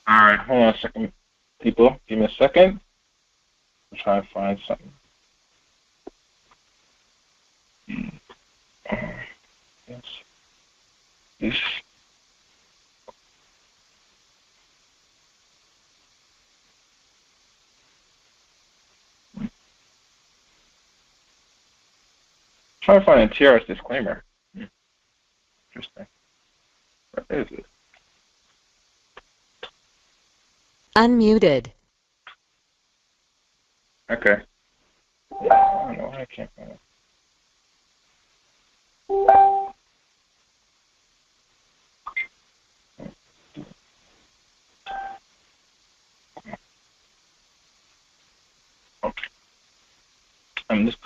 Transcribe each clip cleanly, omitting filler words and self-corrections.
All right, hold on a second, people. Give me a second. I'm trying to find something. Yes. Yes. Trying to find a TRS disclaimer. Interesting. Where is it? Unmuted. Okay. I don't know why I can't find it. Okay. I'm just.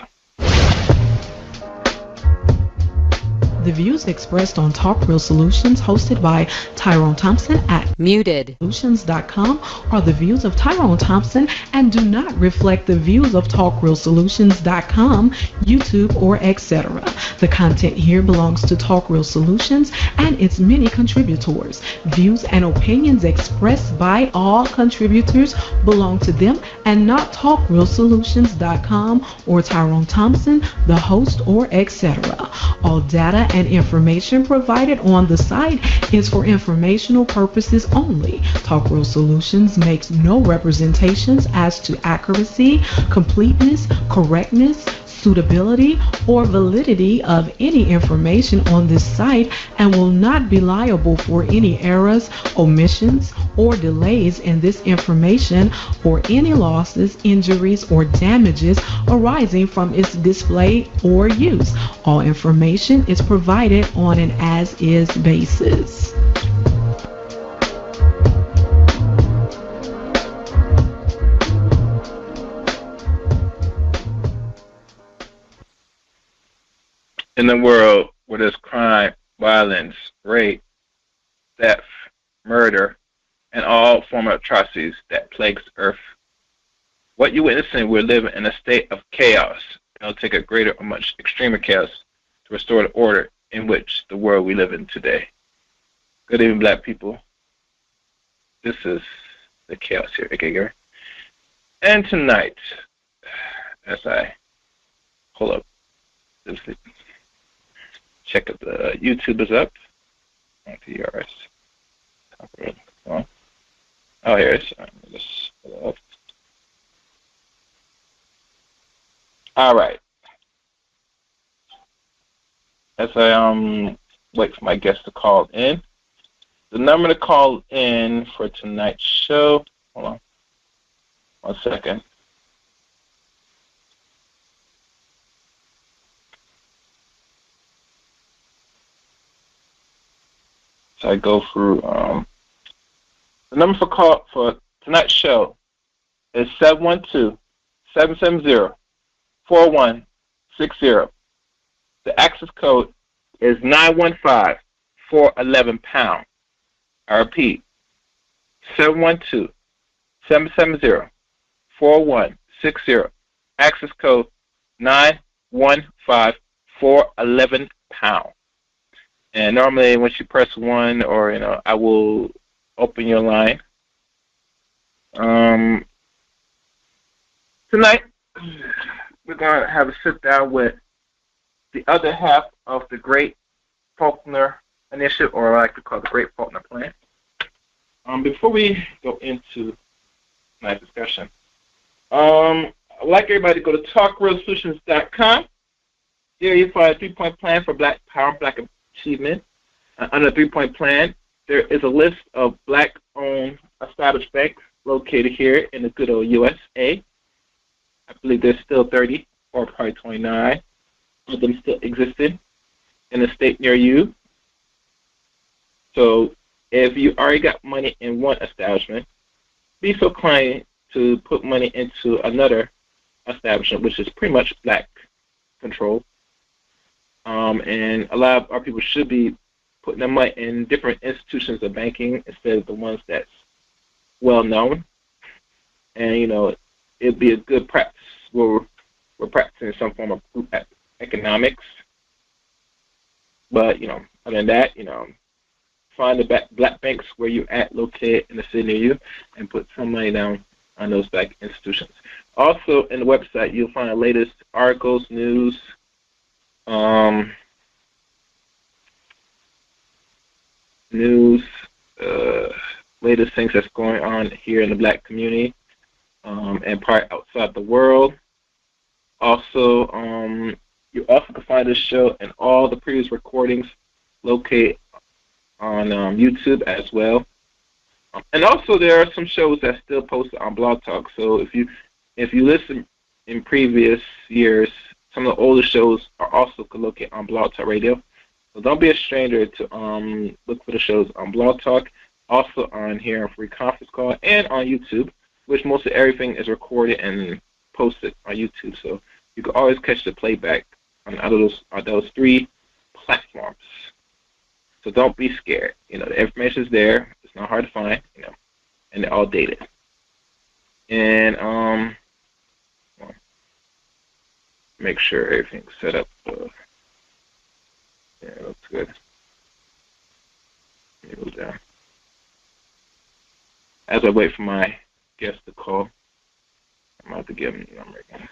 The views expressed on Talk Real Solutions, hosted by Tyrone Thompson at Muted. Solutions.com, are the views of Tyrone Thompson and do not reflect the views of TalkRealSolutions.com, YouTube, or etc. The content here belongs to Talk Real Solutions and its many contributors. Views and opinions expressed by all contributors belong to them and not TalkRealSolutions.com or Tyrone Thompson, the host, or etc. All data and information provided on the site is for informational purposes only. Talk Real Solutions makes no representations as to accuracy, completeness, correctness, suitability, or validity of any information on this site and will not be liable for any errors, omissions, or delays in this information or any losses, injuries, or damages arising from its display or use. All information is provided on an as-is basis. In the world where there's crime, violence, rape, theft, murder, and all form of atrocities that plagues Earth, what you're witnessing, we're living in a state of chaos. It'll take a greater or much extremer chaos to restore the order in which the world we live in today. Good evening, black people. This is the chaos here, okay, Gary? And tonight, as I pull up this, check if the YouTube is up. TRS. Oh, here it is. Just pull it up. All right. As I wait for my guest to call in, the number to call in for tonight's show. Hold on, 1 second. So I go through the number for tonight's show is 712-770-4160. The access code is 915-411-pound. I repeat, 712-770-4160. Access code 915-411-pound. And normally, once you press 1, or I will open your line. Tonight, we're going to have a sit down with the other half of the Great Faulkner Initiative, or I like to call the Great Faulkner Plan. Before we go into tonight's discussion, I'd like everybody to go to TalkRealSolutions.com. There you find a 3-point plan for Black Power and Black Achievement. Under the 3-point plan, there is a list of Black-owned established banks located here in the good old USA. I believe there's still 30 or probably 29 of them still existing in a state near you. So if you already got money in one establishment, be so kind to put money into another establishment, which is pretty much Black control. And a lot of our people should be putting their money in different institutions of banking instead of the ones that's well known. And it'd be a good practice where we're practicing some form of group economics. But other than that, find the black banks where you're at, located in the city near you, and put some money down on those black institutions. Also, in the website, you'll find the latest articles, news, latest things that's going on here in the black community, and part outside the world. Also, you also can find this show and all the previous recordings located on YouTube as well. And also, there are some shows that still posted on Blog Talk. So if you listen in previous years, some of the older shows are also located on Blog Talk Radio. So don't be a stranger to look for the shows on Blog Talk, also on here on Free Conference Call, and on YouTube, which most of everything is recorded and posted on YouTube. So you can always catch the playback on those three platforms. So don't be scared. The information is there. It's not hard to find, and they're all dated. And make sure everything's set up. Yeah, it looks good. Let me go down. As I wait for my guest to call, I'm about to give him the number again.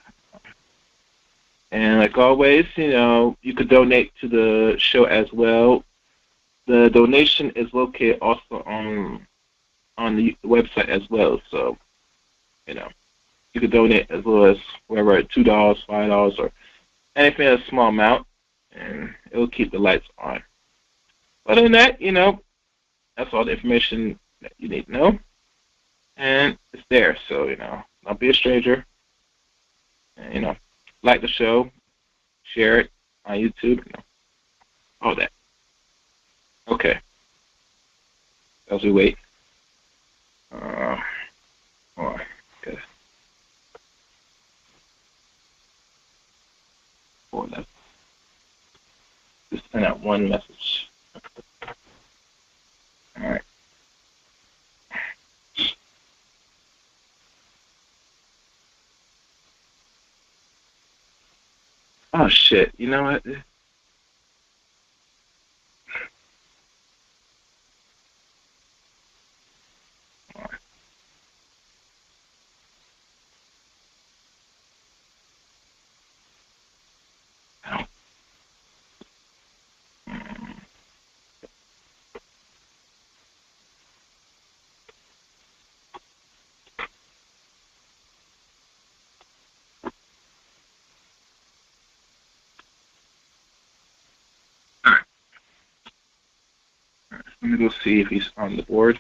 And like always, you could donate to the show as well. The donation is located also on the website as well. So, you could donate as low as whatever, $2, $5, or anything a small amount, and it will keep the lights on. Other than that, that's all the information that you need to know, and it's there. So, don't be a stranger. And, like the show, share it on YouTube, all that. Okay. As we wait. Okay. Just send out one message. All right. Oh shit! You know what? Let me go see if he's on the board.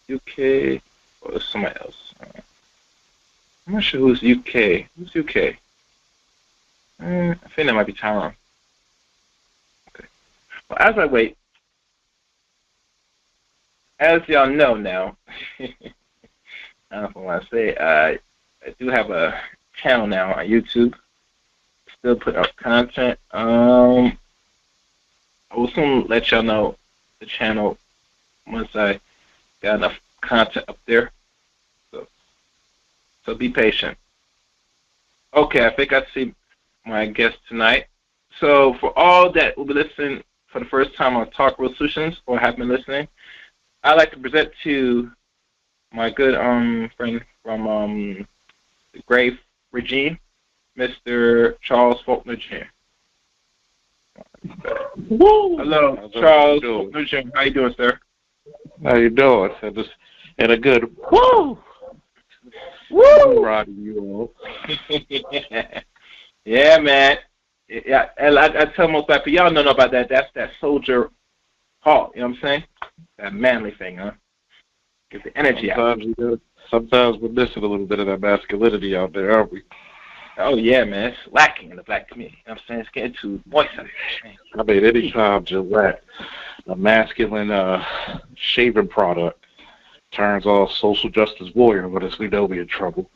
UK. Oh, there's somebody else. I'm not sure who's UK. Who's UK? I think that might be Taiwan. Okay. Well, as I wait, as y'all know now, I don't know if I want to say, I do have a channel now on YouTube. Still put up content. I will soon let y'all know the channel once I got enough content up there. So be patient. Okay, I think I see my guest tonight. So for all that will be listening for the first time on Talk Real Solutions or have been listening, I'd like to present to my good friend from the Grave Regime, Mr. Charles Faulkner Jr. Woo! Hello, Charles Faulkner Jr. How you doing, sir? How you doing? I just had a good woo! Woo! Proud of you all. Yeah, man. Yeah, and I tell most people, y'all know about that. That's that soldier heart. You know what I'm saying? That manly thing, huh? Get the energy out. Sometimes we're missing a little bit of that masculinity out there, aren't we? Oh, yeah, man. It's lacking in the black community. You know what I'm saying? It's getting too moist out there. I mean, anytime Gillette, a masculine shaving product, turns off social justice warrior, but as we know, we're in trouble.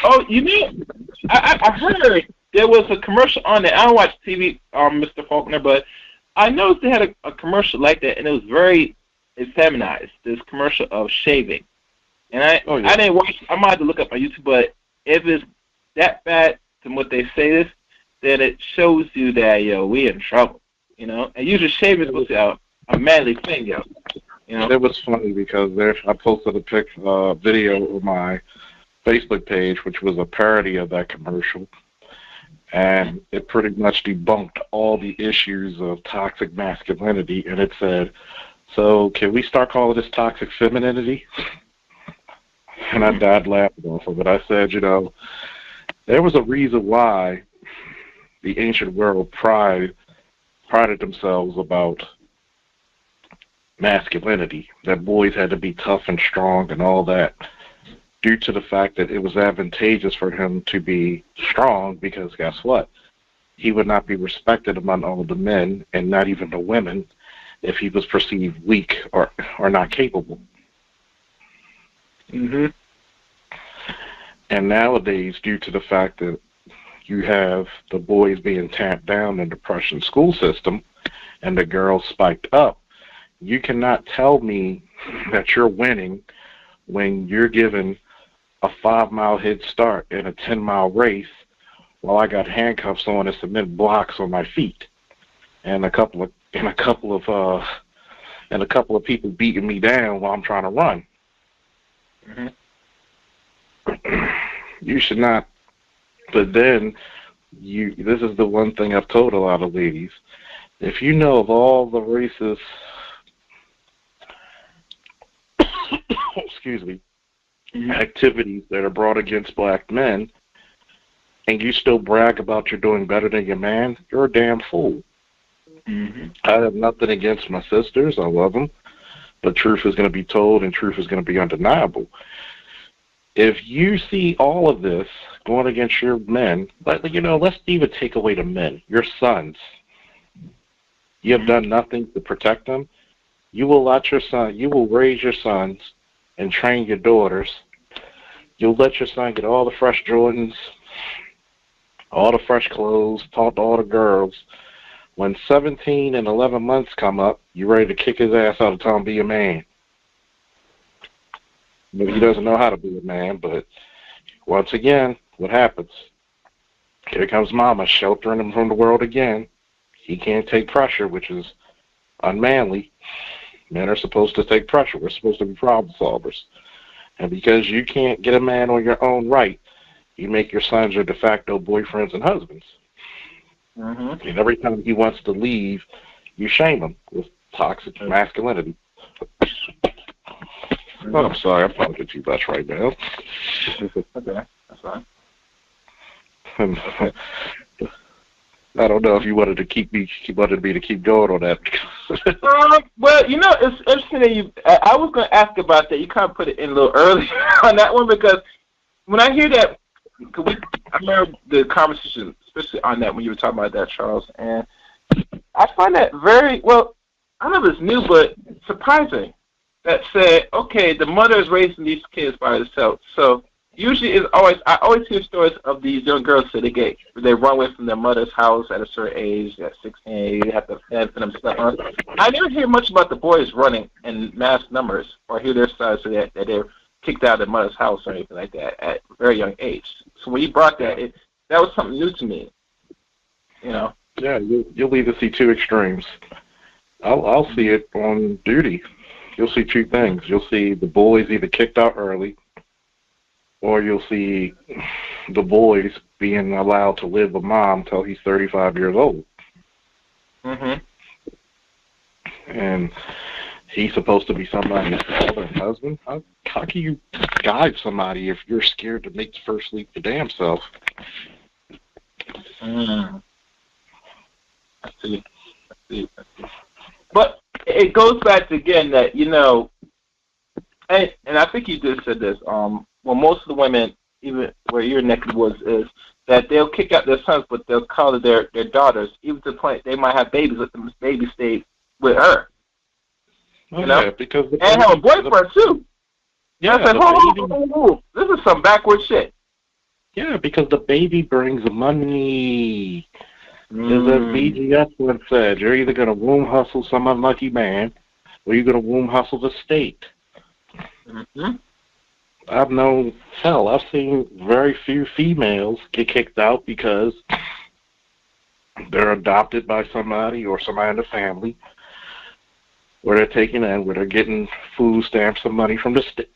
Oh, you mean, I heard there was a commercial on there. I don't watch TV, Mr. Faulkner, but I noticed they had a commercial like that, and it was very feminized, this commercial of shaving. And I didn't watch. I might have to look up on YouTube, but if it's that bad to what they say is, then it shows you that, yo, we in trouble, you know? And usually shaving is supposed to be a manly thing, yo. You know? It was funny because I posted a video on my Facebook page, which was a parody of that commercial, and it pretty much debunked all the issues of toxic masculinity, and it said, so can we start calling this toxic femininity? And I died laughing off of it. I said, you know, there was a reason why the ancient world prided themselves about masculinity, that boys had to be tough and strong and all that, due to the fact that it was advantageous for him to be strong because guess what? He would not be respected among all the men and not even the women if he was perceived weak or not capable. Mm-hmm. And nowadays, due to the fact that you have the boys being tamped down in the Prussian school system and the girls spiked up, you cannot tell me that you're winning when you're given a 5-mile head start in a 10-mile race while I got handcuffs on and cement blocks on my feet and a couple of people beating me down while I'm trying to run. Mm-hmm. You should not. But then this is the one thing I've told a lot of ladies. If you know of all the racist excuse me, activities that are brought against black men, and you still brag about you're doing better than your man, you're a damn fool. Mm-hmm. I have nothing against my sisters. I love them. But truth is going to be told, and truth is going to be undeniable. If you see all of this going against your men, let's even take away the men, your sons. You have done nothing to protect them. You will raise your sons and train your daughters. You'll let your son get all the fresh Jordans, all the fresh clothes, talk to all the girls. When 17 and 11 months come up, you're ready to kick his ass out and tell him be a man. Maybe he doesn't know how to be a man, but once again, what happens? Here comes mama sheltering him from the world again. He can't take pressure, which is unmanly. Men are supposed to take pressure. We're supposed to be problem solvers. And because you can't get a man on your own right, you make your sons your de facto boyfriends and husbands. Mm-hmm. And every time he wants to leave, you shame him with toxic masculinity. Mm-hmm. Oh, I'm sorry, I'm talking too much right now. Okay, that's fine. I don't know if you wanted me to keep going on that. Well, it's interesting that I was going to ask about that. You kind of put it in a little early on that one because when I hear that, I remember the conversation, especially on that when you were talking about that, Charles, and I find that very, well, I don't know if it's new, but surprising that said, okay, the mother is raising these kids by herself. So usually I always hear stories of these young girls that they run away from their mother's house at a certain age, at 16, you have to fend for themselves. I never hear much about the boys running in mass numbers or hear their side so that they're kicked out of their mother's house or anything like that at a very young age. So when you brought that, that was something new to me. Yeah, you'll either see two extremes. I'll see it on duty. You'll see two things. You'll see the boys either kicked out early, or you'll see the boys being allowed to live with mom till he's 35 years old. Mm-hmm. And he's supposed to be somebody's father and husband. How can you guide somebody if you're scared to make the first leap your damn self? I see. But it goes back to, again, that, and I think you just said this, well, most of the women, even where your neck of the woods is, that they'll kick out their sons, but they'll call their daughters, even to the point they might have babies, let them baby stay with her. Yeah, because and have a boyfriend, too. Yeah, I said, hold. This is some backward shit. Yeah, because the baby brings money. As BGS once said, you're either going to womb hustle some unlucky man, or you're going to womb hustle the state. Mm-hmm. I've seen very few females get kicked out because They're adopted by somebody or somebody in the family, where they're taken in, where they're getting food stamps and money from the state.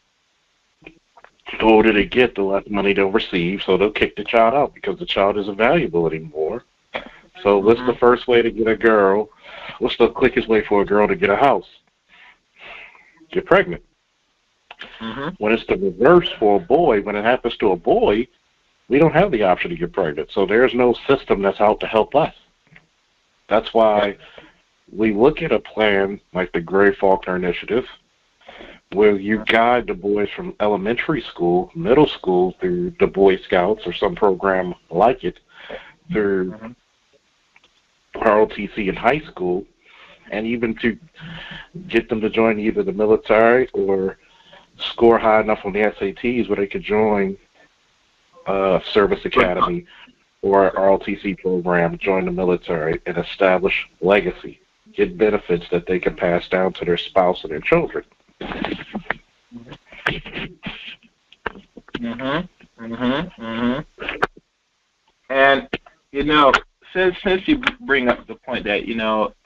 The older they get, the less money they'll receive, so they'll kick the child out because the child isn't valuable anymore. So what's the first way to get a girl? What's the quickest way for a girl to get a house? Get pregnant. When it's the reverse for a boy, when it happens to a boy, we don't have the option to get pregnant. So there's no system that's out to help us. That's why we look at a plan like the Gray Faulkner Initiative, where you guide the boys from elementary school, middle school, through the Boy Scouts or some program like it, through ROTC in high school, and even to get them to join either the military or score high enough on the SATs where they could join Service Academy or ROTC program, join the military, and establish legacy, get benefits that they can pass down to their spouse and their children. And since you bring up the point that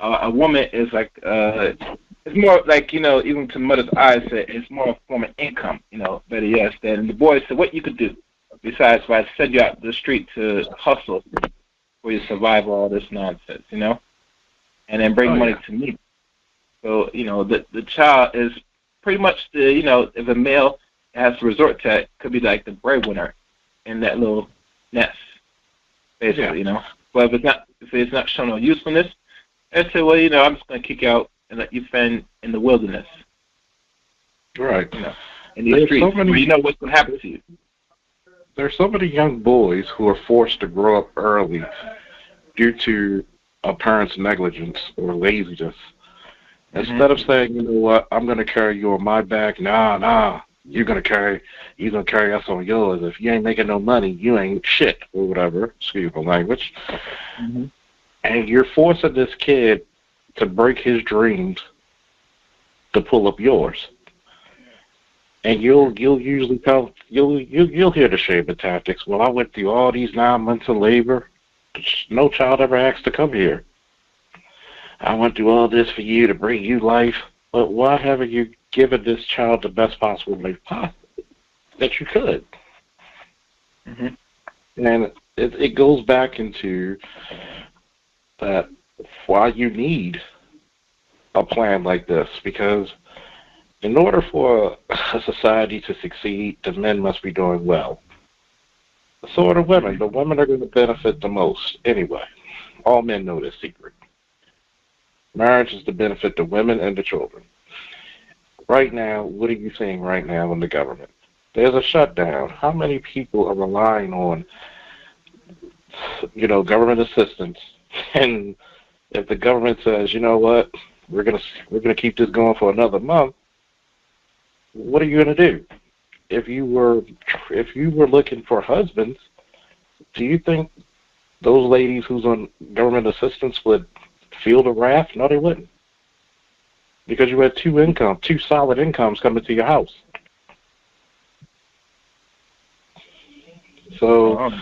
a woman is like it's more like even to mother's eyes it's more a form of income, better yes. Then the boy said, what you could do besides if I send you out the street to hustle for you to survive all this nonsense, and then bring money to me. So the child is pretty much if a male has to resort to it, could be like the breadwinner in that little nest, basically, But if it's not shown no usefulness, I say, well, I'm just going to kick you out and let you fend in the wilderness. Right. In these streets, where what's going to happen to you. There's so many young boys who are forced to grow up early due to a parent's negligence or laziness. Instead of saying, you know what, I'm going to carry you on my back, nah, you're gonna carry us on yours. If you ain't making no money, you ain't shit or whatever. Excuse my language. And you're forcing this kid to break his dreams to pull up yours. And you'll usually you'll hear the shaming tactics. Well, I went through all these 9 months of labor. No child ever asked to come here. I went through all this for you to bring you life. But why haven't you given this child the best possible life that you could? And it goes back into that why you need a plan like this, because in order for a society to succeed, the men must be doing well. So are the women. The women are going to benefit the most anyway. All men know this secret. Marriage is to benefit the women and the children. Right now, what are you seeing right now in the government? There's a shutdown. How many people are relying on, government assistance? And if the government says, you know what, we're gonna keep this going for another month, what are you gonna do? If you were looking for husbands, do you think those ladies who's on government assistance would feel the wrath? No, they wouldn't. Because you had two solid incomes coming to your house. So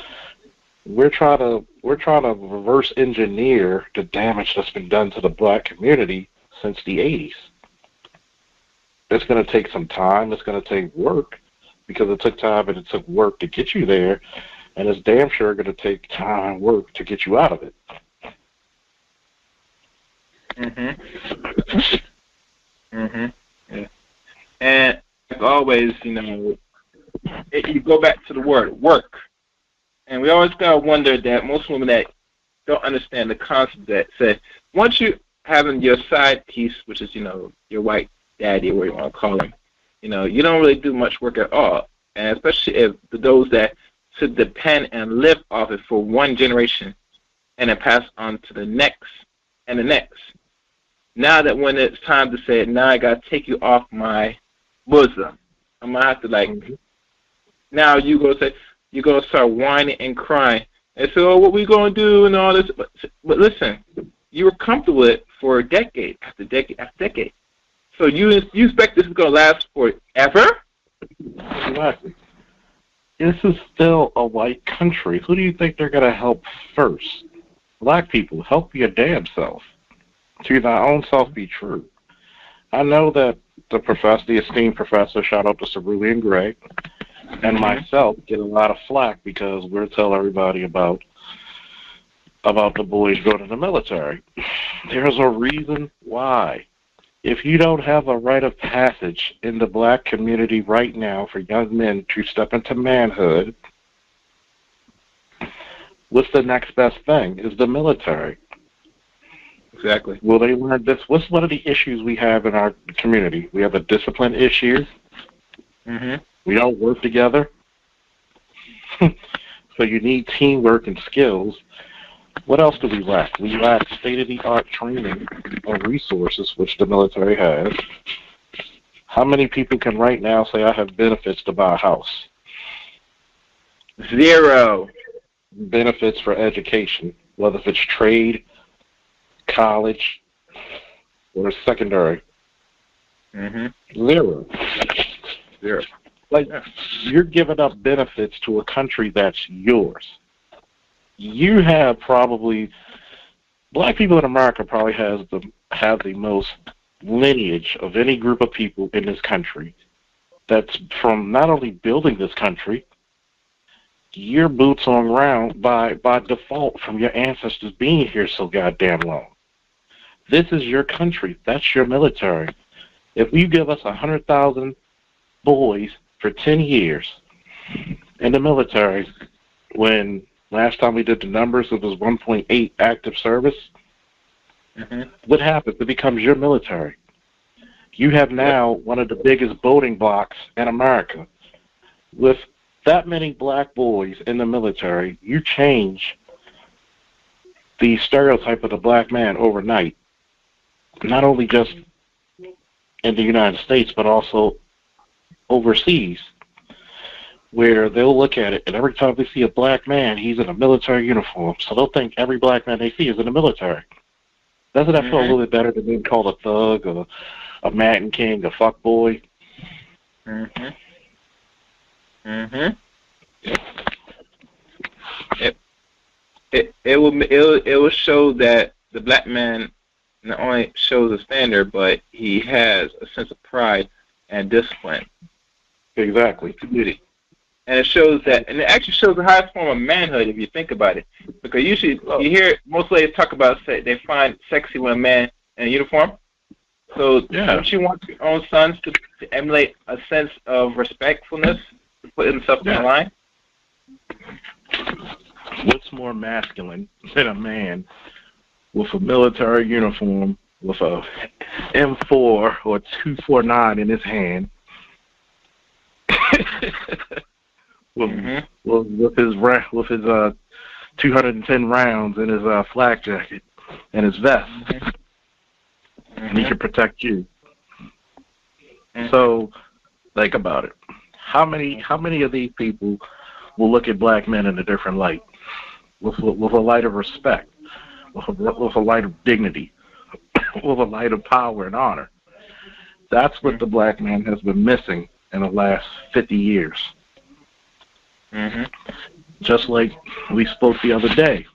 we're trying to reverse engineer the damage that's been done to the black community since the 80s. It's going to take some time. It's going to take work, because it took time and it took work to get you there, and it's damn sure going to take time and work to get you out of it. Yeah. And like always, you go back to the word work, and we always gotta wonder that most women that don't understand the concept that say once you having your side piece, which is your white daddy, or what you want to call him, you don't really do much work at all, and especially if those that should depend and live off it for one generation, and then pass on to the next and the next. Now that when it's time to say, now I got to take you off my bosom, I'm going to have to now you're going to start whining and crying. And so, what we going to do and all this. But listen, you were comfortable with it for decade after decade after decade. So you expect this is going to last forever? Exactly. This is still a white country. Who do you think they're going to help first? Black people, help your damn self. To thy own self be true. I know that the esteemed professor, shout out to Cerulean Gray, and myself get a lot of flack because we're telling everybody about the boys going to the military. There's a reason why. If you don't have a rite of passage in the black community right now for young men to step into manhood, what's the next best thing? Is the military. Exactly. Will they learn this? What's one of the issues we have in our community? We have a discipline issue. We don't work together. So you need teamwork and skills. What else do we lack? We lack state-of-the-art training or resources, which the military has. How many people can right now say, I have benefits to buy a house? 0. Benefits for education, whether if it's trade, college, or secondary. 0. Like, you're giving up benefits to a country that's yours. You have probably, black people in America probably have the most lineage of any group of people in this country. That's from not only building this country, your boots on ground by default from your ancestors being here so goddamn long. This is your country. That's your military. If you give us 100,000 boys for 10 years in the military, when last time we did the numbers, it was 1.8 active service, what happens? It becomes your military. You have now one of the biggest voting blocks in America. With that many black boys in the military, you change the stereotype of the black man overnight, not only just in the United States, but also overseas, where they'll look at it, and every time they see a black man, he's in a military uniform, so they'll think every black man they see is in the military. Doesn't that feel a little bit better than being called a thug, or a Madden King, a fuck boy? It will show that the black man not only shows a standard, but he has a sense of pride and discipline. Exactly. And it shows that, and it actually shows the highest form of manhood if you think about it. Because usually you hear most ladies talk about they find sexy when a man in a uniform. So don't you want your own sons to emulate a sense of respectfulness, to put himself in line? What's more masculine than a man with a military uniform, with a M4 or 249 in his hand, with his 210 rounds in his flak jacket and his vest, and he can protect you. So think about it. How many of these people will look at black men in a different light, with a light of respect, with a light of dignity, with a light of power and honor? That's what the black man has been missing in the last 50 years. Just like we spoke the other day,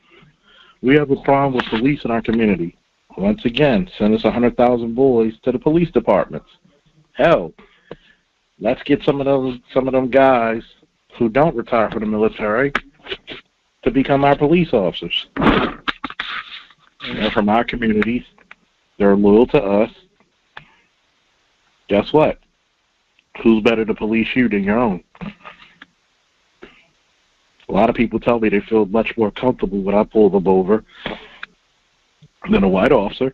we have a problem with police in our community. Once again, send us 100,000 boys to the police departments. Hell, let's get some of them guys who don't retire from the military to become our police officers. And from our communities, they're loyal to us. Guess what? Who's better to police you than your own? A lot of people tell me they feel much more comfortable when I pull them over than a white officer.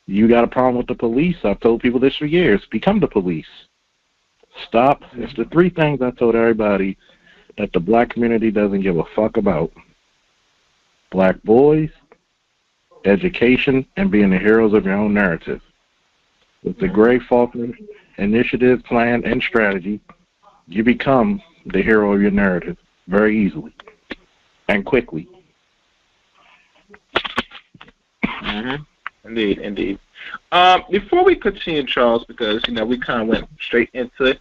You got a problem with the police? I've told people this for years. Become the police. Stop. It's the 3 things I told everybody that the black community doesn't give a fuck about. Black boys, education, and being the heroes of your own narrative. With the Gray Faulkner initiative, plan, and strategy, you become the hero of your narrative very easily and quickly. Indeed. Before we continue, Charles, because we kind of went straight into it,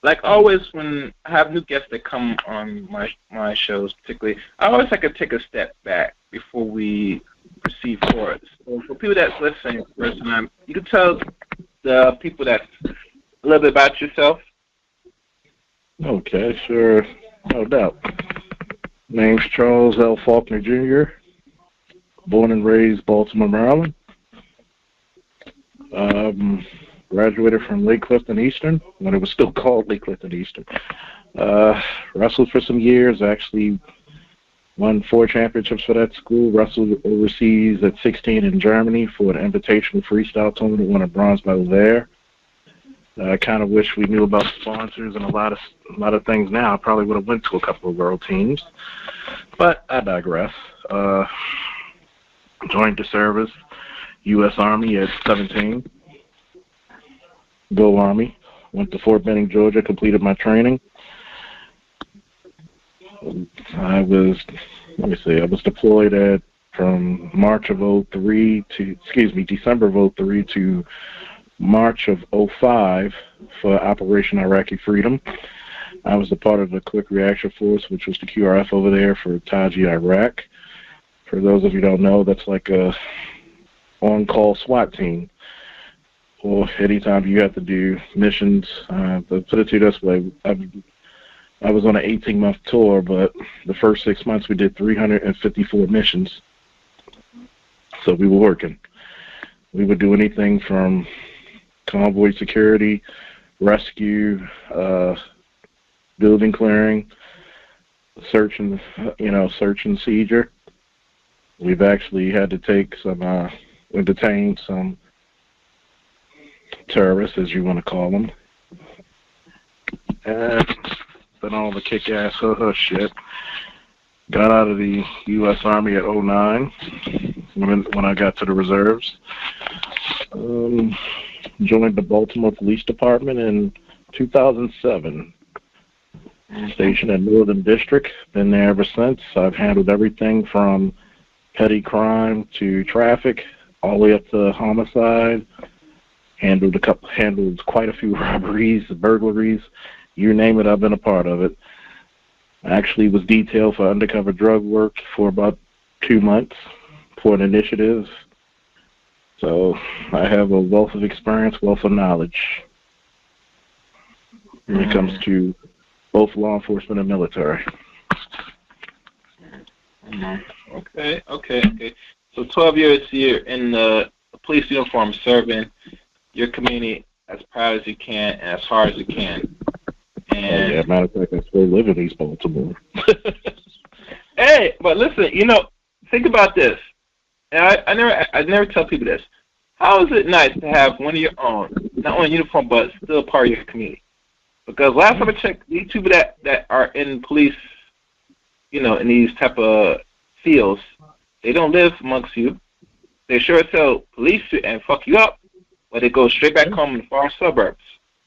like always, when I have new guests that come on my shows, particularly, I always like to take a step back before we proceed forward. So for people that's listening first time, you can tell the people that a little bit about yourself. Okay, sure, no doubt. Name's Charles L. Faulkner Jr., born and raised Baltimore, Maryland. Graduated from Lake Clifton Eastern, when it was still called Lake Clifton Eastern. Wrestled for some years, actually won 4 championships for that school. Wrestled overseas at 16 in Germany for an invitational freestyle tournament, won a bronze medal there. I kind of wish we knew about sponsors and a lot of things now. I probably would have went to a couple of world teams, but I digress. Joined the service, U.S. Army at 17. Go Army. Went to Fort Benning, Georgia, completed my training. I was deployed from December of 03 to March of 05 for Operation Iraqi Freedom. I was a part of the Quick Reaction Force, which was the QRF over there for Taji, Iraq. For those of you who don't know, that's like a on-call SWAT team. Or anytime you have to do missions, but put it to you this way, I was on an 18-month tour, but the first 6 months we did 354 missions. So we were working. We would do anything from convoy security, rescue, building clearing, search and seizure. We've actually had to take detain some terrorists, as you want to call them, and then all the kick-ass shit. Got out of the U.S. Army at 09 when I got to the reserves. Joined the Baltimore Police Department in 2007. Stationed in Northern District. Been there ever since. I've handled everything from petty crime to traffic, all the way up to homicide. Handled quite a few robberies, burglaries, you name it, I've been a part of it. I actually was detailed for undercover drug work for about 2 months for an initiative. So I have a wealth of experience, wealth of knowledge when it comes to both law enforcement and military. Okay. So 12 years you're in the police uniform serving your community as proud as you can and as hard as you can. And yeah, matter of fact, I still live in East Baltimore. Hey, but listen, think about this. And I never tell people this. How is it nice to have one of your own, not only uniform, but still part of your community? Because last time I checked, these people that are in police, in these type of fields, they don't live amongst you. They sure as hell police you and fuck you up, but they go straight back home in the far suburbs.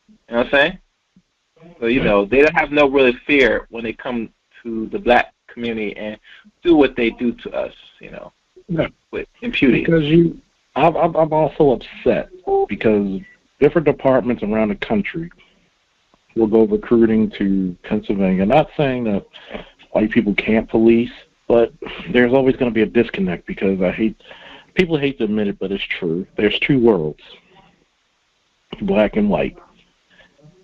You know what I'm saying? So, they don't have no really fear when they come to the black community and do what they do to us, with impunity. Because I'm also upset because different departments around the country will go recruiting to Pennsylvania. Not saying that white people can't police, but there's always going to be a disconnect because people hate to admit it, but it's true. There's 2 worlds, black and white.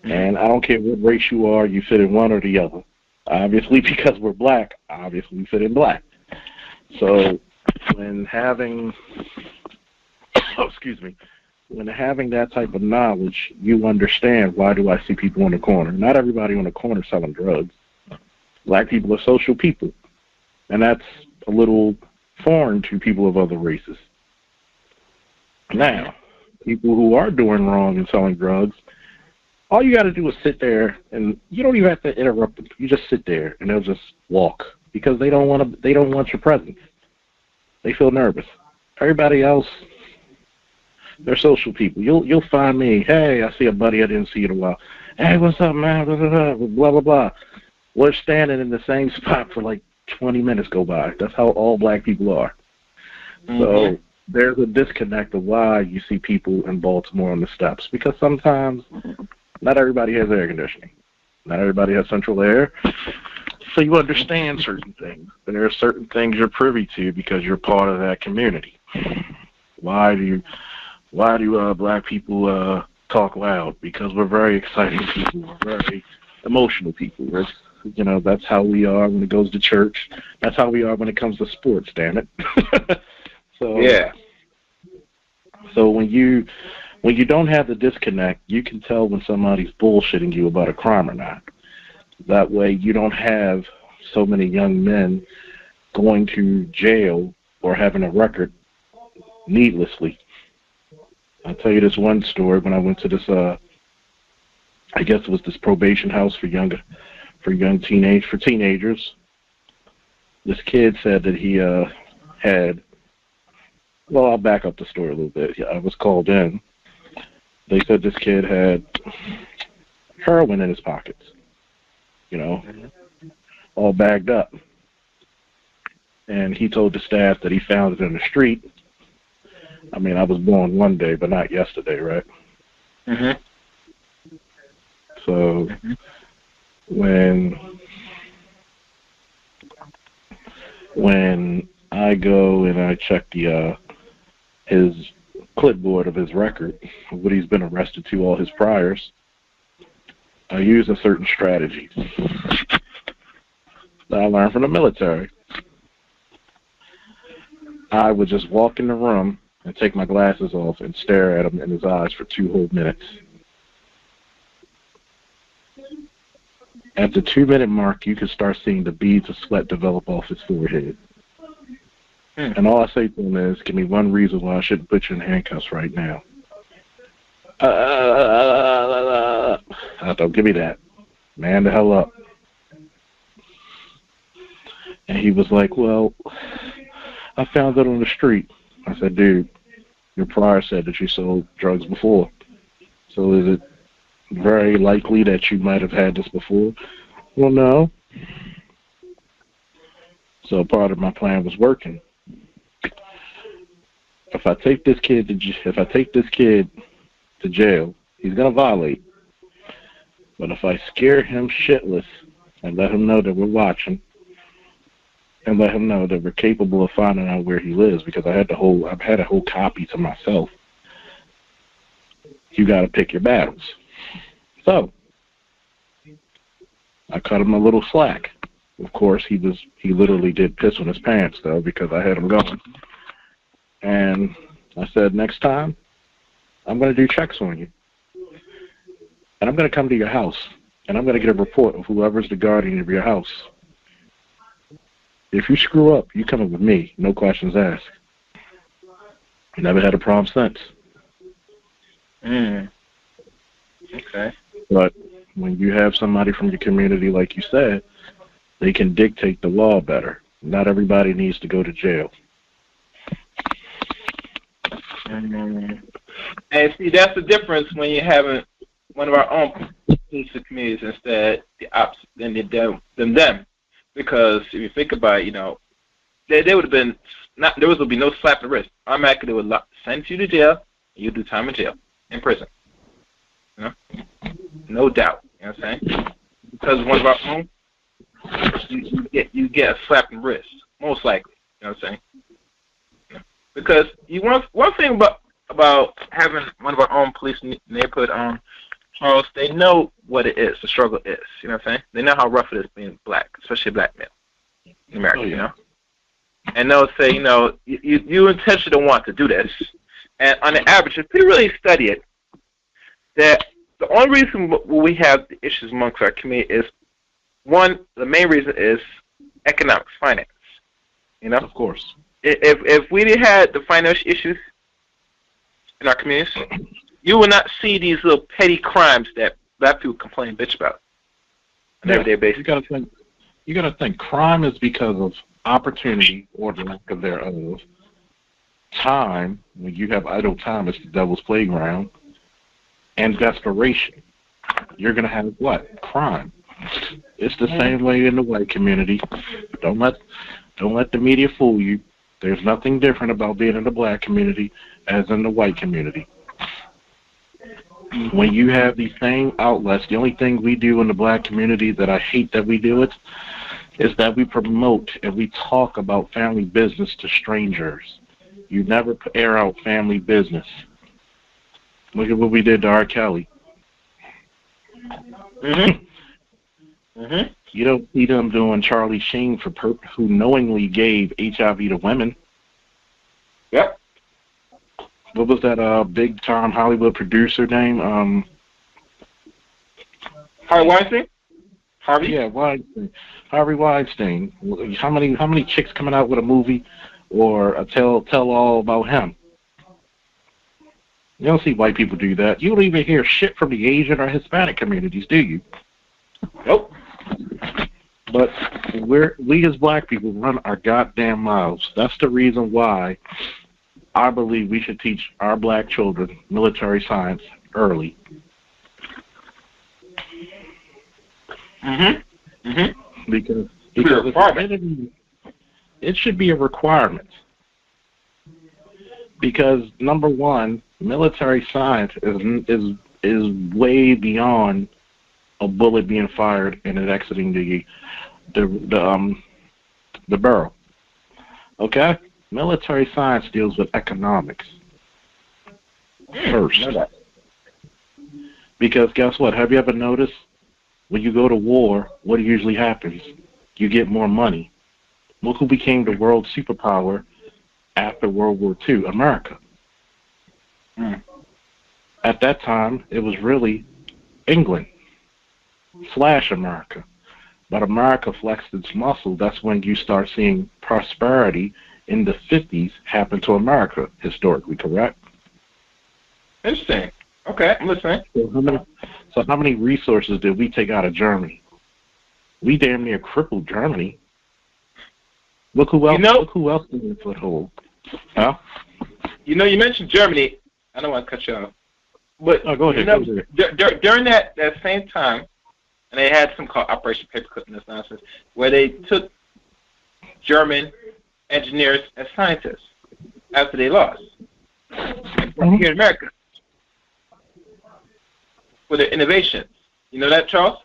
And I don't care what race you are, you fit in one or the other. Obviously, because we're black, obviously we fit in black. So when having that type of knowledge, you understand why do I see people on the corner. Not everybody on the corner selling drugs. Black people are social people. And that's a little foreign to people of other races. Now, people who are doing wrong and selling drugs, all you got to do is sit there, and you don't even have to interrupt them. You just sit there, and they'll just walk because they don't want your presence. They feel nervous. Everybody else, they're social people. You'll find me. Hey, I see a buddy I didn't see in a while. Hey, what's up, man? Blah blah blah. We're standing in the same spot for like 20 minutes go by. That's how all black people are. Mm-hmm. So there's a disconnect of why you see people in Baltimore on the steps because sometimes not everybody has air conditioning. Not everybody has central air. So you understand certain things. And there are certain things you're privy to because you're part of that community. Why do black people talk loud? Because we're very exciting people. We're very emotional people. That's how we are when it goes to church. That's how we are when it comes to sports, damn it. So yeah. So when you don't have the disconnect, you can tell when somebody's bullshitting you about a crime or not. That way you don't have so many young men going to jail or having a record needlessly. I'll tell you this one story. When I went to this, I guess it was this probation house for teenagers. This kid said that he had. Well, I'll back up the story a little bit. I was called in. They said this kid had heroin in his pockets, all bagged up. And he told the staff that he found it in the street. I mean, I was born one day, but not yesterday, right? Mm-hmm. So when I go and I check his clipboard of his record, what he's been arrested to, all his priors, I use a certain strategy that I learned from the military. I would just walk in the room and take my glasses off and stare at him in his eyes for 2 whole minutes. At the 2-minute mark, you can start seeing the beads of sweat develop off his forehead. And all I say to him is, give me one reason why I shouldn't put you in handcuffs right now. Don't give me that. Man the hell up. And he was like, well, I found it on the street. I said, dude, your prior said that you sold drugs before. So is it very likely that you might have had this before? Well, no. So part of my plan was working. If I take this kid to jail, he's gonna violate. But if I scare him shitless and let him know that we're watching, and let him know that we're capable of finding out where he lives, because I've had a whole copy to myself. You got to pick your battles. So I cut him a little slack. Of course, he literally did piss on his pants though, because I had him going. And I said, next time, I'm going to do checks on you. And I'm going to come to your house. And I'm going to get a report of whoever's the guardian of your house. If you screw up, you coming with me. No questions asked. Never had a problem since. Okay. But when you have somebody from your community, like you said, they can dictate the law better. Not everybody needs to go to jail. And see, that's the difference when you're having one of our own police communities instead the opposite than them. Because if you think about it, they would have been there would be no slap in the wrist. Automatically, they would send you to jail, and you do time in jail, in prison. No doubt. You know what I'm saying? Because one of our own, you get a slap in the wrist, most likely. You know what I'm saying? Because one thing about having one of our own police neighborhood Charles, they know what it is, the struggle is. You know what I'm saying? They know how rough it is being black, especially a black male in America, And they'll say, you intentionally don't want to do this. And on the average, if you really study it, that the only reason we have the issues amongst our community is, one, the main reason is economics, finance. Of course. If we didn't have the financial issues in our communities, you will not see these little petty crimes that black people complain bitch about on an everyday basis. You gotta think crime is because of opportunity or the lack of thereof. Time, when you have idle time, it's the devil's playground. And desperation. You're gonna have what? Crime. It's the same way in the white community. Don't let the media fool you. There's nothing different about being in the black community as in the white community. When you have these same outlets, the only thing we do in the black community that I hate that we do it is that we promote and we talk about family business to strangers. You never air out family business. Look at what we did to R. Kelly. You don't see them doing Charlie Sheen who knowingly gave HIV to women. Yep. What was that big time Hollywood producer name? Harvey Weinstein? Harvey? Yeah, Weinstein. Harvey Weinstein. How many chicks coming out with a movie or a tell all about him? You don't see white people do that. You don't even hear shit from the Asian or Hispanic communities, do you? Nope. But we as black people run our goddamn mouths. That's the reason why I believe we should teach our black children military science early. Because it should be a requirement. Because number one, military science is way beyond a bullet being fired and it exiting the barrel. Okay? Military science deals with economics first. Because guess what? Have you ever noticed when you go to war, what usually happens? You get more money. Look who became the world superpower after World War II, America. At that time, it was really England / America. But America flexed its muscle. That's when you start seeing prosperity in the 50s happen to America, historically, correct? Interesting. Okay, I'm listening. So how many resources did we take out of Germany? We damn near crippled Germany. Look who else. Look who else in the foothold. Huh? You mentioned Germany. I don't want to cut you off, but go ahead. During that same time, and they had something called Operation Paperclip and this nonsense, where they took German engineers and scientists after they lost here in America for their innovations. You know that, Charles?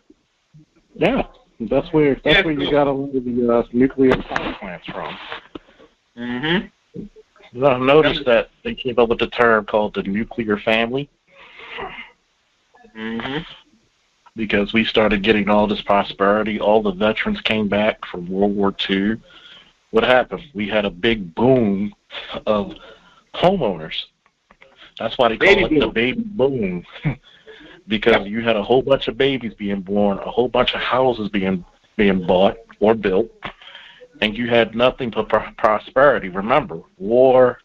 Yeah, that's where you got a lot of the nuclear power plants from. I've noticed that they came up with the term called the nuclear family. Because we started getting all this prosperity. All the veterans came back from World War II. What happened? We had a big boom of homeowners. That's why they call it the baby boom. Because you had a whole bunch of babies being born, a whole bunch of houses being bought or built, and you had nothing but prosperity. Remember, war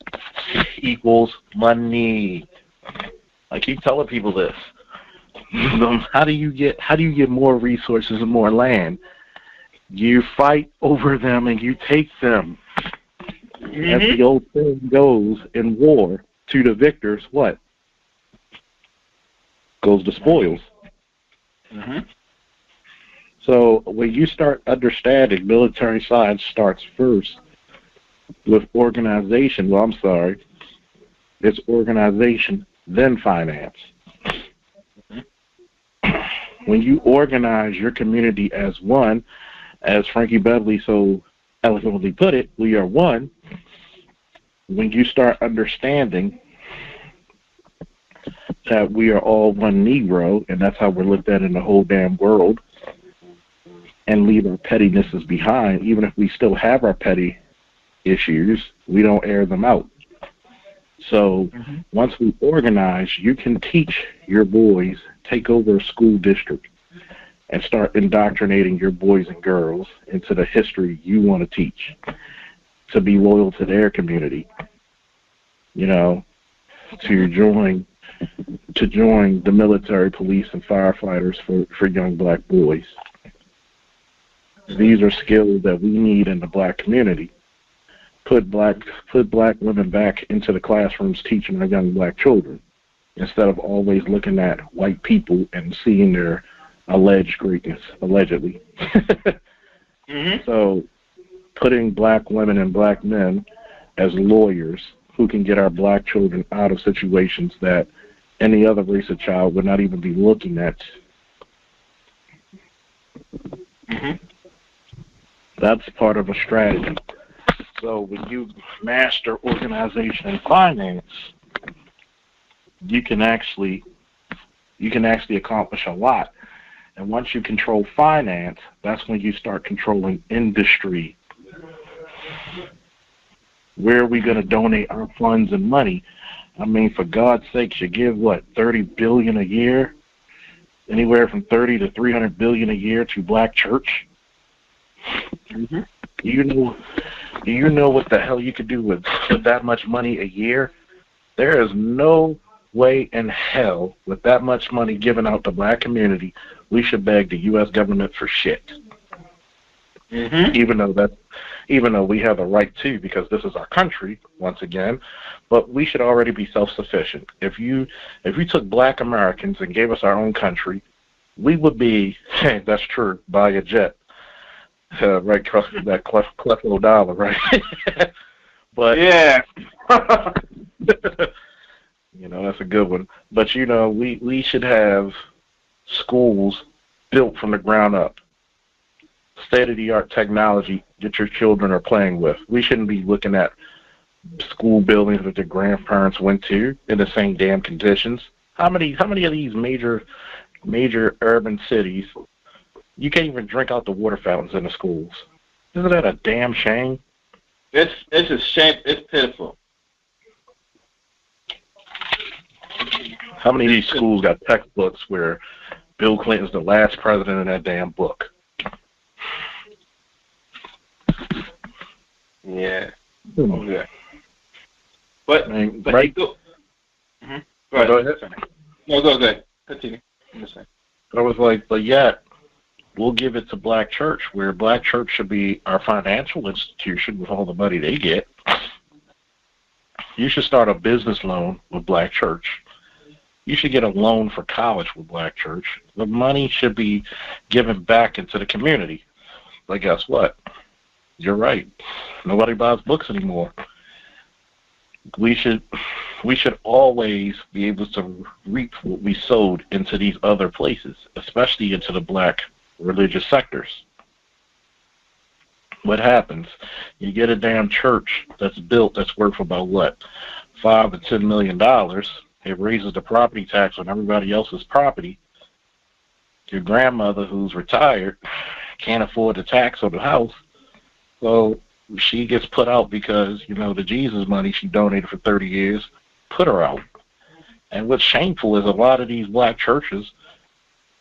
equals money. I keep telling people this. How do you get more resources and more land? You fight over them and you take them. As the old saying goes in war, to the victors, what? Goes the spoils. So when you start understanding military science starts first with organization. Well, I'm sorry. It's organization, then finance. When you organize your community as one, as Frankie Beverly so eloquently put it, we are one. When you start understanding that we are all one Negro, and that's how we're looked at in the whole damn world, and leave our pettinesses behind, even if we still have our petty issues, we don't air them out. So once we organize, you can teach your boys, take over a school district, and start indoctrinating your boys and girls into the history you want to teach, to be loyal to their community, to join the military, police, and firefighters for young black boys. These are skills that we need in the black community. Put black women back into the classrooms teaching our young black children, instead of always looking at white people and seeing their alleged greatness, allegedly. So putting black women and black men as lawyers who can get our black children out of situations that any other race of child would not even be looking at. Mm-hmm. That's part of a strategy. So when you master organization and finance, you can actually accomplish a lot. And once you control finance, that's when you start controlling industry. Where are we going to donate our funds and money? I mean, for God's sakes, you give what, $30 billion a year, anywhere from 30 to 300 billion a year to black church. Mm-hmm. Do you know what the hell you could do with that much money a year? There is no way in hell with that much money given out to black community we should beg the U.S. government for shit. Mm-hmm. Even though we have a right to, because this is our country once again, but we should already be self-sufficient. If you took black Americans and gave us our own country, we would be, that's true, buy a jet. Right, that cleft little dollar, right? But yeah, that's a good one. But we should have schools built from the ground up, state-of-the-art technology that your children are playing with. We shouldn't be looking at school buildings that their grandparents went to in the same damn conditions. How many of these major urban cities? You can't even drink out the water fountains in the schools. Isn't that a damn shame? It's a shame. It's pitiful. How many of these schools got textbooks where Bill Clinton's the last president in that damn book? Yeah. Yeah. But right? Mm-hmm. Go ahead. No, go ahead. Continue. I was like, but yet, we'll give it to black church, where black church should be our financial institution with all the money they get. You should start a business loan with black church. You should get a loan for college with black church. The money should be given back into the community. But guess what? You're right. Nobody buys books anymore. We should always be able to reap what we sowed into these other places, especially into the black religious sectors. What happens? You get a damn church that's built that's worth about what, $5 to $10 million. It raises the property tax on everybody else's property. Your grandmother, who's retired, can't afford the tax on the house, so she gets put out because the Jesus money she donated for 30 years put her out. And what's shameful is a lot of these black churches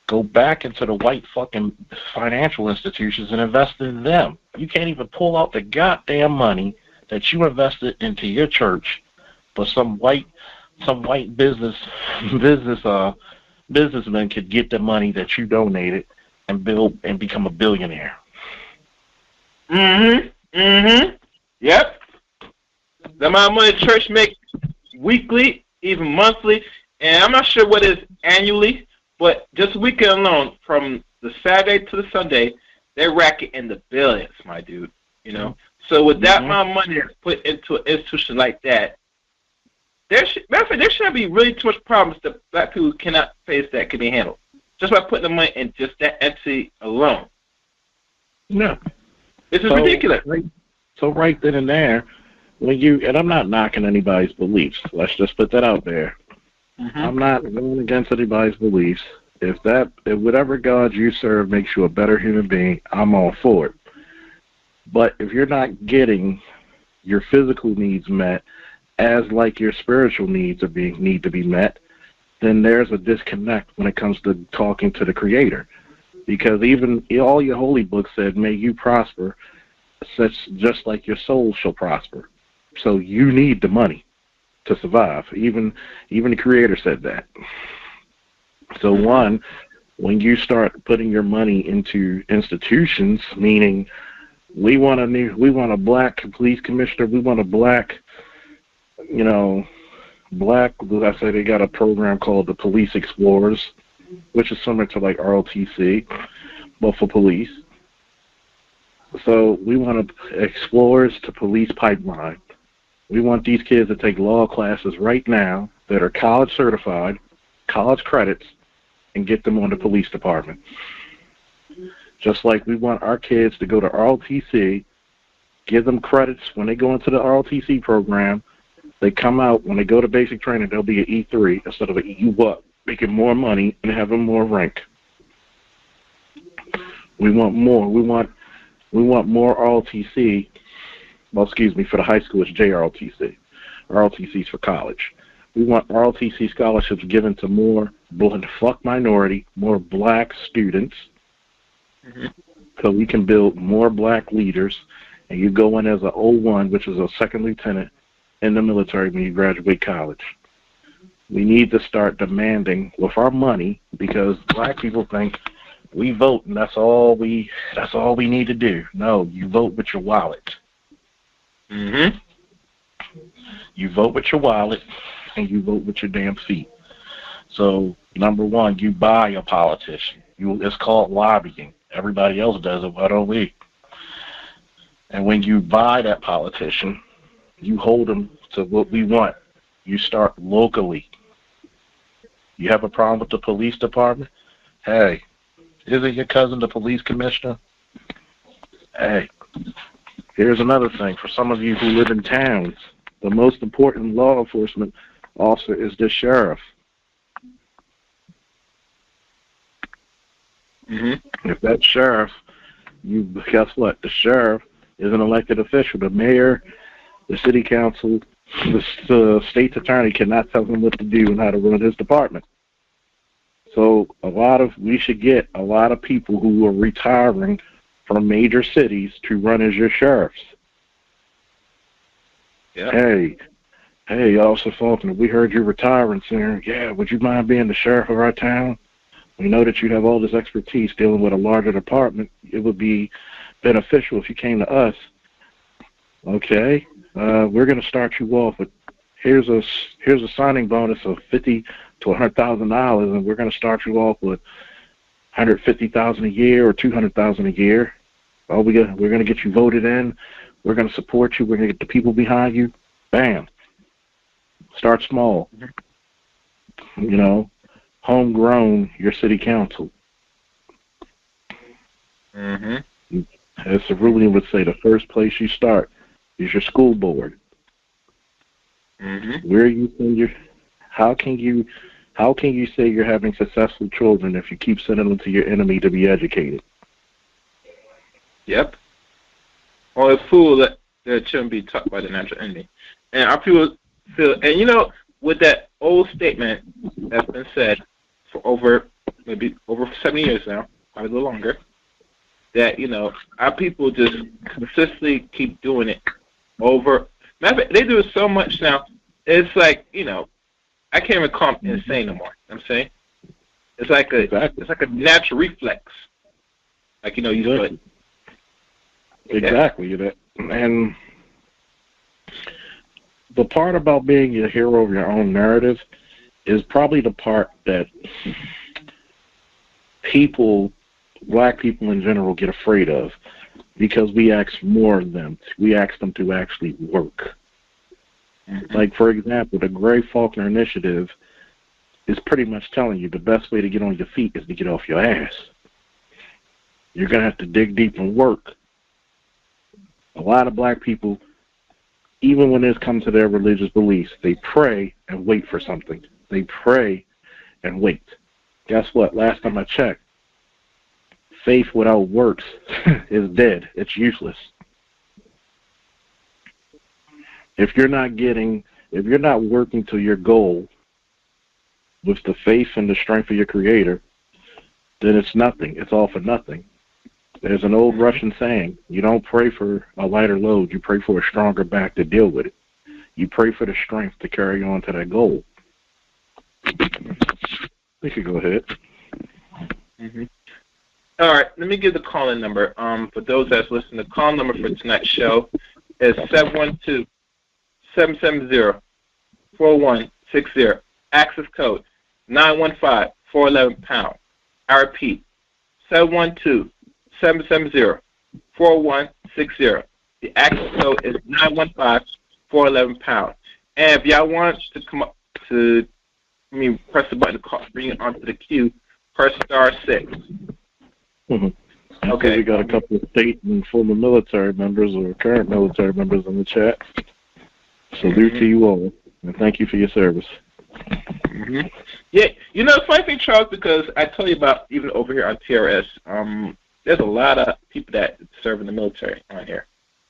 go back into the white fucking financial institutions and invest in them. You can't even pull out the goddamn money that you invested into your church, but some white businessman could get the money that you donated and build and become a billionaire. Mm-hmm. Mm-hmm. Yep. The amount of money the church makes weekly, even monthly, and I'm not sure what it is annually, but just weekend alone, from the Saturday to the Sunday, they're racking in the billions, my dude. So with that amount of money that's put into an institution like that, there shouldn't be really too much problems that black people cannot face that can be handled just by putting the money in just that entity alone. No. This is ridiculous. So right then and there, and I'm not knocking anybody's beliefs. Let's just put that out there. Mm-hmm. I'm not going against anybody's beliefs. If whatever God you serve makes you a better human being, I'm all for it. But if you're not getting your physical needs met as like your spiritual needs need to be met, then there's a disconnect when it comes to talking to the Creator. Because even all your holy books said, may you prosper, just like your soul shall prosper. So you need the money to survive. Even the Creator said that. So when you start putting your money into institutions, meaning we want a black police commissioner, we want a black, I say they got a program called the Police Explorers, which is similar to like ROTC, but for police. So we want explorers to police pipeline. We want these kids to take law classes right now that are college certified, college credits and get them on the police department. Just like we want our kids to go to ROTC, give them credits when they go into the ROTC program. They come out, when they go to basic training, they'll be an E3 instead of an E1, making more money and having more rank. We want more. We want more ROTC. Well, excuse me, for the high school, it's JROTC. ROTC's for college. We want ROTC scholarships given to more minority, more black students, so we can build more black leaders. And you go in as an O1, which is a second lieutenant in the military when you graduate college. We need to start demanding with our money, because black people think we vote and that's all we need to do. No, you vote with your wallet. You vote with your wallet and you vote with your damn feet. So, number one, you buy a politician. It's called lobbying. Everybody else does it. Why don't we? And when you buy that politician, you hold them to what we want. You start locally. You have a problem with the police department? Hey, isn't your cousin the police commissioner? Hey, here's another thing. For some of you who live in towns, the most important law enforcement officer is the sheriff. If that sheriff, guess what? The sheriff is an elected official. The mayor, the city council, the state's attorney cannot tell him what to do and how to run his department. So we should get a lot of people who are retiring from major cities to run as your sheriffs. Yeah. Hey, Officer Faulkner, we heard you're retiring soon. Yeah, would you mind being the sheriff of our town? We know that you have all this expertise dealing with a larger department. It would be beneficial if you came to us. Okay, we're going to start you off with here's a signing bonus of $50,000 to $100,000, and we're going to start you off with $150,000 a year or $200,000 a year. We're going to get you voted in. We're going to support you. We're going to get the people behind you. Bam. Start small. You know, homegrown your city council. As Cerulean would say, the first place you start is your school board. Where you send how can you say you're having successful children if you keep sending them to your enemy to be educated? Yep. Or a fool that shouldn't be taught by the natural enemy. And our people feel, and you know, with that old statement that's been said for maybe over 7 years now, probably a little longer, that, you know, our people just consistently keep doing it over. They do it so much now, it's like, you know, I can't even call them insane no more. You know what I'm saying? It's like a natural reflex. Like, you know, you do it. Exactly. And the part about being a hero of your own narrative is probably the part that black people in general, get afraid of, because we ask more of them. We ask them to actually work. Like, for example, the Gray Faulkner Initiative is pretty much telling you the best way to get on your feet is to get off your ass. You're going to have to dig deep and work. A lot of black people, even when it comes to their religious beliefs, they pray and wait for something. They pray and wait. Guess what? Last time I checked, faith without works is dead. It's useless. If you're not working to your goal with the faith and the strength of your Creator, then it's nothing. It's all for nothing. There's an old Russian saying, you don't pray for a lighter load, you pray for a stronger back to deal with it. You pray for the strength to carry on to that goal. We could go ahead. All right, let me give the call-in number. For those that's listening, the call number for tonight's show is 712-770-4160. Access code 915-411-pound. I repeat, 712-770-4160. The access code is 915-411-pound. And if y'all want to come up to press the button to bring it onto the queue. Press *6. Mm-hmm. Okay. So we got a couple of state and former military members or current military members in the chat. Salute to you all, and thank you for your service. Mm-hmm. Yeah, the funny thing, Charles, because I tell you about even over here on TRS, there's a lot of people that serve in the military on here.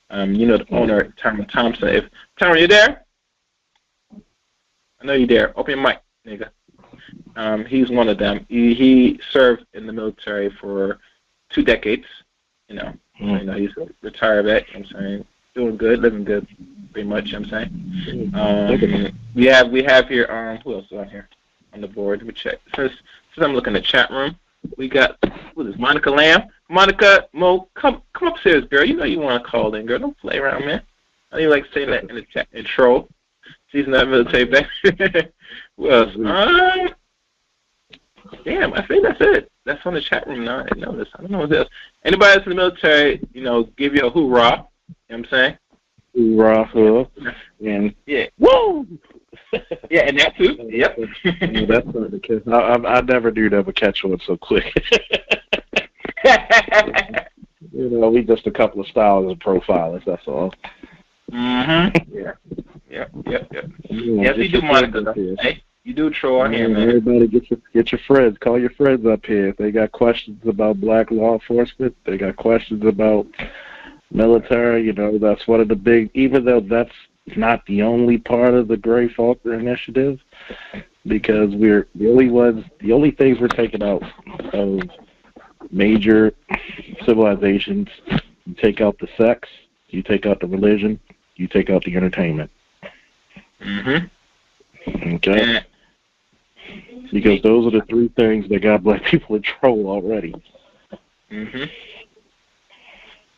The owner, Tyron Thompson. If Tyron, you there? I know you're there. Open your mic, nigga. He's one of them. He served in the military for 2 decades. He's a retired vet. I'm saying, doing good, living good, pretty much. I'm saying. We have here. Who else is on here on the board? Let me check. Since I'm looking at the chat room, we got who is Monica Lamb. Monica Mo, come upstairs, girl. You know you want to call in, girl. Don't play around, man. I didn't like saying that in the chat intro. She's not military vet. Who else? Damn, I think that's it. That's on the chat room now. I didn't know this. I don't know what else. Anybody that's in the military, give you a hoorah. You know what I'm saying? Hoorah. And yeah. Woo! Yeah, and that too. Yep. That's not the case. I never do never catch one so quick. We just a couple of styles of profilers, that's all. Mm-hmm. Yeah. Yep. Yes, you do, Monica. Hey, you do, Troy, here, man. Everybody get your friends. Call your friends up here. If they got questions about black law enforcement, they got questions about military, that's one of the big, even though that's not the only part of the Gray Faulkner Initiative, because we're the only things we're taking out of major civilizations. You take out the sex, you take out the religion, you take out the entertainment. Mm-hmm. Okay? Yeah. Because those are the 3 things that got black people in trouble already. Mm-hmm.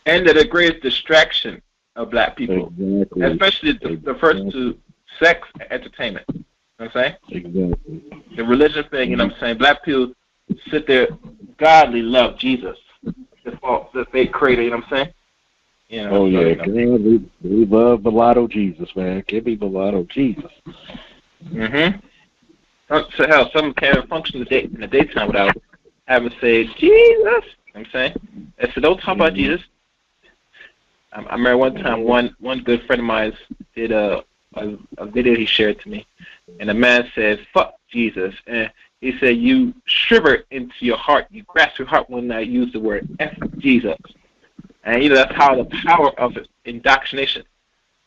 And they're the greatest distraction of black people. Exactly. Especially the first 2, sex and entertainment. You know what I'm saying? Exactly. The religion thing, you know what I'm saying? Black people sit there, godly love Jesus. The fake creator, you know what I'm saying? God, we love mulatto Jesus, man. Give me mulatto Jesus. Mm-hmm. So hell, some can't function in the daytime without having to say Jesus. You know what I'm saying? And so don't talk about Jesus. I remember one time one good friend of mine did a video he shared to me, and the man said, "Fuck Jesus," and he said, "You shiver into your heart, you grasp your heart when I use the word F Jesus," and that's how the power of indoctrination,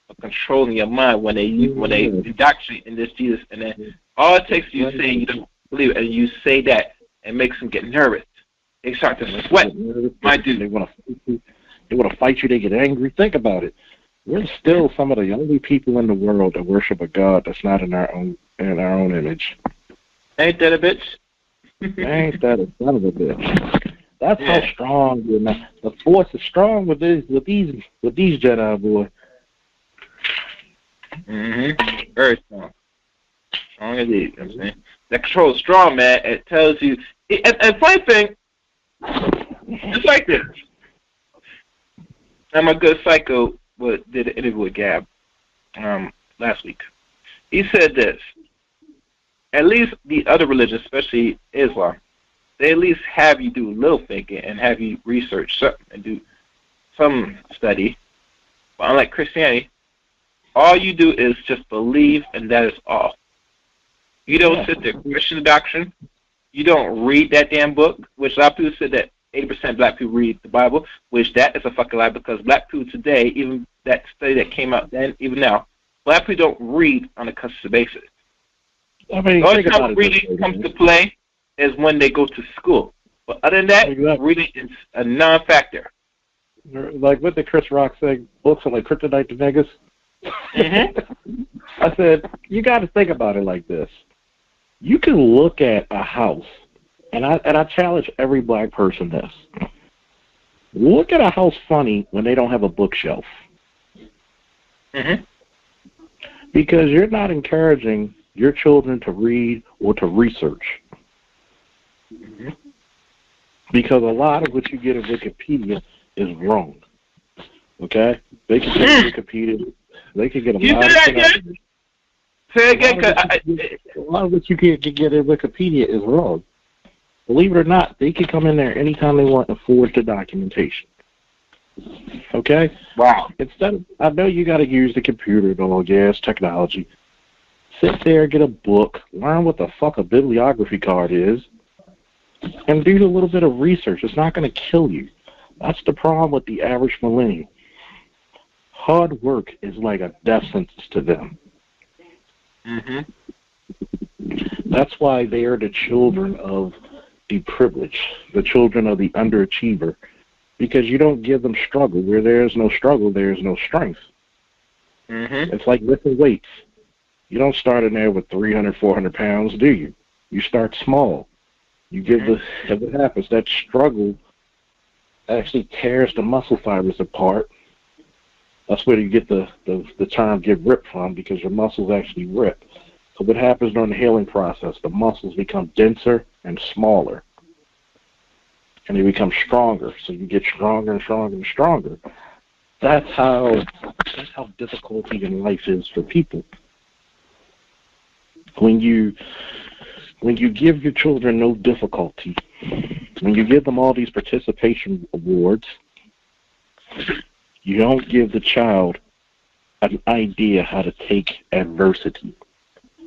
of controlling your mind when they indoctrinate in this Jesus, and then all it takes is you saying you don't believe it, and you say that, and makes them get nervous. They start to sweat. My dude, they want to fight you. They get angry. Think about it. We're still some of the only people in the world that worship a God that's not in our own image. Ain't that a bitch? Ain't that a son of a bitch? That's how strong we're not. The force is strong with these Jedi boy. Mm-hmm. Very strong. Strong indeed. You know what I'm saying? That control is strong, man. It tells you. And funny thing, it's like this. I'm a good psycho. Did an interview with Gab last week. He said this. At least the other religions, especially Islam, they at least have you do a little thinking and have you research something and do some study. But unlike Christianity, all you do is just believe, and that is all. You don't sit there question the doctrine. You don't read that damn book, which a lot of people said that 80% of black people read the Bible, which that is a fucking lie, because black people today, even that study that came out then, even now, black people don't read on a consistent basis. I mean, the only time reading comes to play is when they go to school. But other than that, reading is a non-factor. Like what did Chris Rock say? Books are like kryptonite to niggas. Mm-hmm. I said, you got to think about it like this. You can look at a house, and I challenge every black person this. Look at a house funny when they don't have a bookshelf. Mm-hmm. Because you're not encouraging your children to read or to research. Mm-hmm. Because a lot of what you get in Wikipedia is wrong. Okay? They can get Wikipedia. They can get a lot of Say A again, lot of what you get in Wikipedia is wrong. Believe it or not, they can come in there anytime they want and forge the documentation. Okay? wow. Instead of, I know you got to use the computer and all, yes, technology. Sit there, get a book, learn what the fuck a bibliography card is, and do a little bit of research. It's not going to kill you. That's the problem with the average millennial. Hard work is like a death sentence to them. Mm-hmm. That's why they are the children of the privileged, the children of the underachiever, because you don't give them struggle. Where there is no struggle, there is no strength. Mm-hmm. It's like lifting weights. You don't start in there with 300, 400 pounds, do you? You start small. You give and what happens, that struggle actually tears the muscle fibers apart. That's where you get the term get ripped from, because your muscles actually rip. So what happens during the healing process, the muscles become denser and smaller. And they become stronger. So you get stronger and stronger and stronger. That's how difficulty in life is for people. When you give your children no difficulty, when you give them all these participation awards, you don't give the child an idea how to take adversity.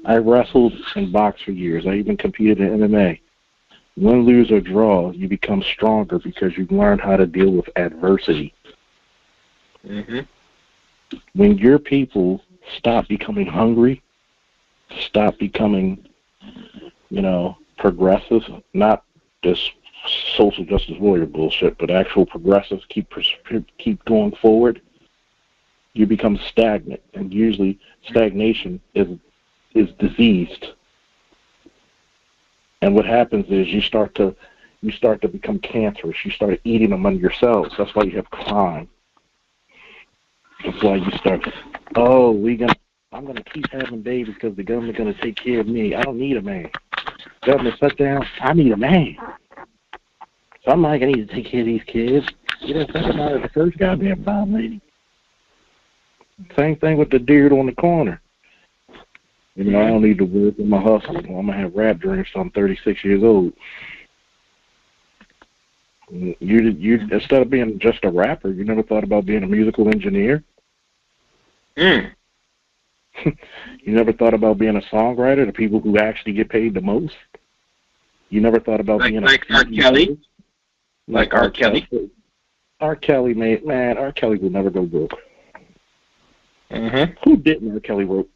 I wrestled and boxed for years. I even competed in MMA. Win, lose, or draw, you become stronger because you've learned how to deal with adversity. Mm-hmm. When your people stop becoming hungry, stop becoming, progressive, not this social justice warrior bullshit, but actual progressives keep going forward, you become stagnant, and usually stagnation is diseased. And what happens is you start to become cancerous. You start eating among yourselves. That's why you have crime. That's why you start, I'm gonna keep having babies because the government's gonna take care of me. I don't need a man. Government shut down. I need a man. Somebody needs to take care of these kids. You didn't think about it the first goddamn time, lady. Same thing with the dude on the corner. I don't need to work with my hustle. I'm gonna have rap dreams till I'm 36 years old. You instead of being just a rapper, you never thought about being a musical engineer? Mm. You never thought about being a songwriter, the people who actually get paid the most? You never thought about being like R. Kelly? Like R. Kelly? R. Kelly, man, R. Kelly will never go broke. Mm-hmm. Who didn't R. Kelly wrote?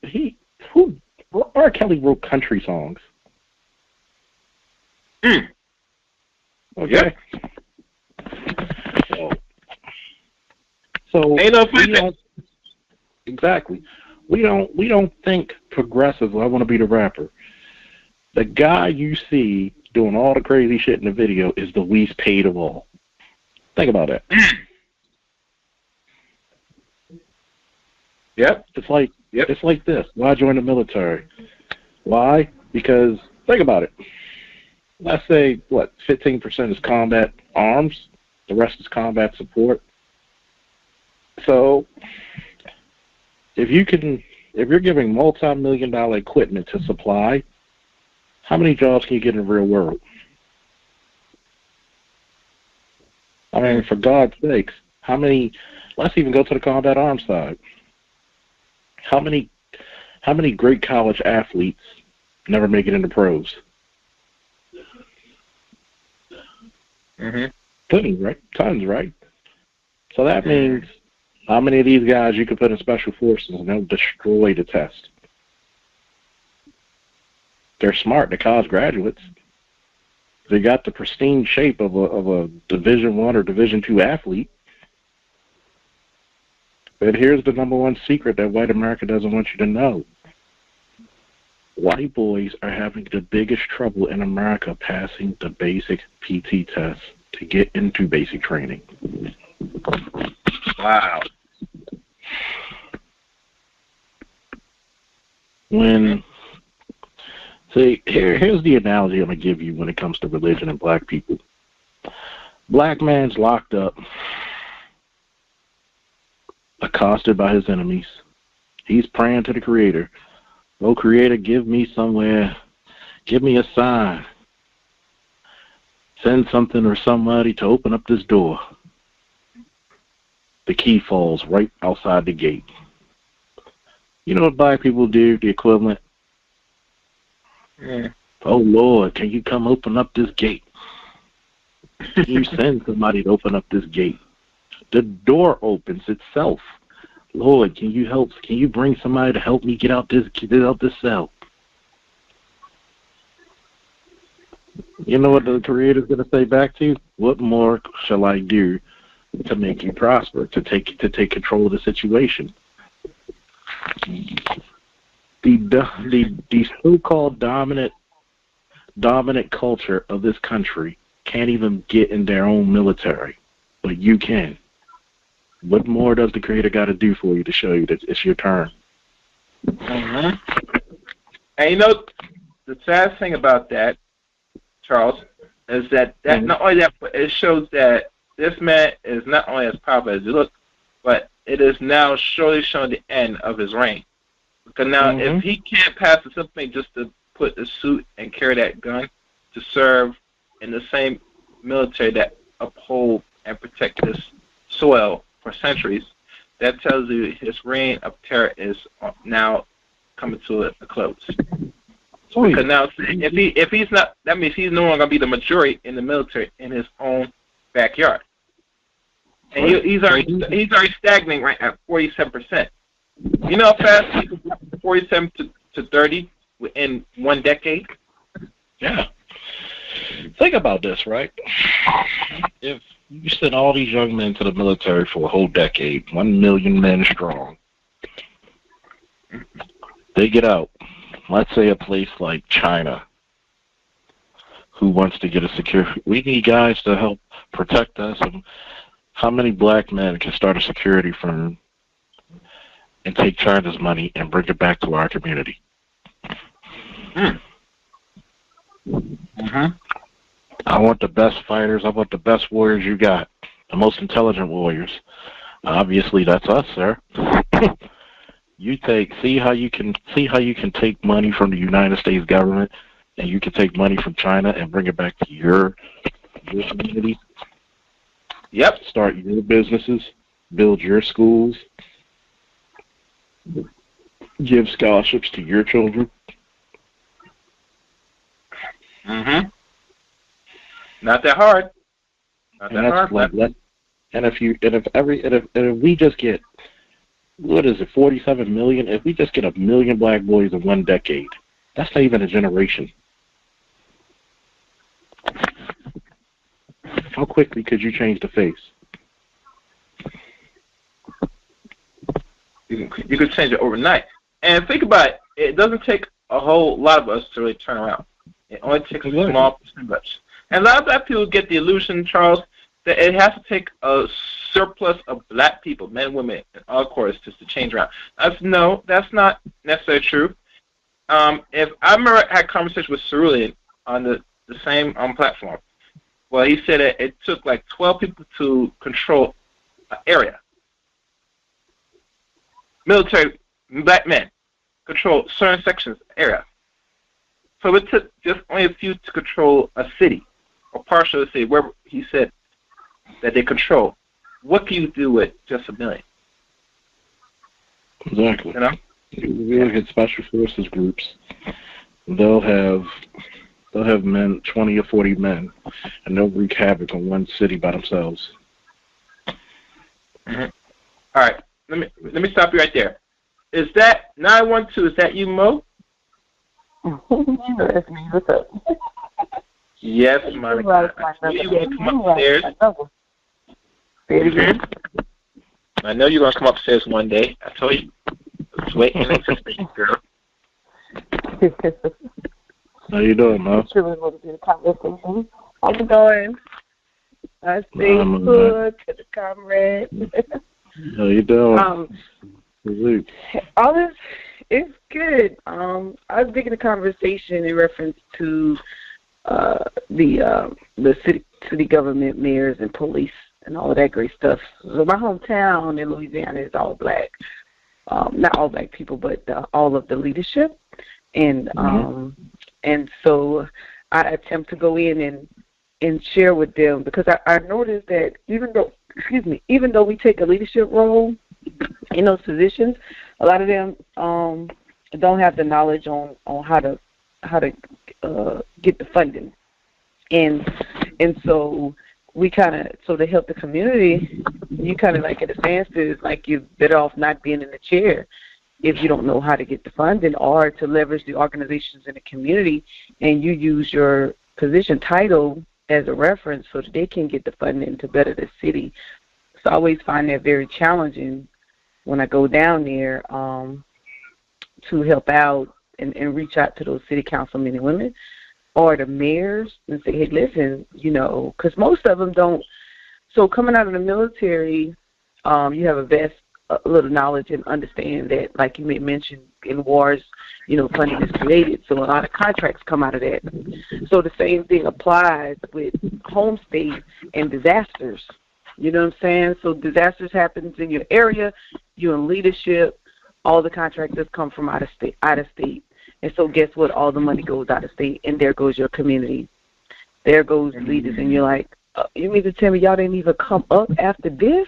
R. Kelly wrote country songs. Mm. Okay. Yep. So ain't no exactly. We don't think progressive. I want to be the rapper. The guy you see doing all the crazy shit in the video is the least paid of all. Think about that. Yep. It's like this. Why join the military? Why? Because think about it. Let's say 15% is combat arms, the rest is combat support. So if you're giving multi-million-dollar equipment to supply, how many jobs can you get in the real world? I mean, for God's sakes, let's even go to the combat arms side. How many great college athletes never make it into pros? Mm-hmm. Tons, right? So that means how many of these guys you could put in special forces and they'll destroy the test? They're smart. They're college graduates. They got the pristine shape of a Division I or Division II athlete. But here's the number one secret that white America doesn't want you to know. White boys are having the biggest trouble in America passing the basic PT test to get into basic training. Wow. Here's the analogy I'm going to give you when it comes to religion and black people. Black man's locked up, accosted by his enemies. He's praying to the Creator. Oh, Creator, give me somewhere. Give me a sign. Send something or somebody to open up this door. The key falls right outside the gate. You know what black people do, the equivalent? Yeah. Oh, Lord, can you come open up this gate? Can you send somebody to open up this gate? The door opens itself. Lord, can you help? Can you bring somebody to help me get out this cell? You know what the Creator's going to say back to you? What more shall I do to make you prosper, to take control of the situation? The so-called dominant culture of this country can't even get in their own military, but you can. What more does the Creator got to do for you to show you that it's your turn? Mm-hmm. And you know, the sad thing about that, Charles, is that not only that, but it shows that this man is not only as powerful as he looks, but it is now surely showing the end of his reign. Because now, if he can't pass the simple thing just to put the suit and carry that gun to serve in the same military that uphold and protect this soil for centuries, that tells you his reign of terror is now coming to a close. Because now, if he's not, that means he's no longer going to be the majority in the military in his own backyard. And he's already stagnating right at 47%. You know how fast he can go from 47 to 30 within one decade? Yeah. Think about this, right? If you send all these young men to the military for a whole decade, 1 million men strong, they get out. Let's say a place like China, who wants to get a security. We need guys to help protect us. And how many black men can start a security firm and take China's money and bring it back to our community? I want the best fighters. I want the best warriors you got, the most intelligent warriors. Obviously, that's us, sir. See how you can take money from the United States government, and you can take money from China and bring it back to your community. Yep. Start your businesses, build your schools, give scholarships to your children. Not that hard. And if we just get, what is it, 47 million? If we just get 1 million black boys in one decade, that's not even a generation. How quickly could you change the face? You could change it overnight. And think about it. It doesn't take a whole lot of us to really turn around. It only takes a small percentage. And a lot of black people get the illusion, Charles, that it has to take a surplus of black people, men, women, and all quarters, just to change around. No, that's not necessarily true. If I remember I had a conversation with Cerulean on the same platform. Well, he said that it took like 12 people to control an area. Military black men control certain sections of the area. So it took just only a few to control a city, or partial of the city, where he said that they control. What can you do with just 1 million? Exactly. You know? You look at special forces groups, they'll have men, 20 or 40 men, and they'll wreak havoc on one city by themselves. All right. Let me stop you right there. Is that 912? Is that you, Mo? That's me. What's up? Yes, Monica. I know you're going to come upstairs. Say it again. I know you're going to come upstairs one day. I told you. I was waiting and anticipating, girl. How you doing, Mo? It's really going to be a conversation. How's it going? I stay put to the comrade. How you doing? All this is good. I was thinking a conversation in reference to the city government, mayors, and police, and all of that great stuff. So my hometown in Louisiana is all black. Not all black people, but all of the leadership. and so I attempt to go in and share with them, because I noticed that even though we take a leadership role in those positions, a lot of them don't have the knowledge on how to get the funding, and so we so to help the community, you kind of like at a standstill. It's like you're better off not being in the chair if you don't know how to get the funding, or to leverage the organizations in the community, and you use your position title as a reference so that they can get the funding to better the city. So I always find that very challenging when I go down there to help out and reach out to those city councilmen and women or the mayors and say, hey, listen, because most of them don't. So coming out of the military, you have a little knowledge and understand that, like you may mention, in wars, funding is created, so a lot of contracts come out of that. So the same thing applies with home state and disasters. You know what I'm saying? So disasters happens in your area, you're in leadership, all the contractors come from out of state. And so guess what? All the money goes out of state, and there goes your community. There goes leaders, and you're like, you mean to tell me y'all didn't even come up after this?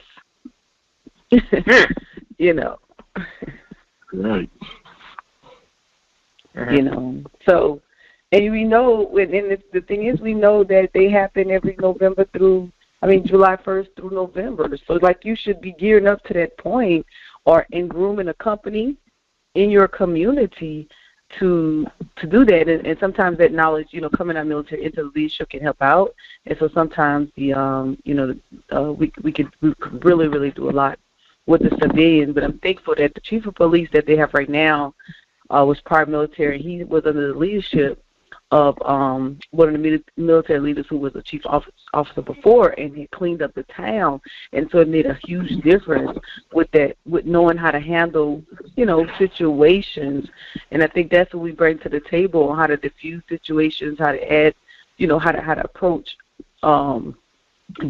Right. So, and we know, and the thing is, we know that they happen every July 1st through November. So, like, you should be gearing up to that point, or in grooming a company in your community to do that. And sometimes that knowledge, coming out of military into leadership can help out. And so sometimes we could really, really do a lot with the civilian. But I'm thankful that the chief of police that they have right now was prior military. He was under the leadership of one of the military leaders who was a chief officer before, and he cleaned up the town. And so it made a huge difference with that, with knowing how to handle, situations. And I think that's what we bring to the table, how to diffuse situations, how to add, how to approach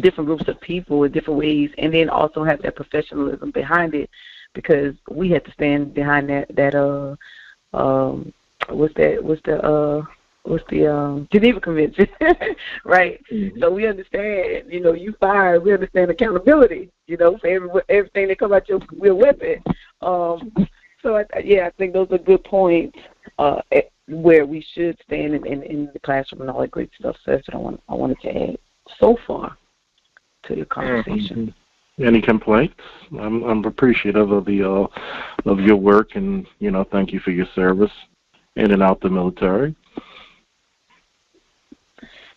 different groups of people in different ways, and then also have that professionalism behind it, because we had to stand behind that what's the Geneva Convention, right? Mm-hmm. So we understand, you fired, we understand accountability, for everything that comes out your weapon. So I think those are good points where we should stand in the classroom and all that great stuff. So that's what I wanted to add so far to your conversation. Mm-hmm. Any complaints? I'm appreciative of of your work, and thank you for your service in and out the military.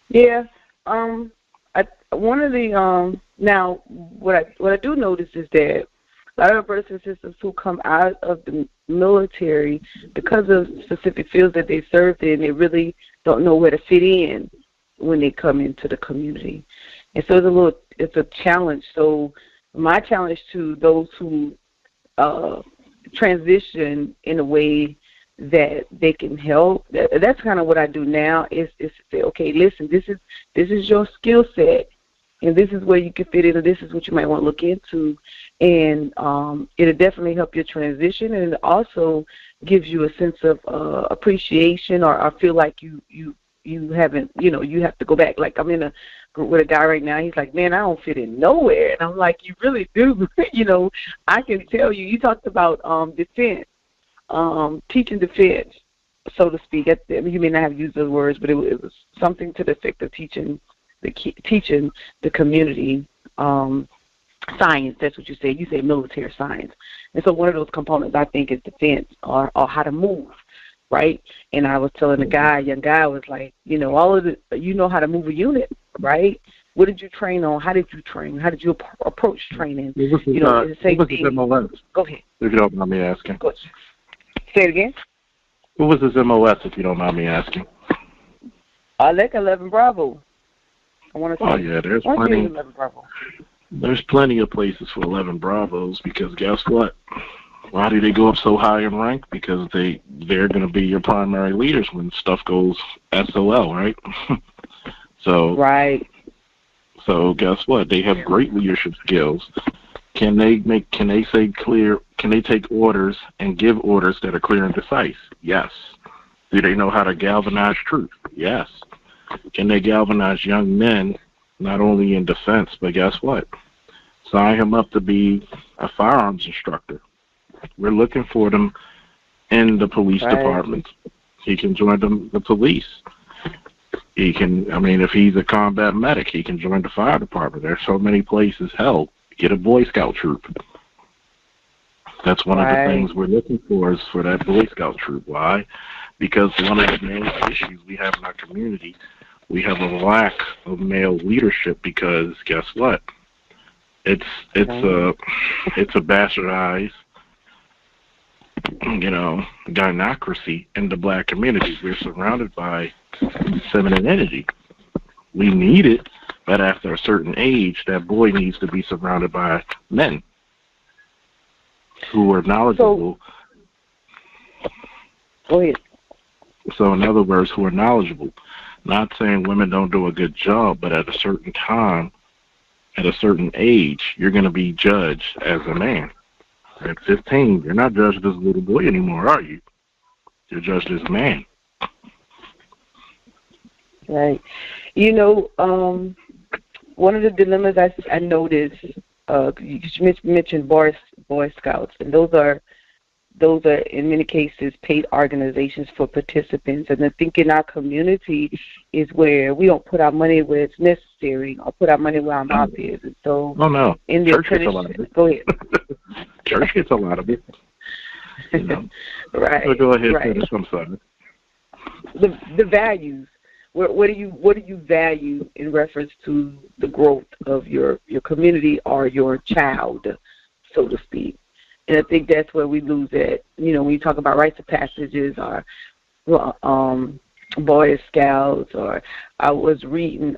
Yeah. One of the now what I do notice is that a lot of brothers and sisters who come out of the military, because of specific fields that they served in, they really don't know where to fit in when they come into the community. And so it's a challenge. So my challenge to those who transition in a way that they can help, that's kind of what I do now, is to say, okay, listen, this is your skill set, and this is where you can fit in, and this is what you might want to look into. And it'll definitely help your transition, and it also gives you a sense of appreciation, or feel like you haven't, you have to go back. Like, I'm in a group with a guy right now, he's like, man, I don't fit in nowhere. And I'm like, you really do. I can tell you, you talked about defense, teaching defense, so to speak. You may not have used those words, but it was something to the effect of teaching the community science. That's what you say. You say military science. And so one of those components, I think, is defense, or how to move, right? And I was telling a young guy, I was like, all of how to move a unit, right? What did you train on? How did you train? How did you approach training? What was his MOS? Go ahead. If you don't mind me asking. Go ahead. Say it again. What was his MOS, if you don't mind me asking? I like 11 Bravo. I want to. Oh yeah, there's plenty. 11 Bravo. There's plenty of places for 11 Bravos, because guess what? Why do they go up so high in rank? Because they're going to be your primary leaders when stuff goes SOL, right? So right. So guess what? They have great leadership skills. Can they take orders and give orders that are clear and concise? Yes. Do they know how to galvanize truth? Yes. Can they galvanize young men, not only in defense, but guess what? Sign him up to be a firearms instructor. We're looking for them in the police department. He can join the police. He can, if he's a combat medic, he can join the fire department. There's so many places. Hell, get a Boy Scout troop. That's one of the things we're looking for, is for that Boy Scout troop. Why? Because one of the main issues we have in our community, we have a lack of male leadership, because guess what? It's a bastardized, gynocracy in the black community. We're surrounded by feminine energy. We need it, but after a certain age, that boy needs to be surrounded by men who are knowledgeable. Go ahead. So in other words, who are knowledgeable. Not saying women don't do a good job, but at a certain time, at a certain age, you're going to be judged as a man. At 15, you're not judged as a little boy anymore, are you? You're judged as a man. Right. One of the dilemmas I noticed, you mentioned Boy Scouts, and those are in many cases paid organizations for participants. And I think in our community is where we don't put our money where it's necessary, or put our money where our mouth is. And so, no, in the church gets a lot of it. Go ahead. Church gets a lot of it. Right. So go ahead, finish. I'm sorry. The values. What do you value in reference to the growth of your community or your child, so to speak? And I think that's where we lose it. When you talk about rites of passages or Boy Scouts, or I was reading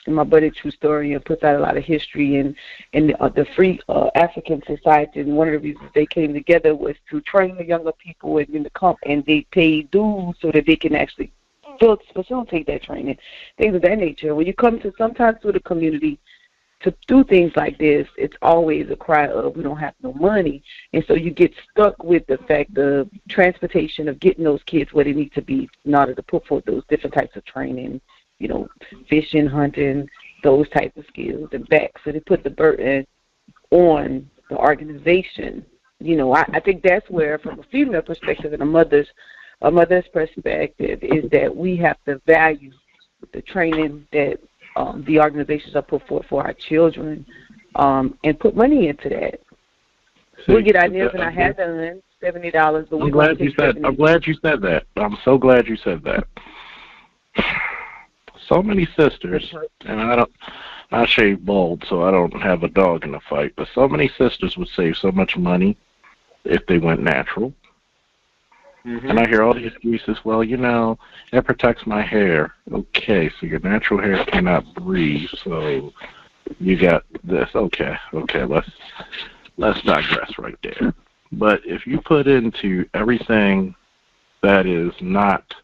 my buddy True Story, and puts out a lot of history in the Free African Society. And one of the reasons they came together was to train the younger people and they pay dues so that they can actually facilitate that training, things of that nature. When you come to sometimes to the community to do things like this, it's always a cry of, we don't have no money. And so you get stuck with the fact of transportation, of getting those kids where they need to be in order to put forth those different types of training, fishing, hunting, those types of skills, and back. So they put the burden on the organization. I think that's where, from a female perspective and a mother's perspective, is that we have to value the training that the organizations are put forth for our children, and put money into that. We get our nails and our hair done, $70. But I'm glad you said that. I'm so glad you said that. So many sisters, and I shave bald, so I don't have a dog in the fight, but so many sisters would save so much money if they went natural. Mm-hmm. And I hear all the excuses, well, it protects my hair. Okay, so your natural hair cannot breathe, so you got this. Okay, let's digress right there. But if you put into everything that is not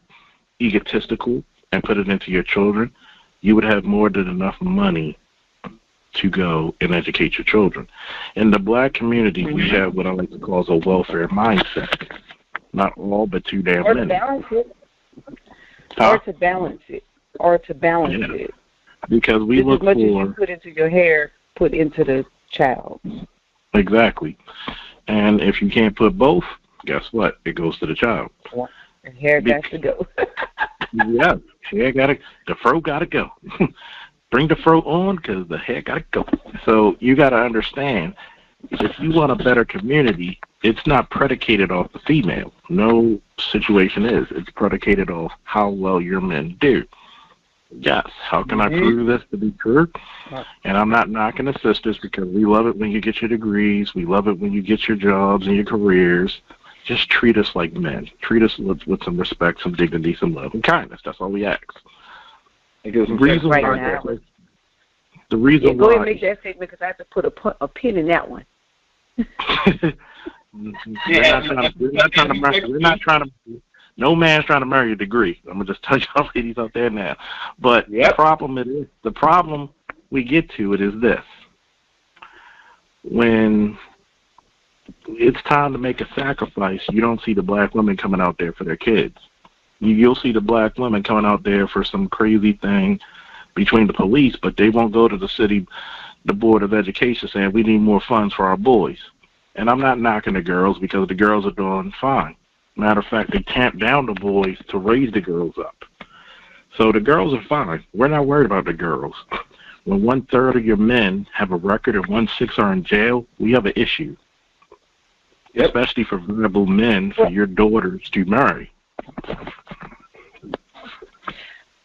egotistical and put it into your children, you would have more than enough money to go and educate your children. In the black community, we have what I like to call a welfare mindset. Not all, but too damn many. Or to balance it. Because we look for... As much as you put into your hair, put into the child. Exactly. And if you can't put both, guess what? It goes to the child. And hair got to go. Yeah, the fro got to go. Bring the fro on, because the hair got to go. So you got to understand, if you want a better community, it's not predicated off the female. No situation is. It's predicated off how well your men do. Yes, how can I prove this to be true? And I'm not knocking the sisters, because we love it when you get your degrees. We love it when you get your jobs and your careers. Just treat us like men. Treat us with some respect, some dignity, some love, and kindness. That's all we ask. Because the reason why... Go ahead and make that statement, because I have to put a pin in that one. No man's trying to marry a degree. I'm gonna just tell y'all ladies out there now. But the problem we get to it is this: when it's time to make a sacrifice, you don't see the black women coming out there for their kids. You'll see the black women coming out there for some crazy thing between the police, but they won't go to the Board of Education saying we need more funds for our boys. And I'm not knocking the girls because the girls are doing fine. Matter of fact, they tamp down the boys to raise the girls up. So the girls are fine. We're not worried about the girls. When 1/3 of your men have a record and 1/6 are in jail, we have an issue. Yep. Especially for vulnerable men, for your daughters to marry.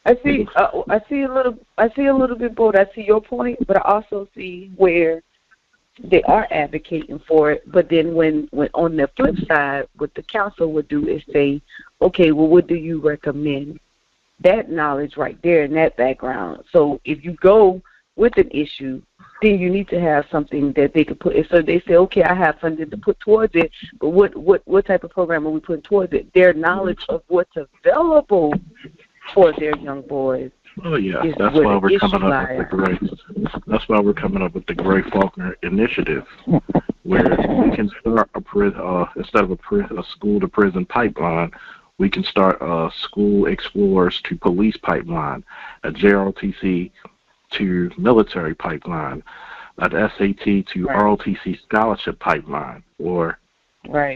I see a little bit both. I see your point, but I also see where they are advocating for it. But then when on the flip side, what the council would do is say, okay, well, what do you recommend? That knowledge right there in that background. So if you go with an issue, then you need to have something that they could put. So they say, okay, I have funding to put towards it, but what type of program are we putting towards it? Their knowledge of what's available for their young boys. Oh yeah, that's why we're coming up with the great. That's why we're coming up with the Great Faulkner Initiative, where we can start instead of a school to prison pipeline, we can start a school explorers to police pipeline, a JROTC to military pipeline, an SAT to ROTC scholarship pipeline, or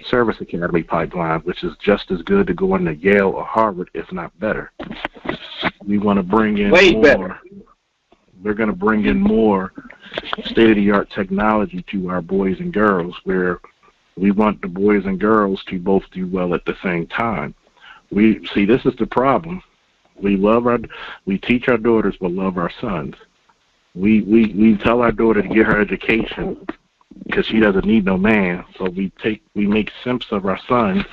service academy pipeline, which is just as good to go into Yale or Harvard, if not better. We want to bring in more. Better. We're going to bring in more state-of-the-art technology to our boys and girls, where we want the boys and girls to both do well at the same time. We see, this is the problem. We teach our daughters but love our sons. We tell our daughter to get her education because she doesn't need no man. So we make simps of our son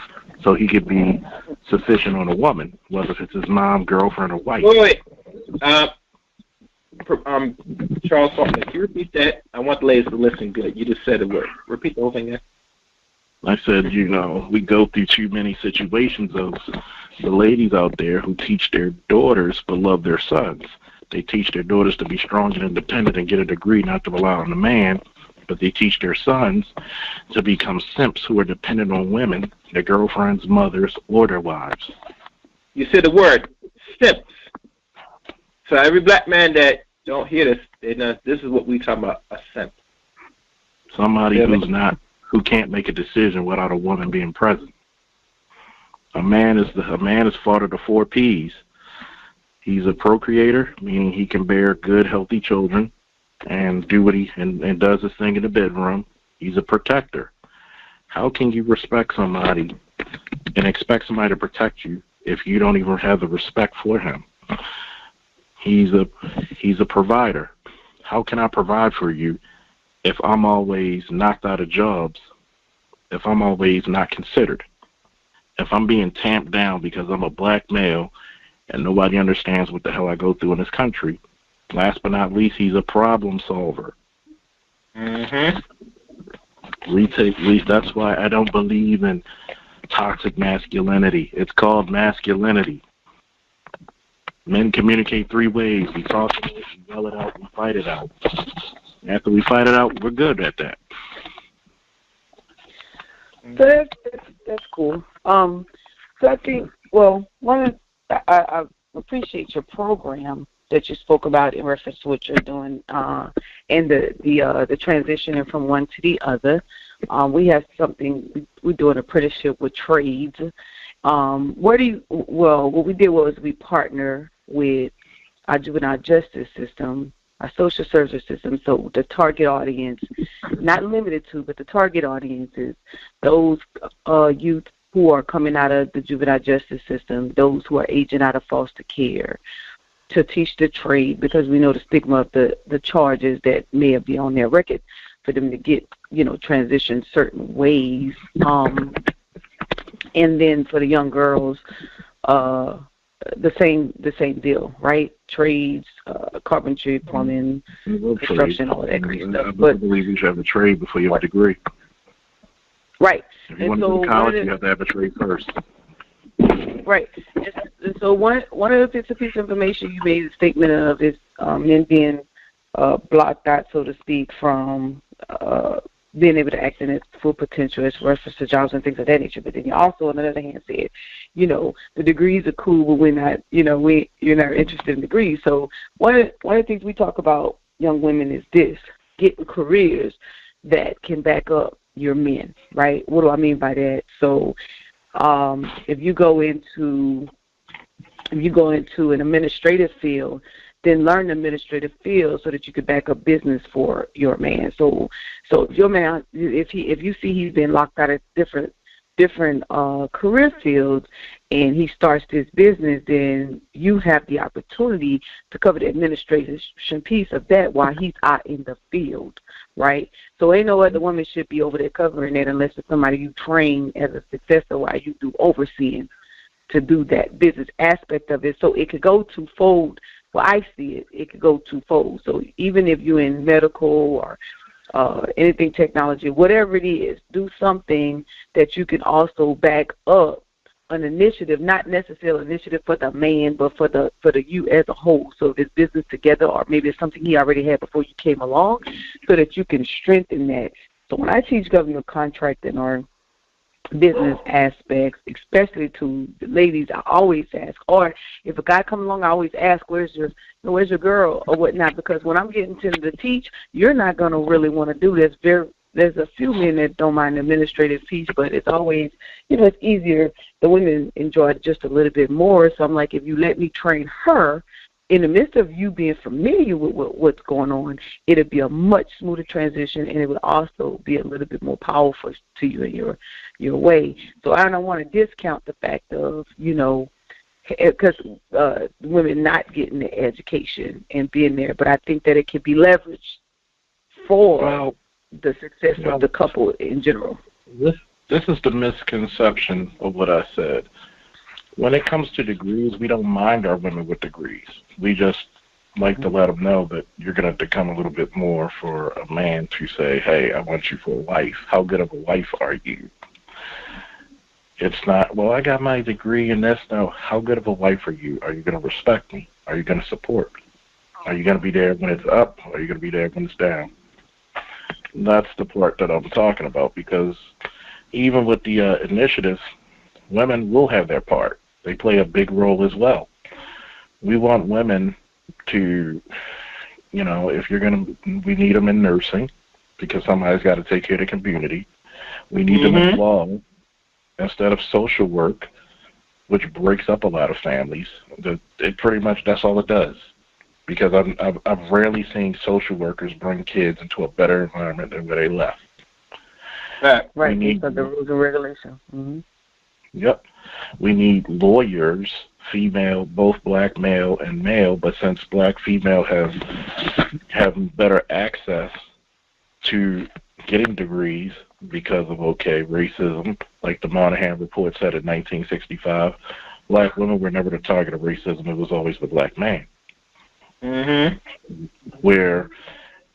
so he could be sufficient on a woman, whether it's his mom, girlfriend, or wife. Wait. Charles Faulkner, can you repeat that? I want the ladies to listen good. You just said a word. Repeat the whole thing again. I said, we go through too many situations of the ladies out there who teach their daughters but love their sons. They teach their daughters to be strong and independent and get a degree, not to rely on a man, but they teach their sons to become simps who are dependent on women, their girlfriends, mothers, or their wives. You said the word, simps. So every black man that don't hear this, they know this is what we talk about, a simp. Somebody who can't make a decision without a woman being present. A man is father to 4 P's. He's a procreator, meaning he can bear good, healthy children and do what and does his thing in the bedroom. He's a protector. How can you respect somebody and expect somebody to protect you if you don't even have the respect for him? He's a provider. How can I provide for you if I'm always knocked out of jobs, if I'm always not considered, if I'm being tamped down because I'm a black male and nobody understands what the hell I go through in this country? Last but not least, he's a problem solver. Mm-hmm. That's why I don't believe in toxic masculinity. It's called masculinity. Men communicate 3 ways. We talk it, we yell it out, we fight it out. After we fight it out, we're good at that. So that's cool. So I think, I appreciate your program that you spoke about in reference to what you're doing, and the transitioning from one to the other. We have something, we're doing an apprenticeship with trades. What we did was we partner with our juvenile justice system, our social service system. So the target audience, not limited to, but the target audience is those youth who are coming out of the juvenile justice system, those who are aging out of foster care, to teach the trade, because we know the stigma of the charges that may be on their record, for them to get, transition certain ways. And then for the young girls, the same deal, right? Trades, carpentry, plumbing, construction, all that great stuff. I believe you should have a trade before you have a degree. Right. If you want to go to college, you have to have a trade first. Right. And so one of the bits of piece of information you made a statement of is men being blocked out, so to speak, from being able to act in its full potential as reference to jobs and things of that nature. But then you also, on the other hand, said, the degrees are cool, but we're not, you're not interested in degrees. So one of the things we talk about, young women, is this: getting careers that can back up your men, right? What do I mean by that? So if you go into an administrative field, then learn the administrative field so that you could back up business for your man. So if your man, if you see he's been locked out of different career fields and he starts this business, then you have the opportunity to cover the administration piece of that while he's out in the field, right? So ain't no other woman should be over there covering that unless it's somebody you train as a successor while you do overseeing to do that business aspect of it. So it could go twofold. Well, I see it could go twofold. So even if you're in medical or anything technology, whatever it is, do something that you can also back up an initiative, not necessarily an initiative for the man, but for the you as a whole. So if it's business together, or maybe it's something he already had before you came along, so that you can strengthen that. So when I teach government contracting or business aspects, especially to the ladies, I always ask, or if a guy comes along, I always ask, where's your girl or whatnot, because when I'm getting to teach, you're not going to really want to do this. There's a few men that don't mind the administrative piece, but it's always, it's easier. The women enjoy it just a little bit more. So I'm like, if you let me train her, in the midst of you being familiar with what's going on, it'll be a much smoother transition, and it would also be a little bit more powerful to you in your way. So I don't want to discount the fact of, because women not getting the education and being there, but I think that it can be leveraged for the success of the couple in general. This is the misconception of what I said. When it comes to degrees, we don't mind our women with degrees. We just like to let them know that you're going to become a little bit more for a man to say, hey, I want you for a wife. How good of a wife are you? It's not, well, I got my degree in this. No, how good of a wife are you? Are you going to respect me? Are you going to support? Are you going to be there when it's up? Are you going to be there when it's down? That's the part that I'm talking about, because even with the initiatives, women will have their part. They play a big role as well. We want women to, if you're we need them in nursing, because somebody's got to take care of the community. We need them in law instead of social work, which breaks up a lot of families. It pretty much, that's all it does. Because I've rarely seen social workers bring kids into a better environment than where they left. Right, because of the rules and regulations. Mm-hmm. Yep. We need lawyers, female, both black male and male, but since black female have better access to getting degrees because of, racism, like the Moynihan Report said in 1965, black women were never the target of racism. It was always the black man. Mm-hmm. Where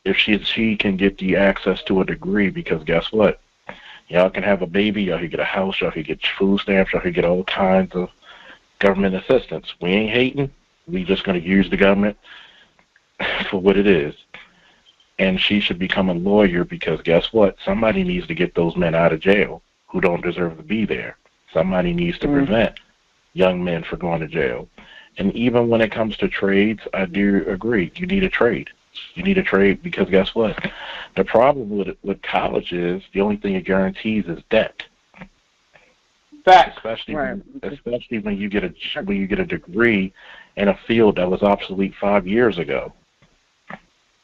if she can get the access to a degree, because guess what? Y'all can have a baby, y'all can get a house, y'all can get food stamps, y'all can get all kinds of government assistance. We ain't hating. We just going to use the government for what it is. And she should become a lawyer, because guess what? Somebody needs to get those men out of jail who don't deserve to be there. Somebody needs to prevent young men from going to jail. And even when it comes to trades, I do agree. You need a trade. You need a trade, because guess what? The problem with college is the only thing it guarantees is debt. Facts. Especially when you get a degree in a field that was obsolete 5 years ago.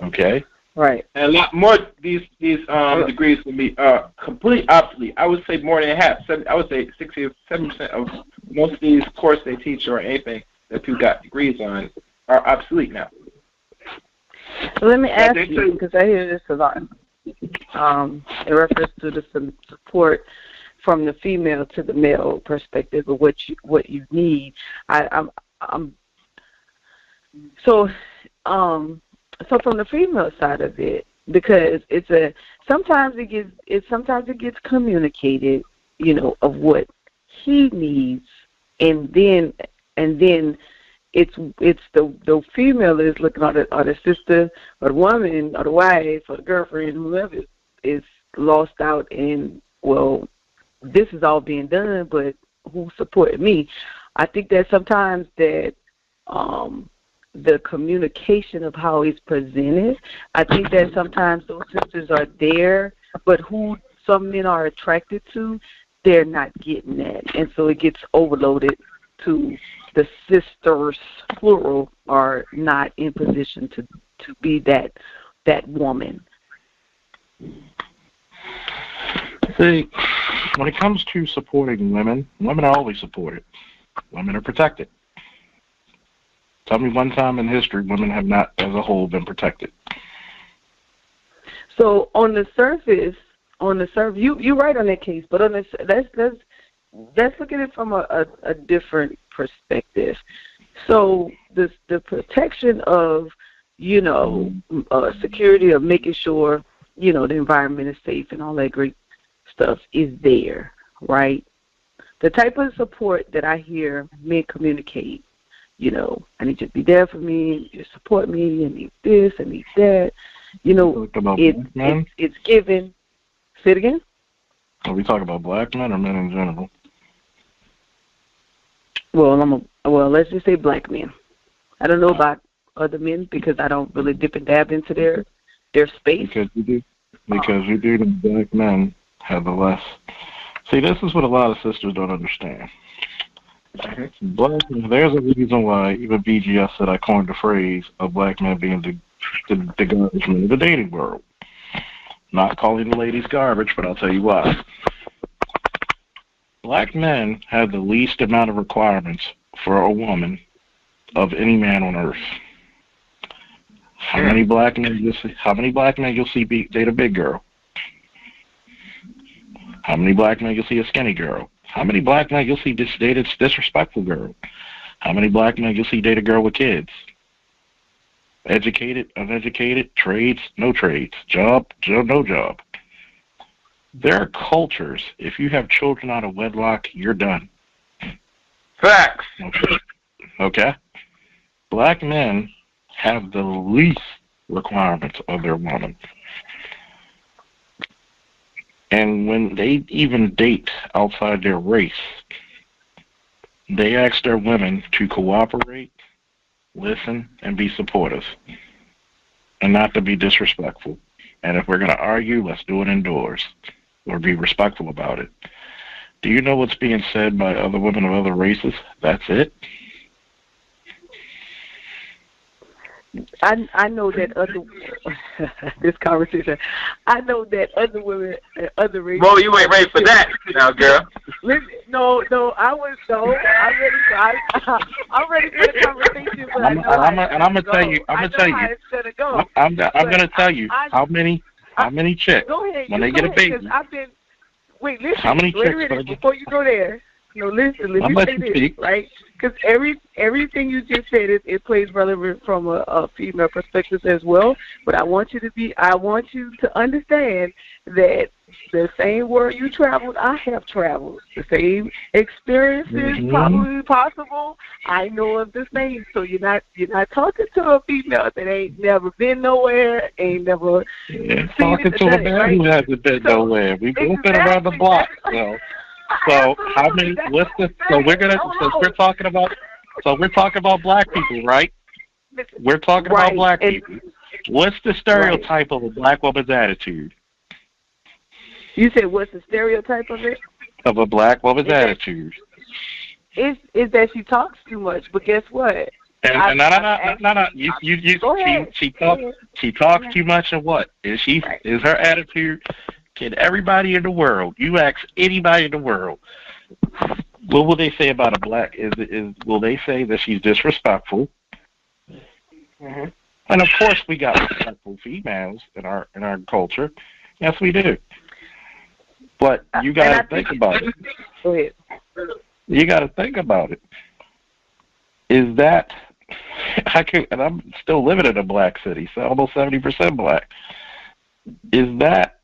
Okay. Right. And a lot more these degrees will be completely obsolete. I would say more than half. I would say 60 or 70% of most of these courses they teach or anything that people got degrees on are obsolete now. So let me ask you, because I hear this a lot, in reference to the support from the female to the male perspective of what you need. So from the female side of it, because sometimes it gets communicated, of what he needs, and then it's the female is looking at or the sister or the woman or the wife or the girlfriend, whoever is lost out in, well, this is all being done, but who supported me? I think that sometimes that the communication of how it's presented, I think that sometimes those sisters are there, but who some men are attracted to, they're not getting that. And so it gets overloaded to the sisters, plural, are not in position to be that woman. See, when it comes to supporting women, women are always supported. Women are protected. Tell me one time in history women have not, as a whole, been protected. So on the surface, you're right on that case. But on this, let's look at it from a different perspective. So the protection of security, of making sure the environment is safe and all that great stuff is there, right? The type of support that I hear men communicate, I need you to be there for me, you support me, I need this, I need that. It's given. Say it again? Are we talking about black men or men in general? Well, let's just say black men. I don't know about other men because I don't really dip and dab into their space. Because we do. The black men have the less. See, this is what a lot of sisters don't understand. There's a reason why even BGS said I coined the phrase of black men being the garbage men of the dating world. Not calling the ladies garbage, but I'll tell you why. Black men have the least amount of requirements for a woman of any man on earth. How many black men you'll see date a big girl? How many black men you'll see a skinny girl? How many black men you'll see date a disrespectful girl? How many black men you'll see date a girl with kids? Educated, uneducated, trades, no trades, job, no job. There are cultures, if you have children out of wedlock, you're done. Facts. Okay? Black men have the least requirements of their woman. And when they even date outside their race, they ask their women to cooperate, listen, and be supportive, and not to be disrespectful. And if we're going to argue, let's do it indoors, or be respectful about it. Do you know what's being said by other women of other races? That's it. I know that other this conversation. I know that other women, other races. Well, you ain't ready for that now, girl. Listen, no, I'm ready for the conversation. But I'm gonna tell you. I'm gonna tell you how many chicks go ahead, when they get a baby. Listen. How many chicks? Before you go there. No, listen. Let me say this, right? Because everything you just said, it plays relevant from a female perspective as well. But I want you to understand that the same world you traveled, I have traveled. The same experiences, probably possible. I know of the same. So you're not talking to a female that ain't never been nowhere, ain't never talking to a man who hasn't been nowhere. We've both been around the block, So how many? So we're talking about black people, right? We're talking about black people. What's the stereotype of a black woman's attitude? You said what's the stereotype of it? Of a black woman's attitude. Is that she talks too much? But guess what? No. She talks too much, and what is she? Is her attitude? Can everybody in the world, you ask anybody in the world, what will they say about a black? Will they say that she's disrespectful? Mm-hmm. And of course, we got respectful females in our culture. Yes, we do. But you got to think about it. Go ahead. You got to think about it. Is that and I'm still living in a black city, so almost 70% black. Is that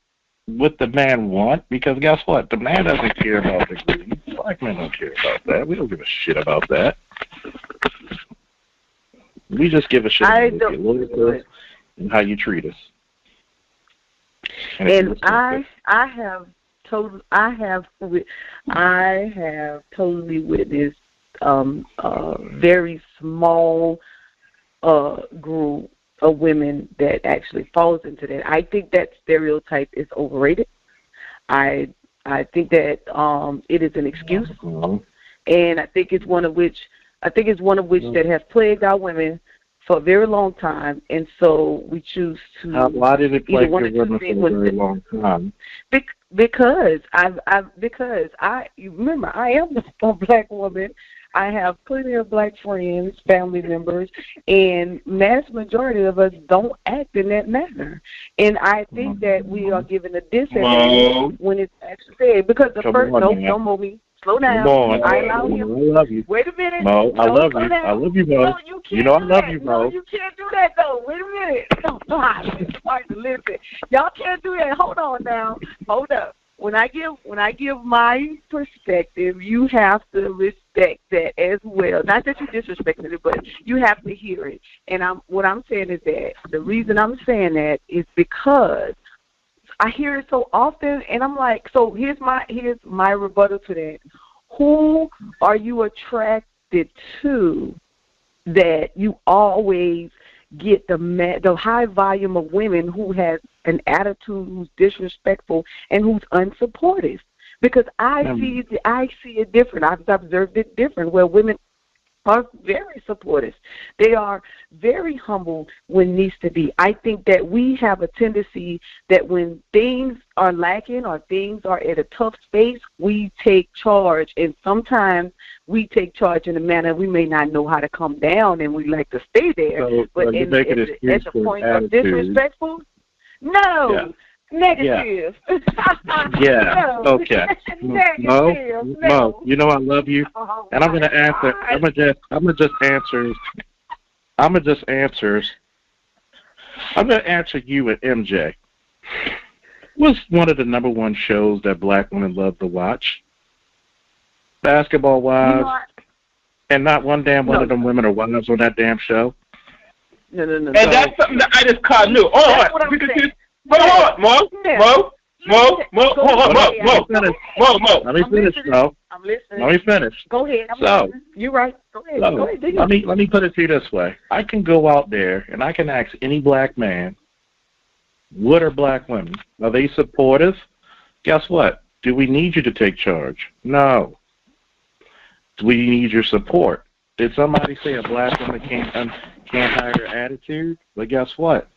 what the man want? Because guess what? The man doesn't care about the greed. Black men don't care about that. We don't give a shit about that. We just give a shit about and how you treat us. And I have totally witnessed a very small group of women that actually falls into that. I think that stereotype is overrated. I think that it is an excuse, and I think it's one of which that has plagued our women for a very long time, and so we choose to. Why did it plague your women for a very long time? Because you remember, I am a black woman. I have plenty of black friends, family members, and mass majority of us don't act in that manner. And I think that we are given a disadvantage when it's actually said. Because the first, don't move me. Slow down. I allow him. I love you. Wait a minute. Mo, I love you. I love you, Mo. No, you know I love you, Mo. No, you can't do that, though. Wait a minute. Listen. Y'all can't do that. Hold on now. Hold up. When I give my perspective, you have to respect that as well. Not that you disrespected it, but you have to hear it. And what I'm saying is that the reason I'm saying that is because I hear it so often, and I'm like, so here's my rebuttal to that. Who are you attracted to that you always get the high volume of women who has an attitude, who's disrespectful, and who's unsupportive? Because I see it different. I've observed it different, where women are very supportive. They are very humble when needs to be. I think that we have a tendency that when things are lacking or things are at a tough space, we take charge. And sometimes we take charge in a manner we may not know how to come down, and we like to stay there. But at the point of disrespectful, no. Yeah. Negative. Yeah. No. Okay. Negative. No. You know I love you, and I'm gonna answer. I'm gonna answer you and MJ. What's one of the #1 shows that black women love to watch? Basketball Wives, and not one damn one of them women are wives on that damn show. No. And that's something that I just caught new. Hold on, Mo. Let me finish, though. I'm listening. Let me finish. Go ahead. Listening. You're right. Go ahead. Let me put it to you this way. I can go out there and I can ask any black man, what are black women? Are they supportive? Guess what? Do we need you to take charge? No. Do we need your support? Did somebody say a black woman can't hide her attitude? But guess what?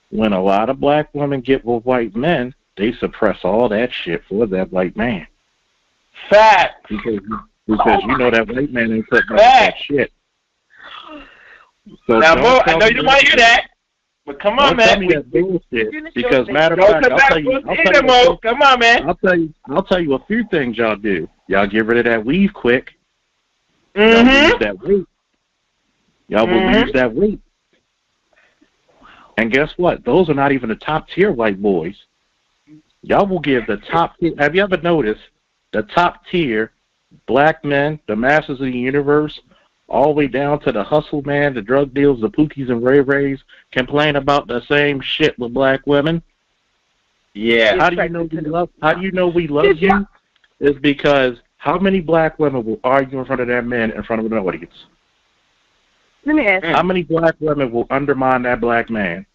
When a lot of black women get with white men, they suppress all that shit for that white man. Fact. Because you know that white man ain't putting up that shit. So now, Mo, I know you don't want to hear that, but come on, man. Tell me that bullshit. Because matter of fact, come on, man. I'll tell you a few things y'all do. Y'all get rid of that weave quick. Mm-hmm. Y'all will use that weight. Y'all will use that weight. And guess what? Those are not even the top tier white boys. Y'all will give the top tier. Have you ever noticed the top tier black men, the masters of the universe, all the way down to the hustle man, the drug deals, the Pookies and Ray Rays, complain about the same shit with black women? Yeah. How do you know we love you? It's because how many black women will argue in front of their men in front of an audience? Let me ask you. How many black women will undermine that black man?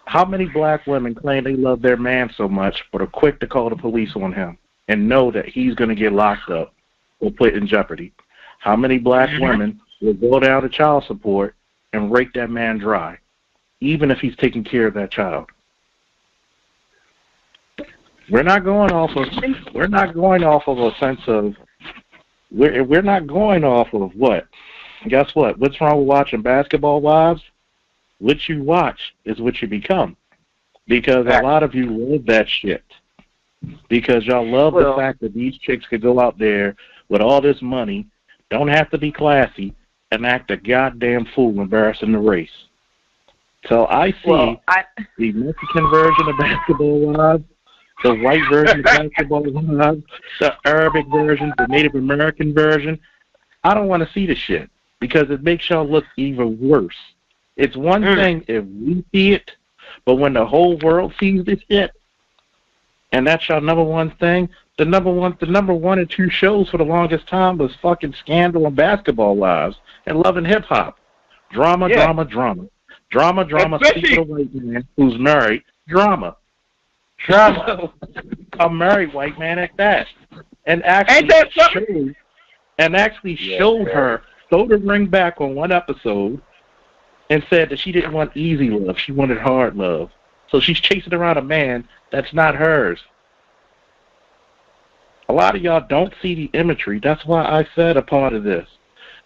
How many black women claim they love their man so much but are quick to call the police on him and know that he's going to get locked up or put in jeopardy? How many black women will go down to child support and rake that man dry, even if he's taking care of that child? We're not going off of a sense of we're not going off of what? Guess what? What's wrong with watching Basketball Wives? What you watch is what you become. Because a lot of you love that shit. Because y'all love the fact that these chicks could go out there with all this money, don't have to be classy, and act a goddamn fool embarrassing the race. So I see the Mexican version of Basketball Wives, the white version of Basketball Wives, the Arabic version, the Native American version. I don't want to see the shit. Because it makes y'all look even worse. It's one thing if we see it, But when the whole world sees this shit, and that's your number one thing, the number one and two shows for the longest time was fucking Scandal and Basketball Wives and Love and Hip Hop. Drama. Speak to the white man who's married. Drama. A married white man at that. And actually showed her, threw the ring back on one episode and said that she didn't want easy love. She wanted hard love. So she's chasing around a man that's not hers. A lot of y'all don't see the imagery. That's why I said a part of this.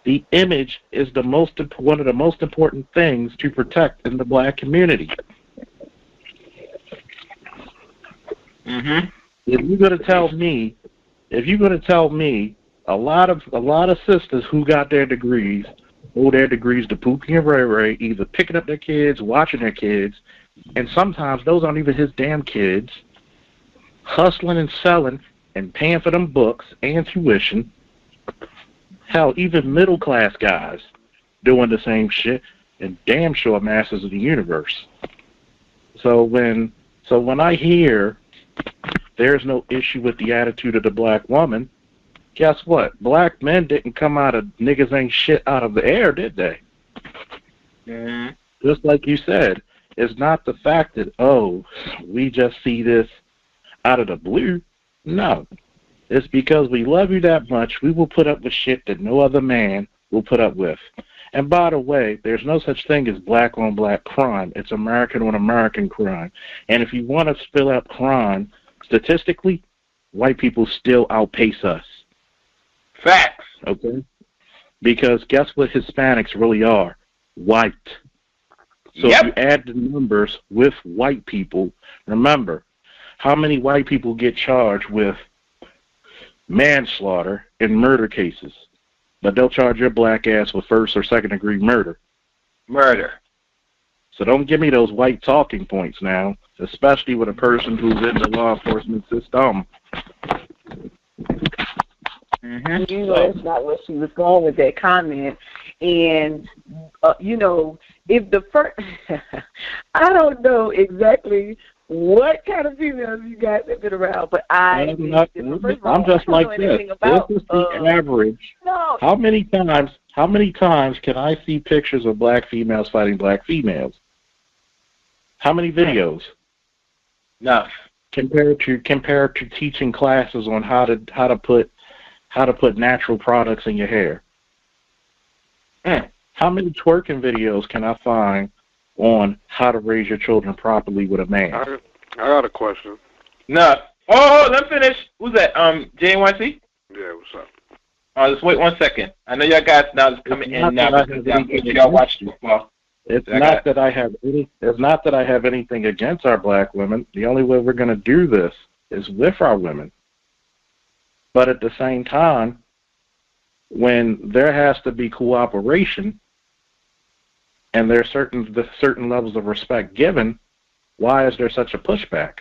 The image is one of the most important things to protect in the black community. Mm-hmm. If you're gonna tell me a lot of sisters who got their degrees owe their degrees to Pookie and Ray Ray, either picking up their kids, watching their kids, and sometimes those aren't even his damn kids, hustling and selling and paying for them books and tuition. Hell, even middle class guys doing the same shit, and damn sure masters of the universe. So when I hear there's no issue with the attitude of the black woman, guess what? Black men didn't come out of niggas ain't shit out of the air, did they? Mm-hmm. Just like you said, it's not the fact that, oh, we just see this out of the blue. No. It's because we love you that much, we will put up with shit that no other man will put up with. And by the way, there's no such thing as black on black crime. It's American on American crime. And if you want to spill out crime, statistically, white people still outpace us. Facts. Okay? Because guess what Hispanics really are? White. So if you add the numbers with white people, remember, how many white people get charged with manslaughter in murder cases? But they'll charge your black ass with first or second degree murder. So don't give me those white talking points now, especially with a person who's in the law enforcement system. Mm-hmm. You know, that's not where she was going with that comment. And, you know, if the first, I don't know exactly what kind of females you guys have been around, but I'm just like this. This is the average. No. How many times can I see pictures of black females fighting black females? How many videos? Enough. Compared to teaching classes on how to put natural products in your hair. How many twerking videos can I find on how to raise your children properly with a man? I got a question. No. Oh, let me finish. Who's that? JNYC? Yeah, what's up? Just wait 1 second. I know y'all guys now just coming in now because y'all watch football. It's not that I have anything against our black women. The only way we're going to do this is with our women. But at the same time, when there has to be cooperation and there are certain levels of respect given, why is there such a pushback?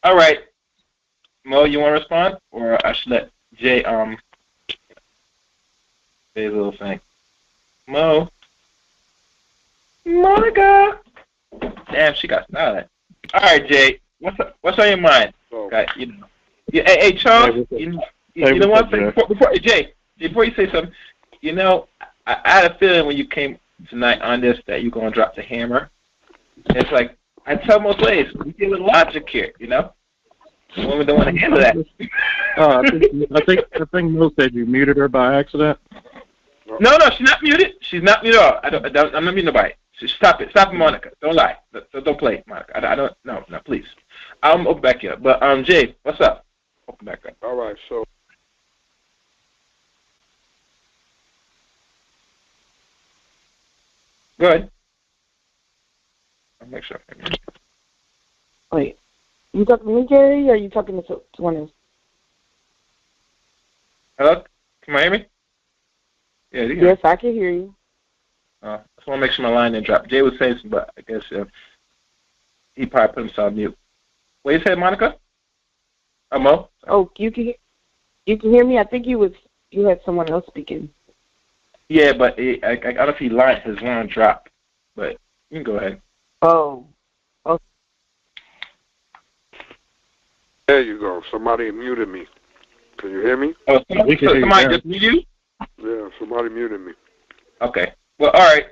All right. Mo, you want to respond? Or I should let Jay say a little thing. Mo. Monica. Damn, she got silent. All right, Jay. What's on your mind? Oh. Okay, hey, Charles. You know what? Before Jay, before you say something, you know, I had a feeling when you came tonight on this that you're gonna drop the hammer. It's like I tell most ladies, we deal with logic here, you know. Women don't want to handle that. I think Mo said you muted her by accident. No, she's not muted. She's not muted at all. I'm not muting nobody. Stop it, Monica. Don't lie. Don't play, Monica. I don't. No, please. I'm open back here. But Jay, what's up? Open back up. All right, so. Go ahead. I'll make sure. Wait, you talking to me, Gary, or are you talking to someone else? Hello? Can I hear me? Yeah, yes, I can hear you. I just want to make sure my line didn't drop. Jay was saying something, but I guess he probably put himself on mute. What you said, Monica? Mo? Oh, you can hear? You can hear me? I think you had someone else speaking. Yeah, but I don't know if his line dropped, but you can go ahead. Oh. Okay. There you go. Somebody muted me. Can you hear me? Oh, somebody just muted you? Yeah, somebody muted me. Okay. Well, all right.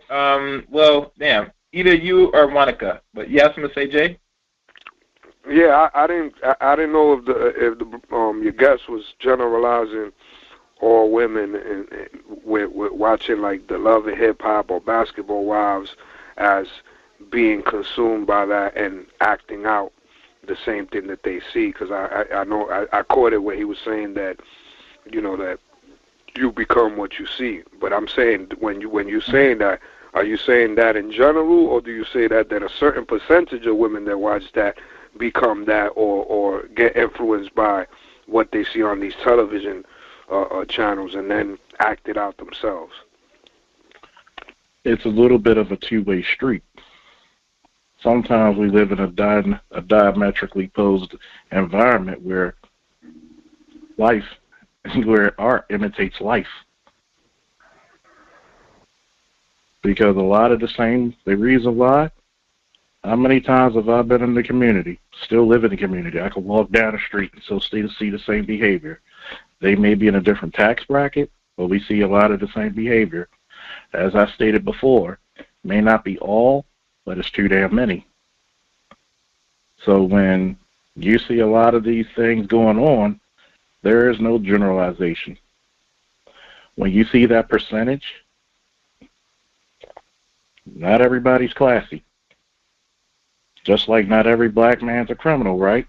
Well, damn. Either you or Monica. But you have something to say, Jay? Yeah, I didn't know if your guest was generalizing all women and with watching like the Love and Hip Hop or Basketball Wives as being consumed by that and acting out the same thing that they see. Because I know I caught it where he was saying that that you become what you see. But I'm saying when you saying that, are you saying that in general, or do you say that a certain percentage of women that watch that become that or get influenced by what they see on these television channels and then act it out themselves? It's a little bit of a two-way street. Sometimes we live in a diametrically opposed environment where art imitates life. Because a lot of the reason why, how many times have I been in the community, still live in the community? I can walk down the street and still see the same behavior. They may be in a different tax bracket, but we see a lot of the same behavior. As I stated before, may not be all, but it's too damn many. So when you see a lot of these things going on, there is no generalization. When you see that percentage, not everybody's classy. Just like not every black man's a criminal, right?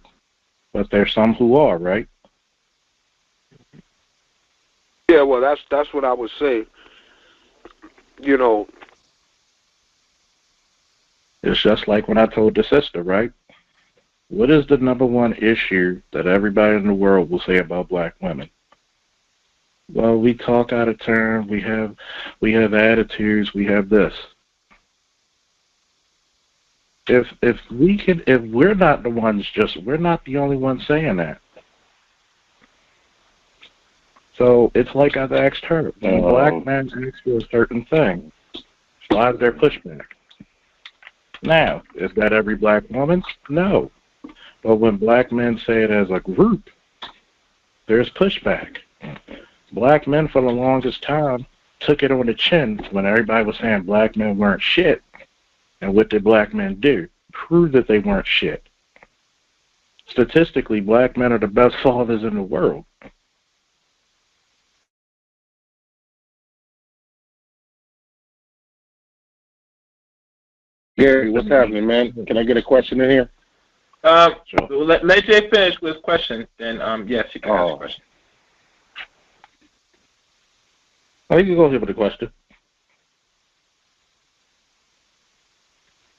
But there's some who are, right? Yeah, well, that's what I would say. It's just like when I told the sister, right? What is the number one issue that everybody in the world will say about black women? Well, we talk out of turn, we have attitudes, we have this. If we're not the ones we're not the only ones saying that. So it's like I've asked her, when a black man asks for a certain thing, why is there pushback? Now, is that every black woman? No. But when black men say it as a group, there's pushback. Black men for the longest time took it on the chin when everybody was saying black men weren't shit. And what did black men do? Prove that they weren't shit. Statistically, black men are the best fathers in the world. Gary, what's happening, man? Can I get a question in here? Sure. Let Jay finish with his question, then yes, you can ask a question. Oh, you can go ahead with the question.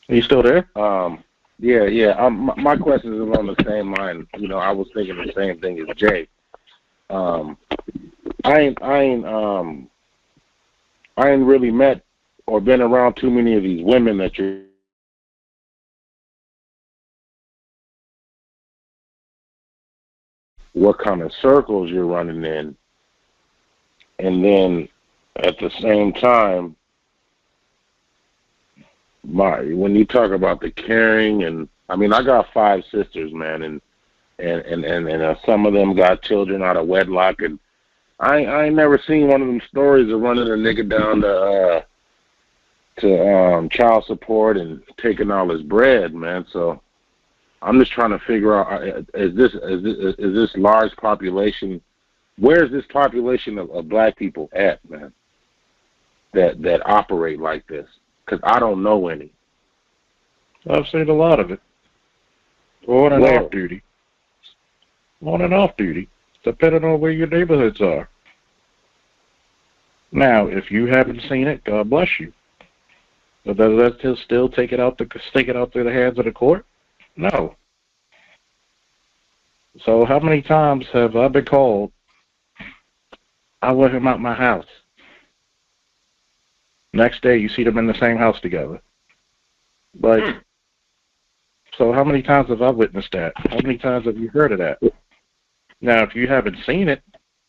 Are you still there? Yeah. My question is along the same line. I was thinking the same thing as Jay. I ain't really met or been around too many of these women that you're. What kind of circles you're running in, and then at the same time, when you talk about the caring, and I mean, I got 5 sisters, man, and some of them got children out of wedlock, and I ain't never seen one of them stories of running a nigga down to child support and taking all his bread, man. So I'm just trying to figure out, is this large population, where is this population of black people at, man, that operate like this? Because I don't know any. I've seen a lot of it. On and off duty. On and off duty, depending on where your neighborhoods are. Now, if you haven't seen it, God bless you. But does that still stick it out through the hands of the court? No. So how many times have I been called, I want him out my house? Next day, you see them in the same house together. Like, so how many times have I witnessed that? How many times have you heard of that? Now, if you haven't seen it,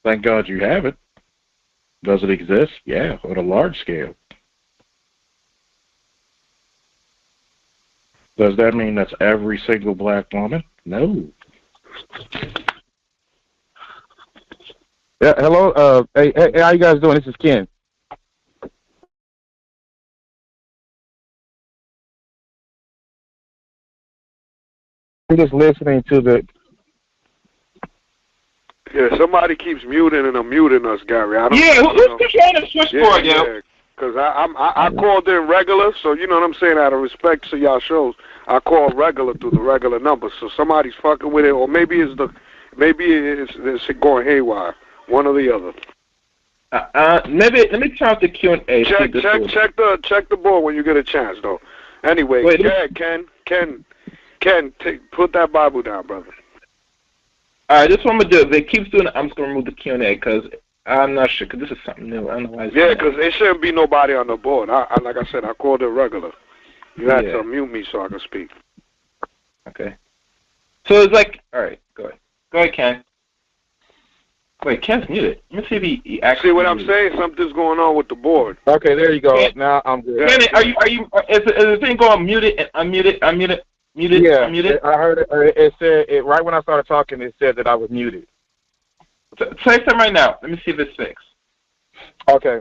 Thank God you have it. Does it exist? Yeah, on a large scale. Does that mean that's every single black woman? No. Yeah, hello. Hey, how you guys doing? This is Ken. I'm just listening to the. Yeah, somebody keeps muting and unmuting us, Gary. I don't. Yeah, who's controlling the switchboard, yo? Yeah, because I called in regular, so you know what I'm saying. Out of respect to y'all shows, I called regular through the regular number. So somebody's fucking with it, or maybe it's going haywire. One or the other. Maybe let me turn off the Q&A. Check the board when you get a chance, though. Anyway, Ken, put that Bible down, brother. All right, this is what I'm gonna do. If it keeps doing it, I'm just gonna remove the Q&A because I'm not sure. Because this is something new. I don't know why. Yeah, because there shouldn't be nobody on the board. Like I said, I called it regular. You had to unmute me so I can speak. Okay. So it's like, all right, go ahead, Ken. Wait, Ken's muted. Let me see if he actually. See what I'm saying? Something's going on with the board. Okay, there you go. Ken, now I'm good. Ken, are you? Is the thing going muted and unmuted? Muted? Yeah, unmuted? I heard it. It said right when I started talking. It said that I was muted. Say something right now. Let me see if it's fixed. Okay.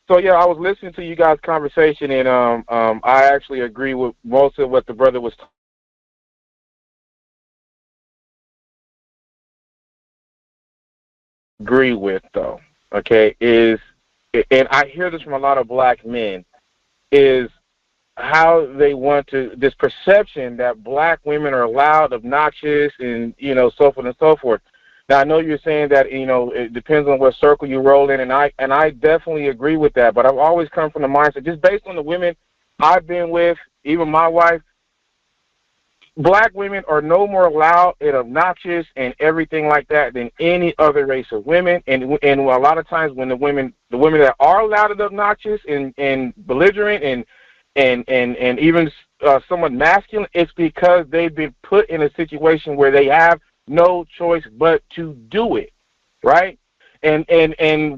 So yeah, I was listening to you guys' conversation, and I actually agree with most of what the brother was. Agree with though. Okay, and I hear this from a lot of black men, is how they want to, this perception that black women are loud, obnoxious, and, so forth and so forth. Now, I know you're saying that, it depends on what circle you roll in, and I definitely agree with that, but I've always come from the mindset, just based on the women I've been with, even my wife, black women are no more loud and obnoxious and everything like that than any other race of women, and a lot of times when the women that are loud and obnoxious and belligerent and even somewhat masculine, it's because they've been put in a situation where they have no choice but to do it, right? And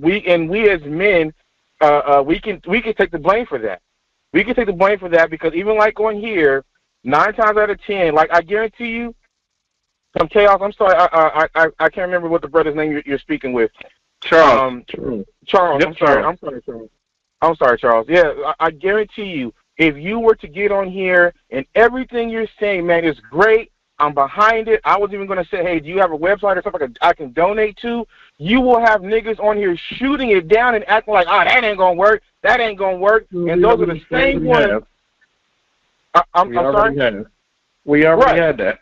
we as men, we can take the blame for that. We can take the blame for that because even like on here, 9 times out of 10, like I guarantee you, some chaos. I'm sorry, I can't remember what the brother's name you're speaking with. Charles. Charles. Yep, I'm sorry, Charles. I'm sorry, Charles. Yeah, I guarantee you, if you were to get on here and everything you're saying, man, is great, I'm behind it. I was even going to say, hey, do you have a website or something I can donate to? You will have niggas on here shooting it down and acting like, that ain't going to work. That ain't going to work. And those are the same ones. I'm sorry? We already had that.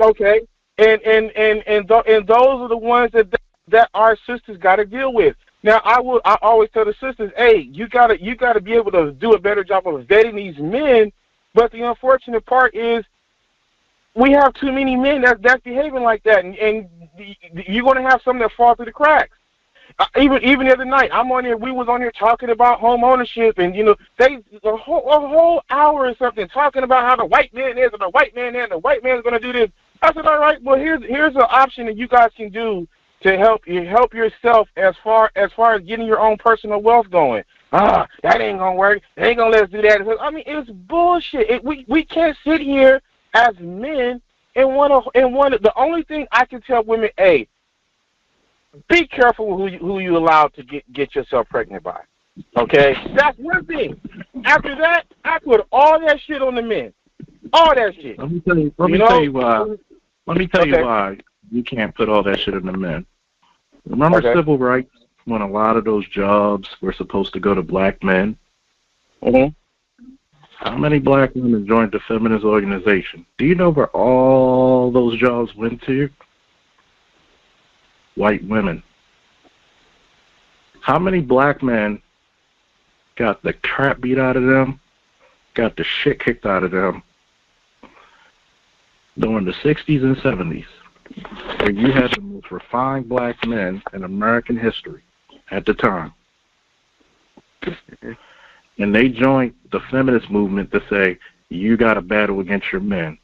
Okay. And those are the ones that our sisters got to deal with. Now, I always tell the sisters, hey, you gotta be able to do a better job of vetting these men. But the unfortunate part is we have too many men that's behaving like that, and you're gonna have some that fall through the cracks. Even the other night, we was on here talking about home ownership, and they a whole hour or something talking about how the white man is, and the white man is, and the white man's gonna do this. I said, all right, well here's an option that you guys can do to help yourself as far as getting your own personal wealth going. That ain't gonna work. They ain't gonna let us do that. I mean, it's bullshit. We can't sit here as men and the only thing I can tell women, hey, be careful who you allow to get yourself pregnant by. Okay? That's one thing. After that, I put all that shit on the men. All that shit. Let me tell you why you can't put all that shit on the men. Remember civil rights, when a lot of those jobs were supposed to go to black men? Mm-hmm. How many black women joined the feminist organization? Do you know where all those jobs went to? White women. How many black men got the crap beat out of them, got the shit kicked out of them during the 60s and 70s, where you had the most refined black men in American history at the time? And they joined the feminist movement to say, you got to battle against your men.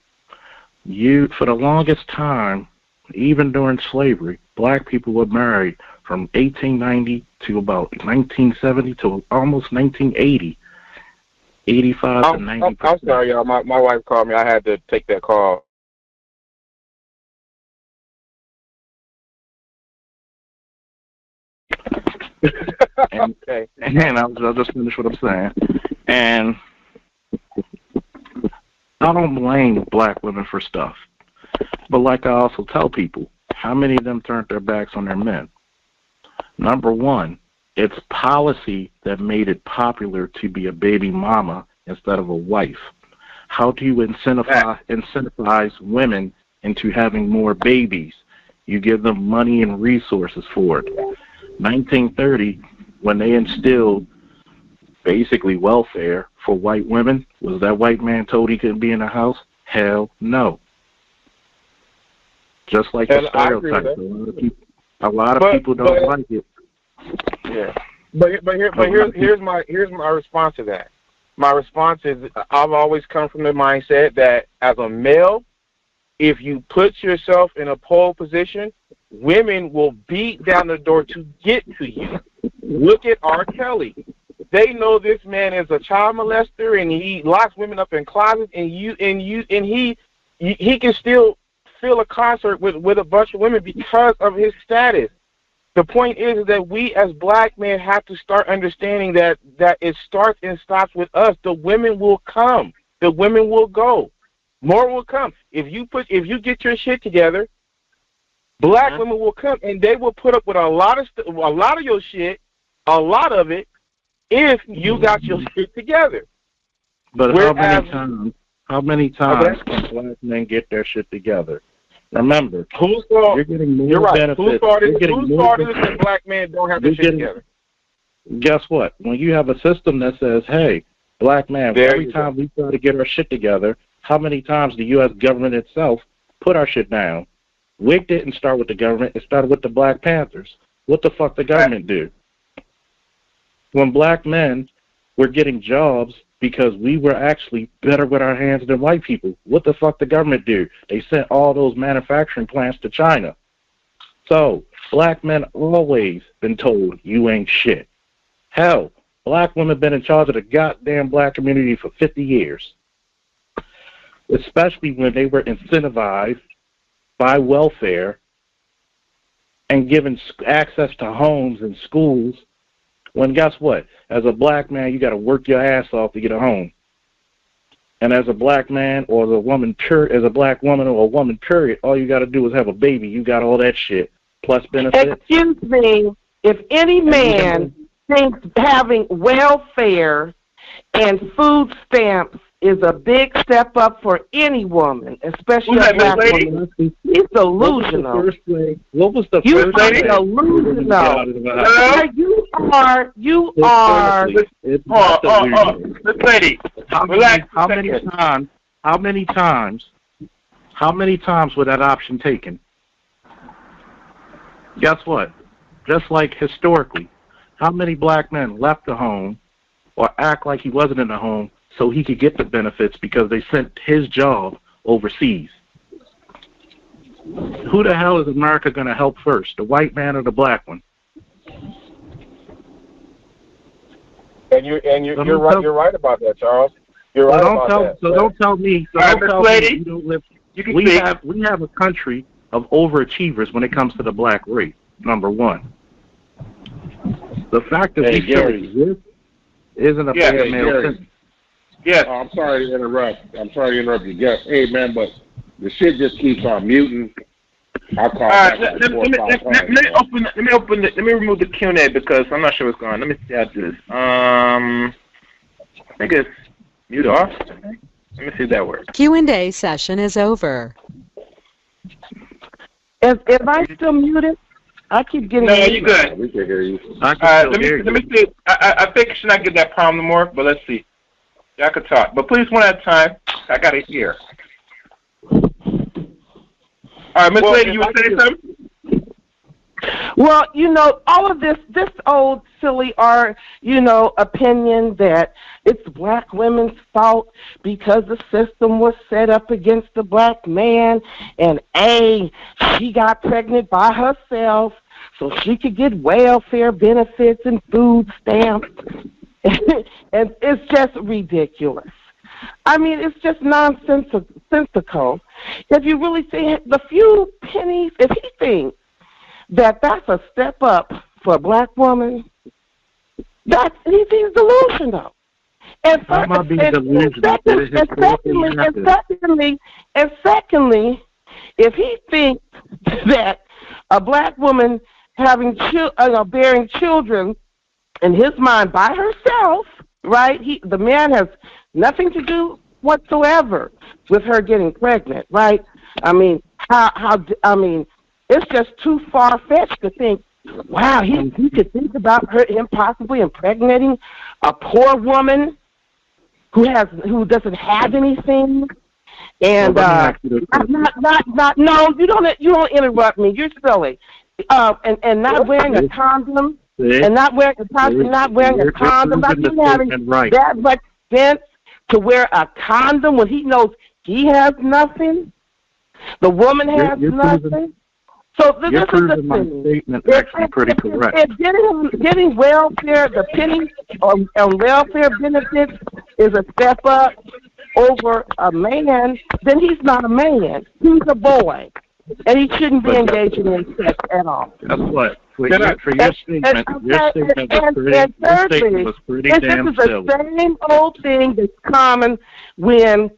For the longest time, even during slavery, black people were married from 1890 to about 1970 to almost 1980. 85 to 90%. I'm sorry, y'all. My wife called me. I had to take that call. Okay. And I'll just finish what I'm saying. And I don't blame black women for stuff. But like I also tell people, how many of them turned their backs on their men? Number one, it's policy that made it popular to be a baby mama instead of a wife. How do you incentivize women into having more babies? You give them money and resources for it. 1930, when they instilled basically welfare for white women, was that white man told he couldn't be in the house? Hell no. Just like the stereotype. A lot of people don't like it. Yeah. Here's my response to that. My response is I've always come from the mindset that as a male, if you put yourself in a pole position, women will beat down the door to get to you. Look at R. Kelly. They know this man is a child molester and he locks women up in closets and he can still fill a concert with a bunch of women because of his status. The point is that we as black men have to start understanding that it starts and stops with us. The women will come. The women will go. More will come. If you get your shit together, black women will come and they will put up with a lot of your shit, a lot of it, if you got your shit together. But how many times can black men get their shit together? Remember, you're getting more benefits. Who started this when black men don't have their shit together? Guess what? When you have a system that says, hey, black man, every time we try to get our shit together, how many times the U.S. government itself put our shit down? WIC didn't start with the government. It started with the Black Panthers. What the fuck the government do? When black men were getting jobs because we were actually better with our hands than white people, what the fuck the government do? They sent all those manufacturing plants to China. So black men always been told you ain't shit. Hell, black women been in charge of the goddamn black community for 50 years. Especially when they were incentivized by welfare and given access to homes and schools, when guess what? As a black man, you got to work your ass off to get a home. And as a black man or as a woman, as a black woman or a woman, period, all you got to do is have a baby. You got all that shit, plus benefits. Excuse me, if any man thinks having welfare and food stamps is a big step up for any woman, especially a black woman, he's delusional. What was the you first thing? Delusional. You are. Miss Lady, how many times was that option taken? Guess what? Just like historically, how many black men left the home or act like he wasn't in the home so he could get the benefits because they sent his job overseas? Who the hell is America going to help first, the white man or the black one? And you're right. You're right about that, Charles. You're right about that. So don't tell me. So don't tell me you don't live. We have a country of overachievers when it comes to the black race. Number one, the fact that we still exist isn't a bad male thing. Yes. I'm sorry to interrupt. You. Yes. Hey, man, but the shit just keeps on muting. I'll call back. Let me remove the Q&A because I'm not sure what's going on. Let me see how to do this. I think it's mute off. Let me see if that works. Q&A session is over. Am I still muted? I keep getting. No, you're good. We can hear you. Let me see. I think I should not get that problem no more, but let's see. I could talk, but please one at a time. I got to hear. All right, Miss Lady, you were saying something? Well, all of this old silly opinion that it's black women's fault because the system was set up against the black man and she got pregnant by herself. so she could get welfare benefits and food stamps. And it's just ridiculous. I mean, it's just nonsensical. If you really see the few pennies, if he thinks that that's a step up for a black woman, he's delusional. And secondly, if he thinks that a black woman bearing children in his mind by herself, right? The man has nothing to do whatsoever with her getting pregnant, right? I mean, it's just too far-fetched to think, wow, he could think about him possibly impregnating a poor woman who doesn't have anything. And no, you don't interrupt me. You're silly. And not wearing a condom. And not wearing a condom, not even having that much sense to wear a condom when he knows he has nothing. The woman has nothing. So this is the thing. Statement actually pretty correct. If getting welfare, the penny on welfare benefits is a step up over a man, then he's not a man. He's a boy. And he shouldn't be engaging in sex at all. That's what. For your statement was pretty damn silly. This is the same old thing that's common when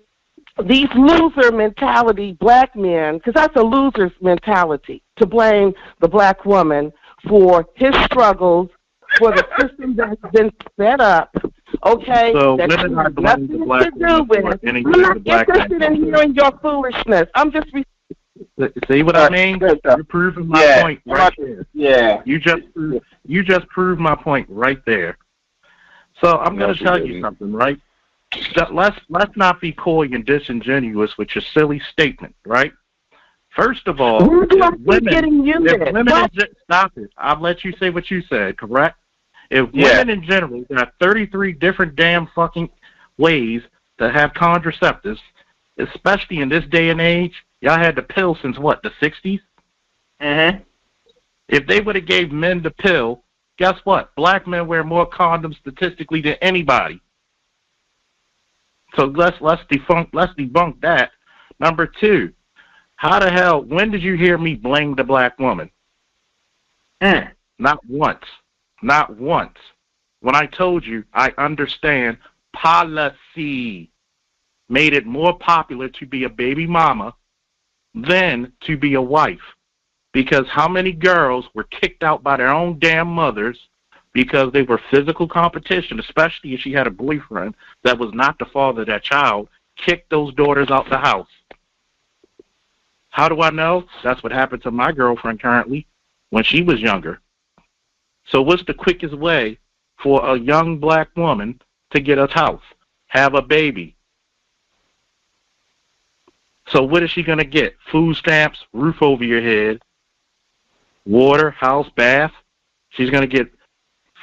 these loser mentality black men, because that's a loser's mentality, to blame the black woman for his struggles, for the system that's been set up, okay? So that women are blaming the black woman for anything I'm not the black interested in hearing your foolishness. I'm just... See what I mean? You're proving my point right there. Yeah. You just proved my point right there. So I'm going to tell you something, right? Let's not be coy and disingenuous with your silly statement, right? First of all, stop it. I'll let you say what you said, correct? If women in general got 33 different damn fucking ways to have contraceptives, especially in this day and age, y'all had the pill since what, the 60s? Mm-hmm. If they would have gave men the pill, guess what? Black men wear more condoms statistically than anybody. So let's debunk that. Number two, how the hell, when did you hear me blame the black woman? Not once. Not once. When I told you I understand policy made it more popular to be a baby mama than to be a wife. Because how many girls were kicked out by their own damn mothers because they were physical competition, especially if she had a boyfriend that was not the father of that child, kicked those daughters out the house. How do I know? That's what happened to my girlfriend currently when she was younger. So what's the quickest way for a young black woman to get a house, have a baby? So what is she going to get? Food stamps, roof over your head, water, house, bath. She's going to get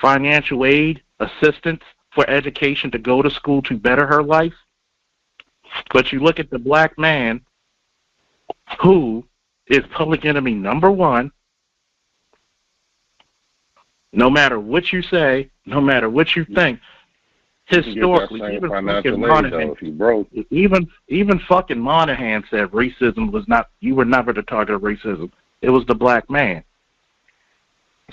financial aid, assistance for education to go to school to better her life. But you look at the black man who is public enemy number one. No matter what you say, no matter what you think, historically, even fucking Monahan said racism was not, you were never the target of racism. It was the black man.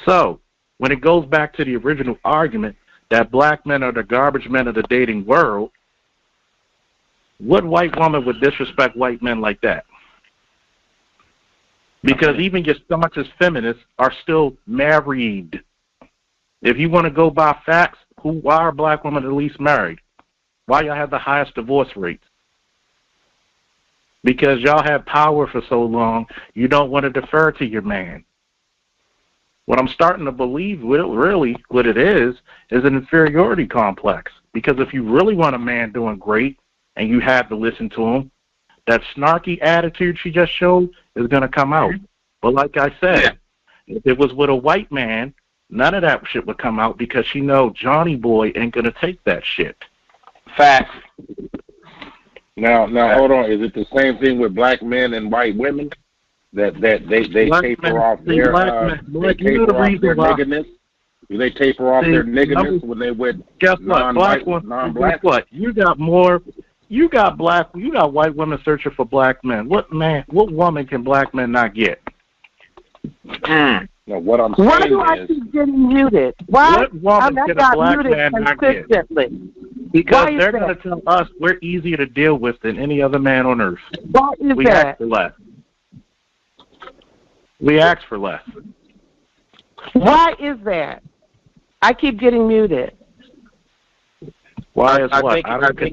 So, when it goes back to the original argument that black men are the garbage men of the dating world, what white woman would disrespect white men like that? Because even your staunchest feminists are still married. If you want to go by facts, why are black women the least married? Why y'all have the highest divorce rates? Because y'all have power for so long, you don't want to defer to your man. What I'm starting to believe, really, what it is an inferiority complex. Because if you really want a man doing great and you have to listen to him, that snarky attitude she just showed is going to come out. But like I said, if it was with a white man, none of that shit would come out because she know Johnny Boy ain't going to take that shit. Facts. Now, hold on. Is it the same thing with black men and white women? that they Black taper men, off see, their black, you know the reason why. nigginess? Do they taper off their nigginess when they with guess what? non-white, non-black? Guess what? You got white women searching for black men. What woman can black men not get? No, what I'm saying Why do I keep getting muted? Why? What woman can a black man not get? Because they're going to tell us we're easier to deal with than any other man on earth. Why is we that? Ask for less. We ask for less. Why is that? I keep getting muted. Why is I what? think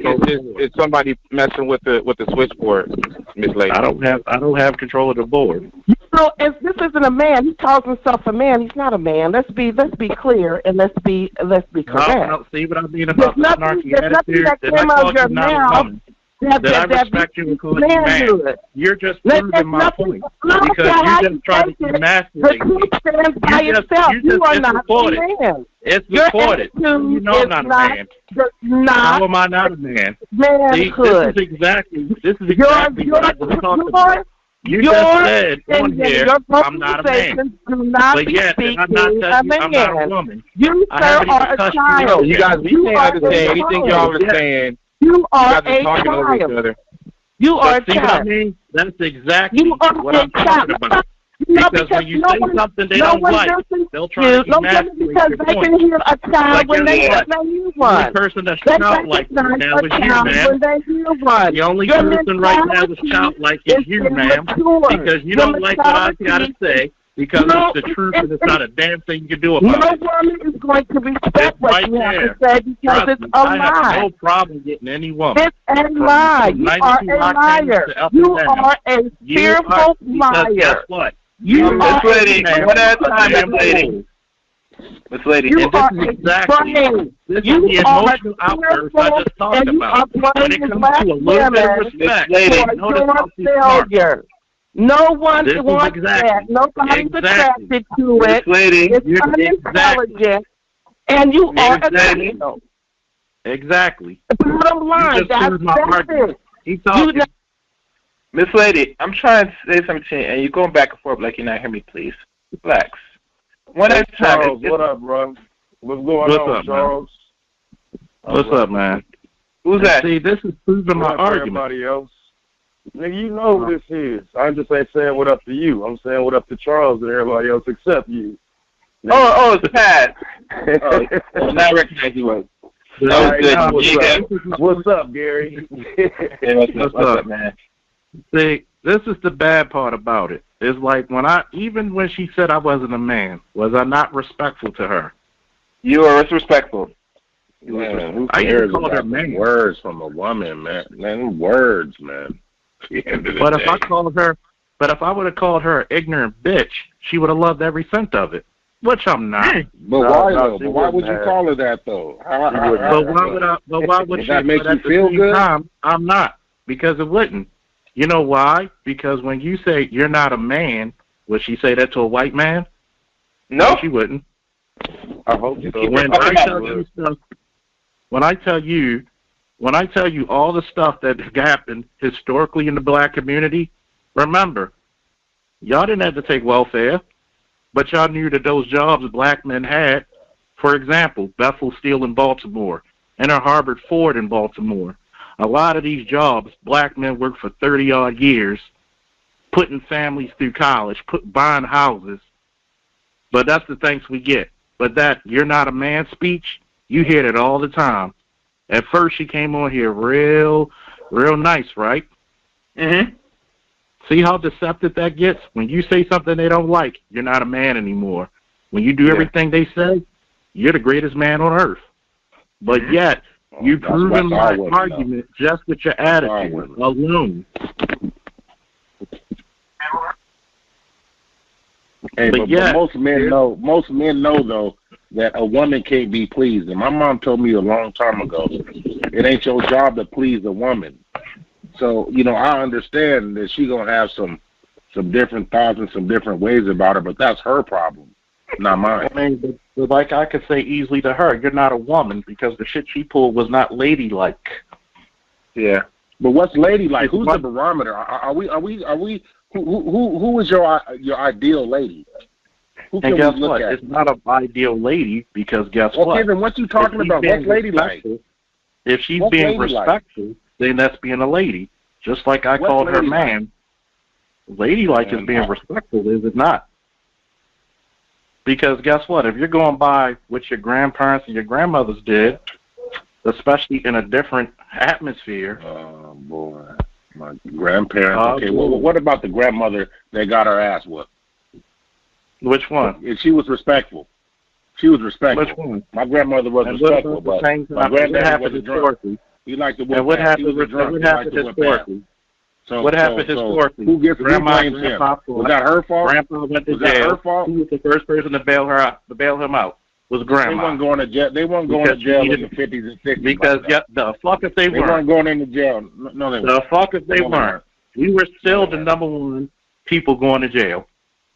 it's somebody messing with the switchboard, Miss Lady. I don't have control of the board. You know, if this isn't a man, he calls himself a man. He's not a man. Let's be clear and let's be correct. No, see what I mean about the snarky attitude? That came out of your mouth. That I respect you and call you man. You're just proving my point. Because you just try to emasculate me. You are not a man. It's recorded. You know I'm not a man. How am I not a man? See, this is exactly what I was talking about. You just said on here, I'm not a man. But yet, I'm not a woman. You, sir, are a child. You guys, we can't understand anything y'all are saying. You are a child. You are a child. See what I mean? That's exactly what I'm talking about. Because when you say something they don't like, they'll try to emasculate your point. They can hear a child when they hear one. The person that's childlike right now is you, ma'am. The only person right now that's childlike is you, ma'am. Because you don't like what I gotta say. Because it's the truth and it's not a damn thing you can do about it. No woman is going to respect what you have to say because it's a lie. I have no problem getting any woman. It's a lie. You are a liar. You are a fearful liar. Guess what? Miss Lady, one at a time, Miss Lady. Miss Lady, you and are this is the emotional outburst I just talked about. When it comes to a little bit of respect, notice how she's smart. No one wants that. Nobody's attracted to it. It's unintelligent. And you are a criminal. Exactly. The bottom line, that's it. Miss Lady, I'm trying to say something, and you're going back and forth like you're not hearing me, please. Relax. One at a time. Charles, what up, bro? What's going on, Charles? What's up, man? Who's that? See, this is proving my argument. Everybody else. Nigga, you know who this is. I just ain't saying what up to you. I'm saying what up to Charles and everybody else except you. Oh, it's Pat. Now I recognize you. That was good. What's up, Gary? What's up, man? See, this is the bad part about it. It's like even when she said I wasn't a man, was I not respectful to her? You are disrespectful. Man, who cares about words from a woman, man? Man, words, man. But if I would have called her an ignorant bitch, she would have loved every cent of it. Which I'm not. But why though? But why would you call her that though? But why would she? That make you feel good? Time, I'm not, because it wouldn't. You know why? Because when you say you're not a man, would she say that to a white man? No, she wouldn't. I hope so. When I tell you all the stuff that happened historically in the black community, remember, y'all didn't have to take welfare, but y'all knew that those jobs black men had, for example, Bethel Steel in Baltimore and Harvard Ford in Baltimore. A lot of these jobs, black men worked for 30-odd years, putting families through college, buying houses. But that's the thanks we get. But that you're not a man speech, you hear that all the time. At first, she came on here real nice, right? Mm-hmm. See how deceptive that gets? When you say something they don't like, you're not a man anymore. When you do everything they say, you're the greatest man on earth. But yet, you've proven my argument just with your attitude alone. Hey, but most men know though that a woman can't be pleased. And my mom told me a long time ago, it ain't your job to please a woman. So, I understand that she gonna have some different thoughts and some different ways about her, but that's her problem, not mine. I mean, but like I could say easily to her, you're not a woman because the shit she pulled was not ladylike. Yeah. But what's ladylike? Who's the barometer? Are we Who is your ideal lady? Who can And guess we look what? at? It's not an ideal lady because guess what? Okay, then what you talking about? What's ladylike? If she's What's being ladylike? respectful, then that's being a lady. Just like I What's called her ladylike? man. Ladylike is being respectful, is it not? Because guess what? If you're going by what your grandparents and your grandmothers did, especially in a different atmosphere. Oh, boy. My grandparents. Okay, well, what about the grandmother that got her ass whooped? Which one? If she was respectful. She was respectful. Which one? My grandmother was respectful, but my granddaddy was a drunk. He liked to whoop and what ass. happened, He was a drunk. what He liked happened to whip historically? ass. So, what happened historically? Who Grandma, blames him? Grandpa, Was that her fault? Grandpa went to Was that jail. her fault? Who was the first person to bail her out? To bail him out was Grandma. They weren't going to jail. They weren't going to jail in the 50s and 60s. Because the fuck if they weren't. They weren't going into jail. No, they weren't. The fuck if they weren't. We were still the number one people going to jail,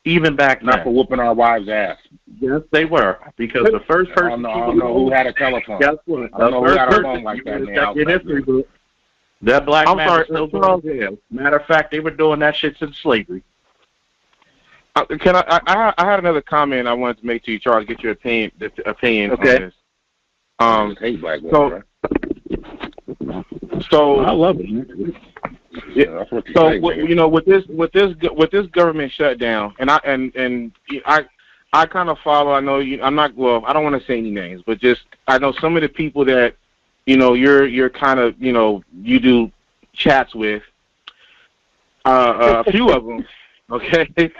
even back then. Not for whooping our wives' ass. Yes, they were. Because the first person. I don't know who had a telephone. Guess what? I don't know who had a phone like that in the history book. That black man is still going to jail. Matter of fact, they were doing that shit since slavery. Can I had another comment I wanted to make to you, Charles. Get your opinion Okay. on this. I hate black women, so I love it. Yeah, that's what so say, you know, with this government shutdown, and I kind of follow. I know you. I'm not. Well, I don't want to say any names, but just I know some of the people that you're kind of you do chats with. A few of them. Okay.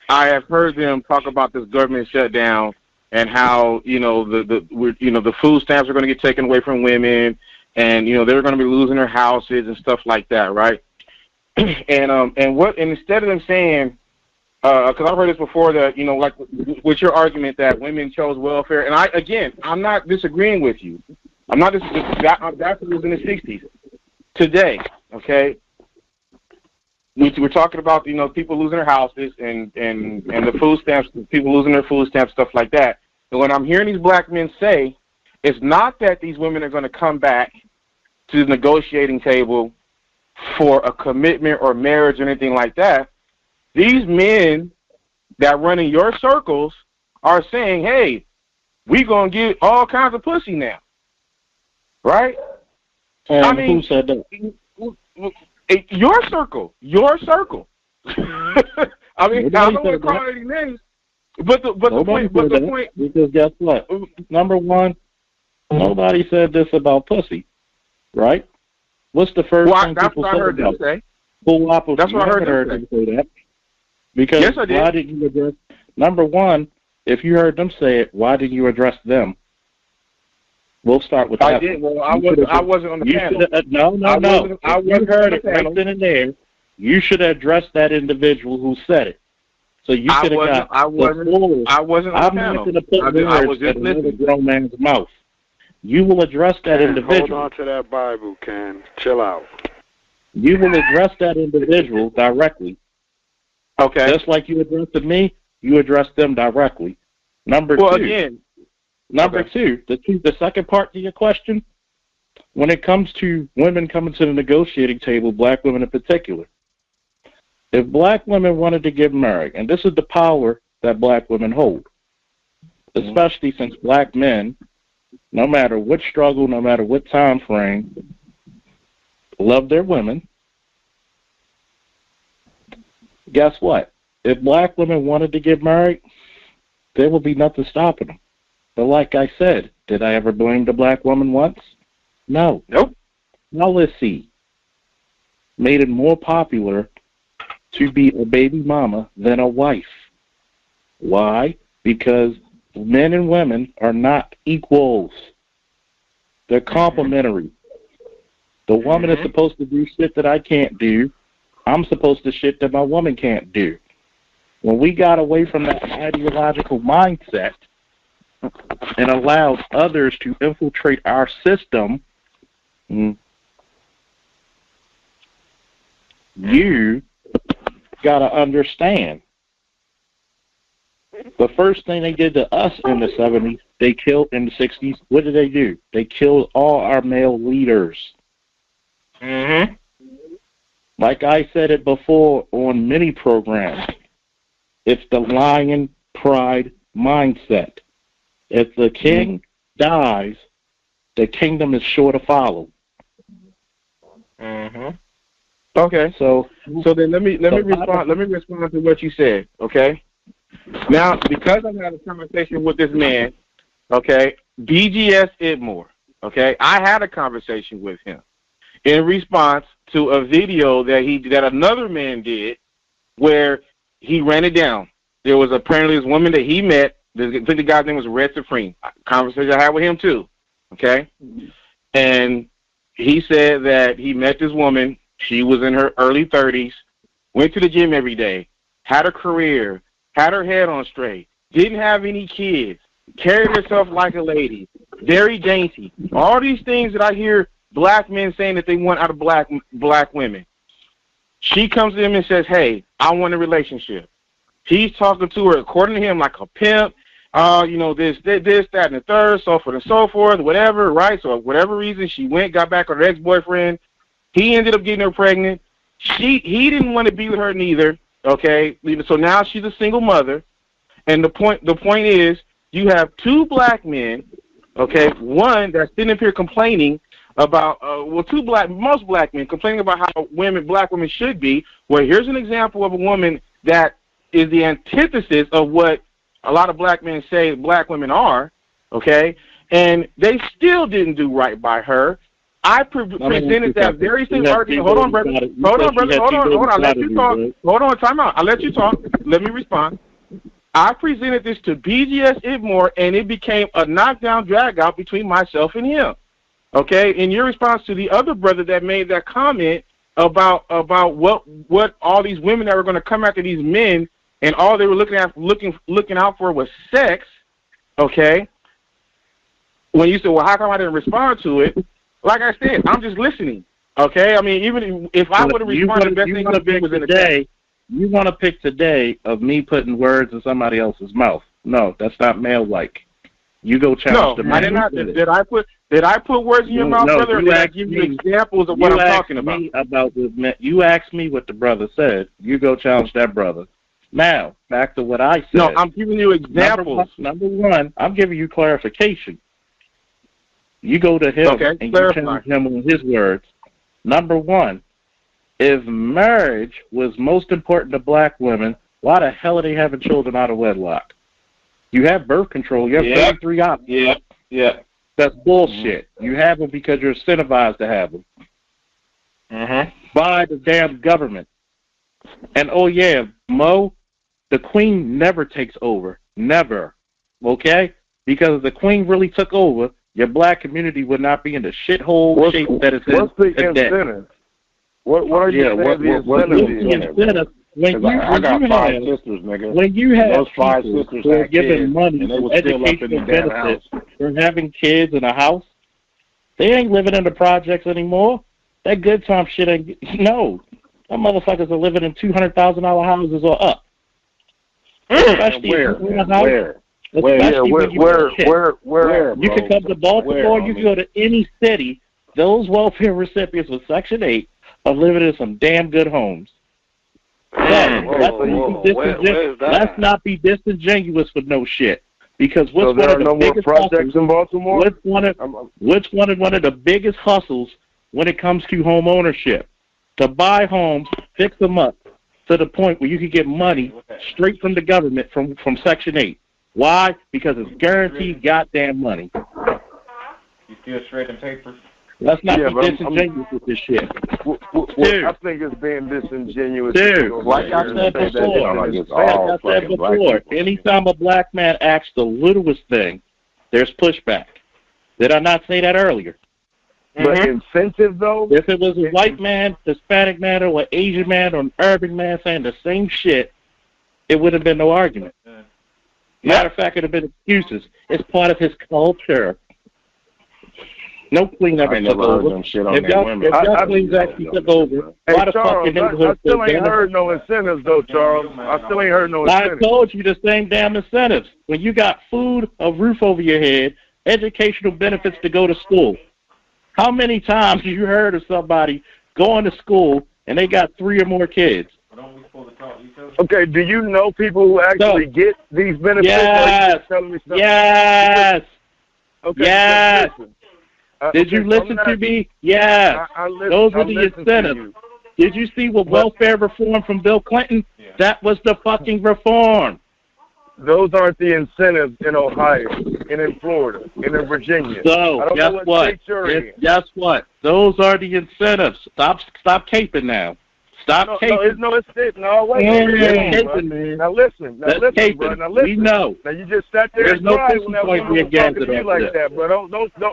I have heard them talk about this government shutdown and how the food stamps are going to get taken away from women, and they're going to be losing their houses and stuff like that, right? and instead of them saying, because I've heard this before that like with your argument that women chose welfare, and I'm not disagreeing with you. I'm not that was in the 60s. Today, okay. We're talking about people losing their houses and the food stamps, people losing their food stamps, stuff like that. And what I'm hearing these black men say is not that these women are going to come back to the negotiating table for a commitment or marriage or anything like that. These men that run in your circles are saying, "Hey, we gonna get all kinds of pussy now," right? And who said that? Your circle. I mean, I don't want to call any names, but the point. Because guess what? Number one, nobody said this about pussy, right? What's the first thing people said about it? That's what I heard them say that. Because yes, I did. Why didn't you address? Number one, if you heard them say it, why didn't you address them? We'll start with that. I did. Well, I wasn't on the panel. No. You heard it right then and there. You should address that individual who said it. So you should have got. I wasn't on the panel. I'm not going to put words in another grown man's mouth. You will address that individual. Hold on to that Bible, Ken. Chill out. You will address that individual directly. Okay. Just like you addressed me, you address them directly. Number two. Number two, the second part to your question, when it comes to women coming to the negotiating table, black women in particular, if black women wanted to get married, and this is the power that black women hold, especially since black men, no matter what struggle, no matter what time frame, love their women, guess what? If black women wanted to get married, there will be nothing stopping them. But like I said, did I ever blame the black woman once? No. Nope. Now let's see. Made it more popular to be a baby mama than a wife. Why? Because men and women are not equals. They're complementary. The woman is supposed to do shit that I can't do. I'm supposed to shit that my woman can't do. When we got away from that ideological mindset and allowed others to infiltrate our system, you got to understand. The first thing they did to us in the 70s, they killed in the 60s. What did they do? They killed all our male leaders. Like I said it before on many programs, it's the lion pride mindset. If the king dies, the kingdom is sure to follow. Okay. So then let me respond. Let me respond to what you said. Okay. Now, because I've had a conversation with this man, okay, BGS IBMOR, okay, I had a conversation with him in response to a video that another man did where he ran it down. There was apparently this woman that he met. I think the guy's name was Red Supreme. Conversation I had with him too. Okay, and he said that he met this woman. She was in her early 30s, went to the gym every day, had a career, had her head on straight, didn't have any kids, carried herself like a lady, very dainty. All these things that I hear black men saying that they want out of black women. She comes to him and says, hey, I want a relationship. He's talking to her, according to him, like a pimp. This, that, and the third, so forth and so forth, whatever, right? So for whatever reason, she got back with her ex-boyfriend. He ended up getting her pregnant. He didn't want to be with her neither, okay? So now she's a single mother. And the point is, you have two black men, okay? One that's sitting up here complaining about, most black men complaining about how black women should be. Well, here's an example of a woman that is the antithesis of what a lot of black men say black women are, okay? And they still didn't do right by her. I presented that very same argument. Hold on, brother. Hold on. I'll let you talk. Hold on, time out. I'll let you talk. Let me respond. I presented this to BGS IBMOR, and it became a knockdown, drag-out between myself and him. Okay? In your response to the other brother that made that comment about what all these women that were going to come after these men, and all they were looking out for was sex, okay? When you said, well, how come I didn't respond to it? Like I said, I'm just listening, okay? I mean, even if I would have responded, the best thing to do was in the chat. You want to pick today of me putting words in somebody else's mouth. No, that's not male-like. You go challenge the man. No, I did not. Did I put words in your mouth, brother, or did I give you examples of what I'm talking about? You asked me what the brother said. You go challenge that brother. Now, back to what I said. No, I'm giving you examples. Number one, I'm giving you clarification. You go to him and you challenge him on his words. Number one, if marriage was most important to black women, why the hell are they having children out of wedlock? You have birth control. You have 33 options. Yeah. That's bullshit. You have them because you're incentivized to have them. By the damn government. And Mo, the queen never takes over. Never. Okay? Because if the queen really took over, your black community would not be in the shithole shape that it's in. What's the incentive? What are you saying the incentive? I got 5 sisters, nigga. When you have those 5 sisters who are given kids, money and they for were still up in the educational damn benefits house. for having kids in a house, they ain't living in the projects anymore. That good time shit ain't. No. Them motherfuckers are living in $200,000 houses or up. Especially Where? You can come to Baltimore, you can go to any city. Those welfare recipients with Section 8 are living in some damn good homes. Let's not be disingenuous with no shit. Because what's one of the biggest hustles in Baltimore? What's one of the biggest hustles when it comes to home ownership? To buy homes, fix them up to the point where you can get money straight from the government from Section 8. Why? Because it's guaranteed goddamn money. You still shredding papers? Let's not be disingenuous with this shit. I think it's being disingenuous. Dude, like I said before, anytime a black man acts the littlest thing, there's pushback. Did I not say that earlier? But incentive, though? If it was a white man, Hispanic man, or an Asian man, or an urban man saying the same shit, it would have been no argument. Matter of fact, it would have been excuses. It's part of his culture. No queen ever took over. If y'all queens actually took over, why the fuck in I still ain't heard no incentives, though, Charles. I still ain't heard no incentives. I told you the same damn incentives. When you got food, a roof over your head, educational benefits to go to school. How many times have you heard of somebody going to school and they got 3 or more kids. Okay, do you know people who actually get these benefits? Yes. Yes. Okay. Yes. Listen. Did you listen to me? Yes. Those were the incentives. Did you see what welfare reform from Bill Clinton? Yeah. That was the fucking reform. Those aren't the incentives in Ohio, and in Florida, and in Virginia. So, guess what? Guess what? Those are the incentives. Stop caping now. Stop caping. No, it's wait. Caping, man. Now listen, bro. Now listen. We know. Now you just sat there There's and no cried when that point woman was talking to you like that. that, bro.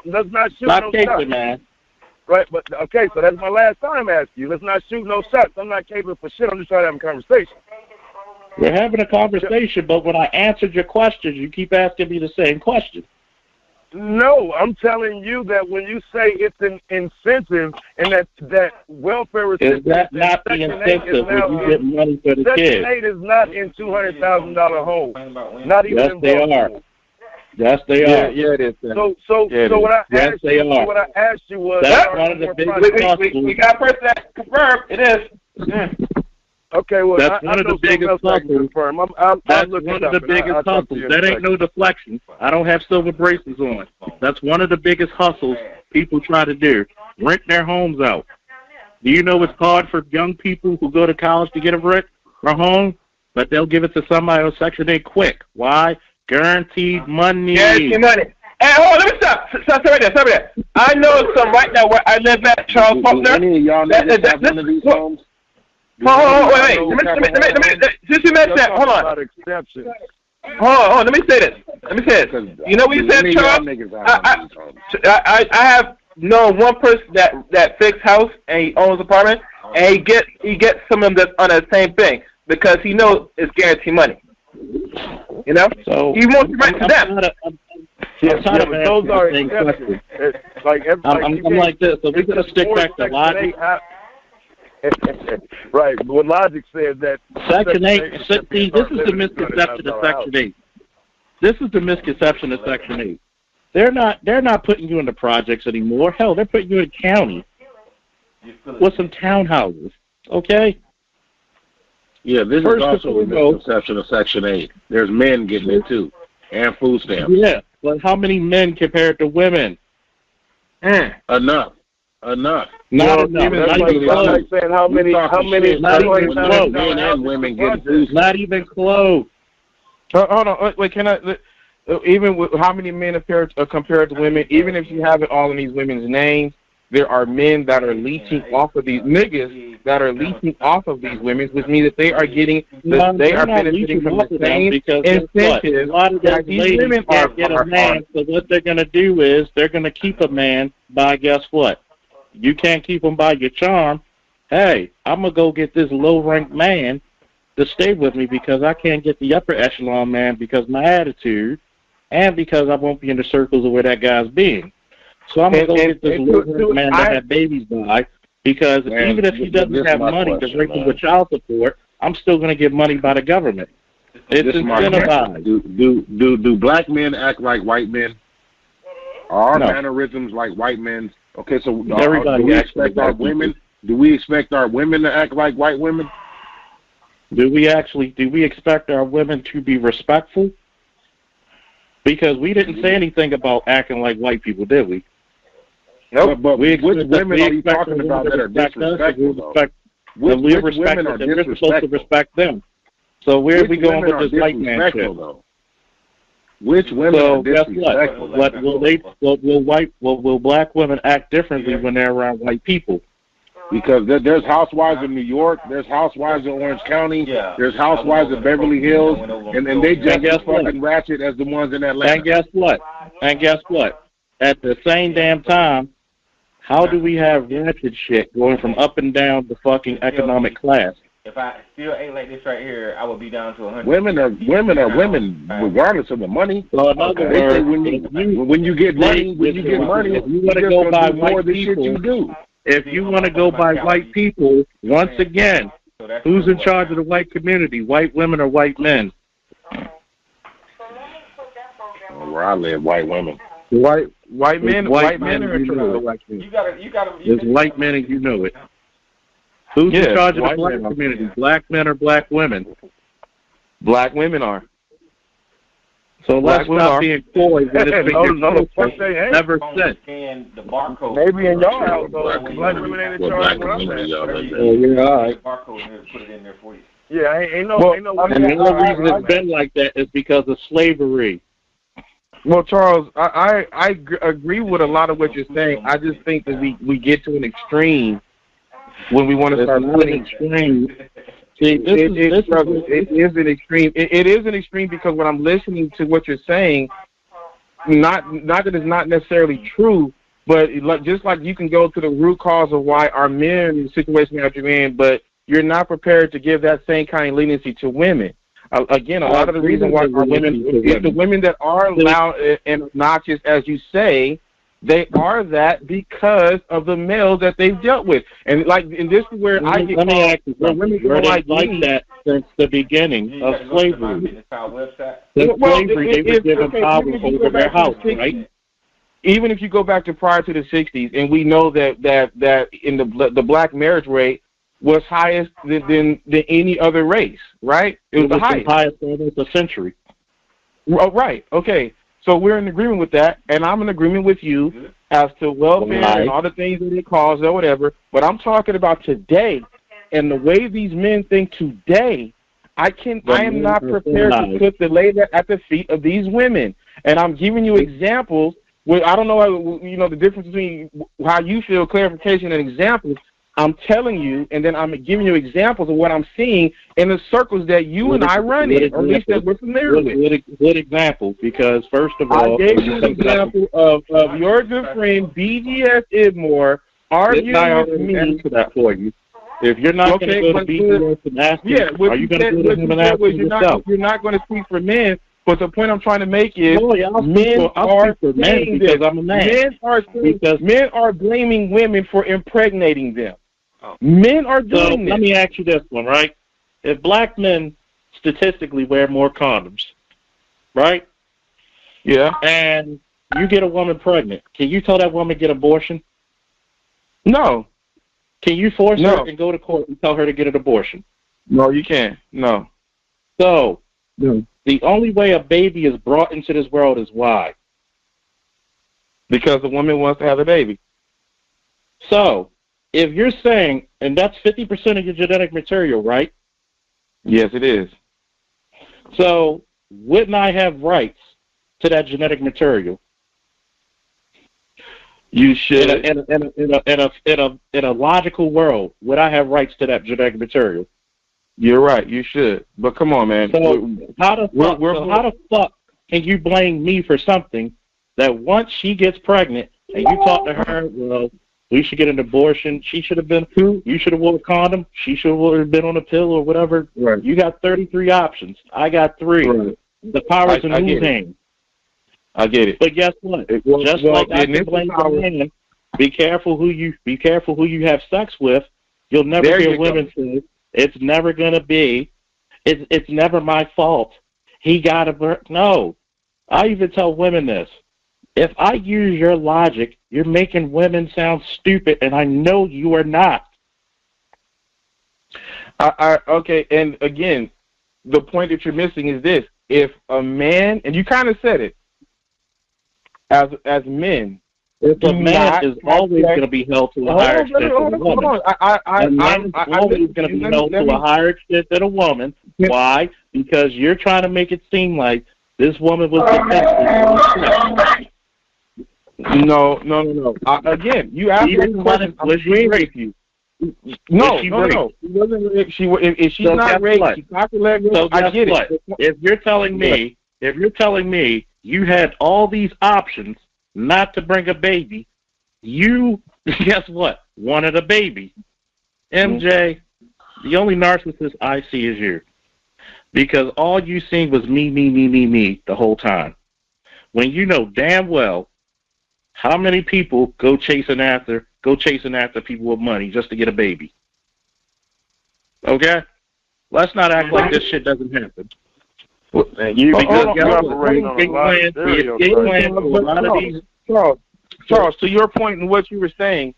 Let's not shoot Stop no caping, shots. man. Right, but okay, so that's my last time asking you. Let's not shoot no shots. I'm not caping for shit. I'm just trying to have a conversation. We're having a conversation, but when I answered your questions, you keep asking me the same question. No, I'm telling you that when you say it's an incentive and that welfare is that not the incentive when you get money for the kids? Section 8 is not in $200,000 homes. Not even yes, they are. Yes, they are. Yeah, it is. So what I asked you, what I asked you was that's one of the biggest. We got a person that confirmed it is. Okay, well, that's one of the biggest hustles. That's one of the biggest hustles. That ain't no deflection. I don't have silver bracelets on. That's one of the biggest hustles people try to do. Rent their homes out. Do you know it's hard for young people who go to college to get a rent or home? But they'll give it to somebody on Section 8 quick. Why? Guaranteed money. Guaranteed money. Hey, hold on, let me stop right there. I know some right now where I live at, Charles Faulkner. Any of y'all niggas have one of these homes? Wait. Let me, since you mentioned that, hold on. Hold on, let me say this. You know what you said, Charles? I have known one person that fixed house and he owns an apartment, and he gets some of them that's on the same thing because he knows it's guaranteed money. You know? So he wants to rent to them. Those are exceptions. I'm like this, so we're going to stick back to logic. Right. What logic says that Section 8, see, this is the misconception of Section 8. This is the misconception of Section 8. They're not putting you in the projects anymore. Hell, they're putting you in county with some townhouses. Okay? Yeah, this is also a misconception of Section 8. There's men getting it too, and food stamps. Yeah, but how many men compared to women? Enough. Not enough. Like saying how many men and women get food stamps. Not even close. Hold on, wait. Can I? Even with how many men compared to women? Even if you have it all in these women's names, there are men that are leeching off of these niggas that are leeching off of these women, which means that they are getting, they are benefiting from the same incentives. A lot of these ladies can't get a man, so what they're going to do is they're going to keep a man by guess what? You can't keep him by your charm. Hey, I'm going to go get this low-ranked man to stay with me because I can't get the upper echelon man because of my attitude and because I won't be in the circles of where that guy's being. So I'm going to go get this low-ranked man that had babies by because even if he doesn't have money to bring him with child support, I'm still going to get money by the government. It's incentivized. Do black men act like white men? Are our mannerisms like white men? Okay, so do we expect our women? Do we expect our women to act like white women? Do we expect our women to be respectful? Because we didn't say anything about acting like white people, did we? Nope. But which women are you talking about that are disrespectful? Which women are disrespectful? We're supposed to respect them. So where are we going with this white man shit? Which women are disrespectful? Will black women act differently when they're around white people? Because there's housewives in New York, there's housewives in Orange County, there's housewives in Beverly Hills, and they just as fucking ratchet as the ones in Atlanta. And guess what? At the same damn time, how do we have ratchet shit going from up and down the fucking economic class? If I still ate like this right here, I would be down to 100. Women are women, regardless of the money. So in other words, when you get money, if you want to go by white people, if you want to go by white people, once again, who's in charge of the white community, white women or white men? Where I live, white women. White men are in charge of the white men. You gotta. It's white men and you know it. Who's in charge of the white black men are. community? Black men or black women? Black women are. So let's stop being coy when it's been no, fuck they ain't. never said. Scan the barcode. Maybe in your household, black women ain't in charge of what I'm saying. Yeah, all right. Barcode and put it in there for you. Yeah, ain't no. And the only reason it's been like that is because of slavery. Well, Charles, I agree with a lot of what you're saying. I just think that we get to an extreme when we want to start putting extreme. See, it is an extreme. It is an extreme because when I'm listening to what you're saying, not that it's not necessarily true, but just like you can go to the root cause of why our men in the situation that you're in, but you're not prepared to give that same kind of leniency to women. Again, a lot of the reason why our women, the women that are loud and obnoxious, as you say, they are that because of the males that they've dealt with. And this is where I get called, where women go like that since the beginning of slavery. Website. Since slavery, they were given power over their house, right? Even if you go back to prior to the 60s, and we know that in the black marriage rate was highest than any other race, right? It was the highest for almost a century. Oh, right. Okay. So we're in agreement with that, and I'm in agreement with you as to welfare and all the things that it causes or whatever. But I'm talking about today and the way these men think today. I am not prepared to put the labor at the feet of these women, and I'm giving you examples. Where I don't know, the difference between how you feel, clarification, and examples. I'm telling you, and then I'm giving you examples of what I'm seeing in the circles that you and I run in, or at least that we're familiar with. Good example, because first of all, I gave you an example of your good friend BGS IBMOR arguing with me. Answer that for you. If you're not going to go to BGS and ask him, are you going to go to him and ask him yourself? You're not going to speak for men. But the point I'm trying to make is men are saying because I'm a man. Men are blaming women for impregnating them. Men are doing this. Let me ask you this one, right? If black men statistically wear more condoms, right? Yeah. And you get a woman pregnant, can you tell that woman to get an abortion? No. Can you force her and go to court and tell her to get an abortion? No, you can't. No. So, the only way a baby is brought into this world is why? Because the woman wants to have a baby. So, if you're saying, and that's 50% of your genetic material, right? Yes, it is. So, wouldn't I have rights to that genetic material? You should. In a logical world, would I have rights to that genetic material? You're right. You should. But come on, man. So how the fuck can you blame me for something that once she gets pregnant and you talk to her, well, we should get an abortion. She should have been. You should have worn a condom. She should have been on a pill or whatever. Right. You got 33 options. I got 3. Right. The power's in whose hands? I get it. But guess what? Just like I can blame the man, be careful who you have sex with. You'll never hear women say it's never gonna be. It's never my fault. He got a no. I even tell women this. If I use your logic, you're making women sound stupid, and I know you are not. Okay, and again, the point that you're missing is this: if a man, and you kind of said it, as men, if a man is always going to be held to a higher extent than a woman, a man is always going to be held to a higher extent than a woman. Why? Because you're trying to make it seem like this woman was defenseless. No. Again, you asked me a question. I'm agreeing with you. No. If she's not raped, she's not raped. So I get it. If you're telling me you had all these options not to bring a baby, you guess what? Wanted a baby. MJ, the only narcissist I see is you, because all you seen was me the whole time. When you know damn well how many people go chasing after people with money just to get a baby. Okay? Let's not act like this shit doesn't happen. Charles, to your point and what you were saying,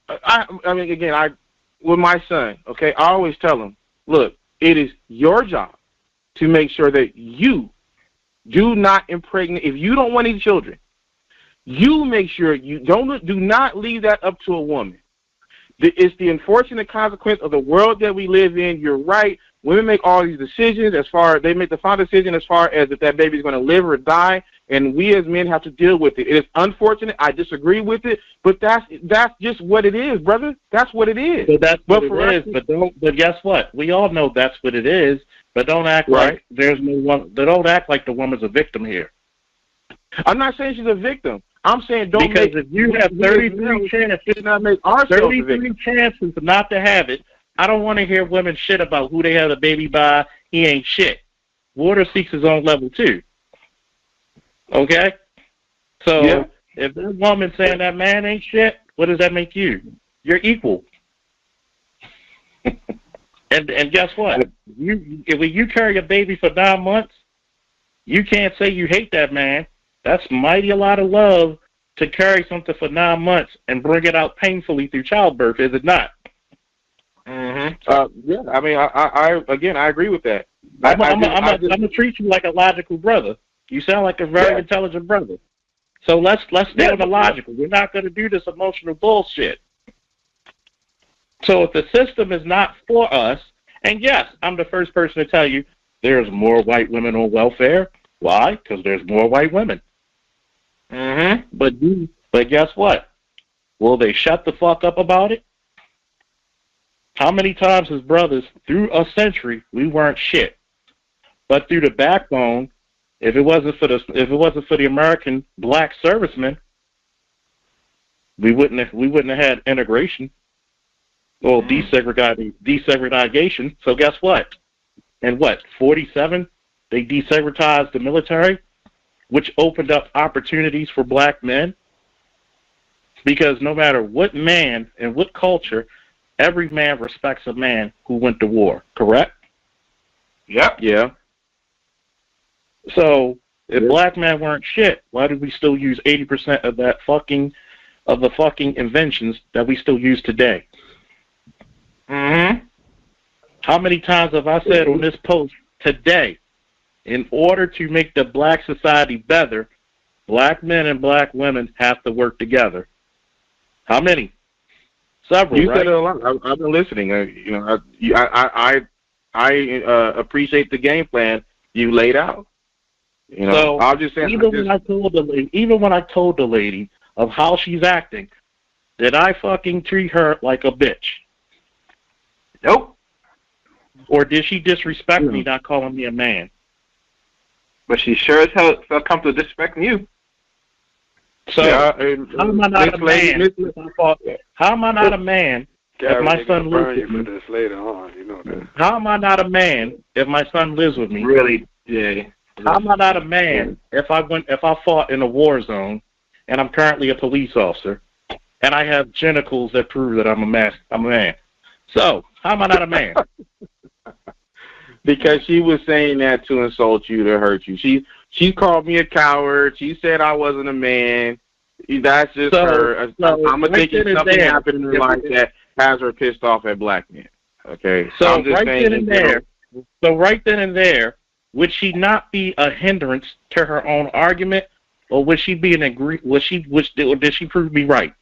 I mean, again, with my son, okay, I always tell him, look, it is your job to make sure that you do not impregnate. If you don't want any children, you make sure you do not leave that up to a woman. It's the unfortunate consequence of the world that we live in. You're right. Women make all these decisions they make the final decision as far as if that baby's going to live or die, and we as men have to deal with it. It is unfortunate. I disagree with it, but that's just what it is, brother. That's what it is. So that's what it is. But guess what? We all know that's what it is. But don't act like there's no one. Don't act like the woman's a victim here. I'm not saying she's a victim. I'm saying don't because if you have 33 chances, not make ourselves 33 chances not to have it. I don't want to hear women shit about who they had a baby by. He ain't shit. Water seeks his own level too. Okay? So if that woman saying that man ain't shit, what does that make you? You're equal. and guess what? When you carry a baby for 9 months, you can't say you hate that man. That's mighty a lot of love to carry something for 9 months and bring it out painfully through childbirth, is it not? Mm-hmm. Yeah, I mean, I agree with that. I'm gonna treat you like a logical brother. You sound like a very intelligent brother. So let's stay on the logical. We're not gonna do this emotional bullshit. So if the system is not for us, and yes, I'm the first person to tell you there's more white women on welfare. Why? Because there's more white women. Mm-hmm. But guess what? Will they shut the fuck up about it? How many times as brothers through a century we weren't shit, but through the backbone, if it wasn't for the American black servicemen, we wouldn't have had integration or desegregation. So guess what? In 47 they desegregated the military, which opened up opportunities for black men. Because no matter what man and what culture, every man respects a man who went to war, correct? Yep. Yeah. So if black men weren't shit, why did we still use 80% of the fucking inventions that we still use today? Mm-hmm. How many times have I said on this post today, in order to make the black society better, black men and black women have to work together? How many? Several. You right? said it a lot. I've been listening. I appreciate the game plan you laid out. So I'll just say even when I told the lady of how she's acting, did I fucking treat her like a bitch? Nope. Or did she disrespect me not calling me a man? But she sure as hell felt comfortable disrespecting you. So how am I not a man? How am I not a man if my son lives with me? This later on, you know that. How am I not a man if my son lives with me? Really? Yeah. How am I not a man if I fought in a war zone and I'm currently a police officer and I have genitals that prove that I'm a man? So how am I not a man? Because she was saying that to insult you, to hurt you. She called me a coward. She said I wasn't a man. That's just her. I'm thinking something happened in her life that has her pissed off at black men. Okay. So right then and there, would she not be a hindrance to her own argument, or would she be did she prove me right?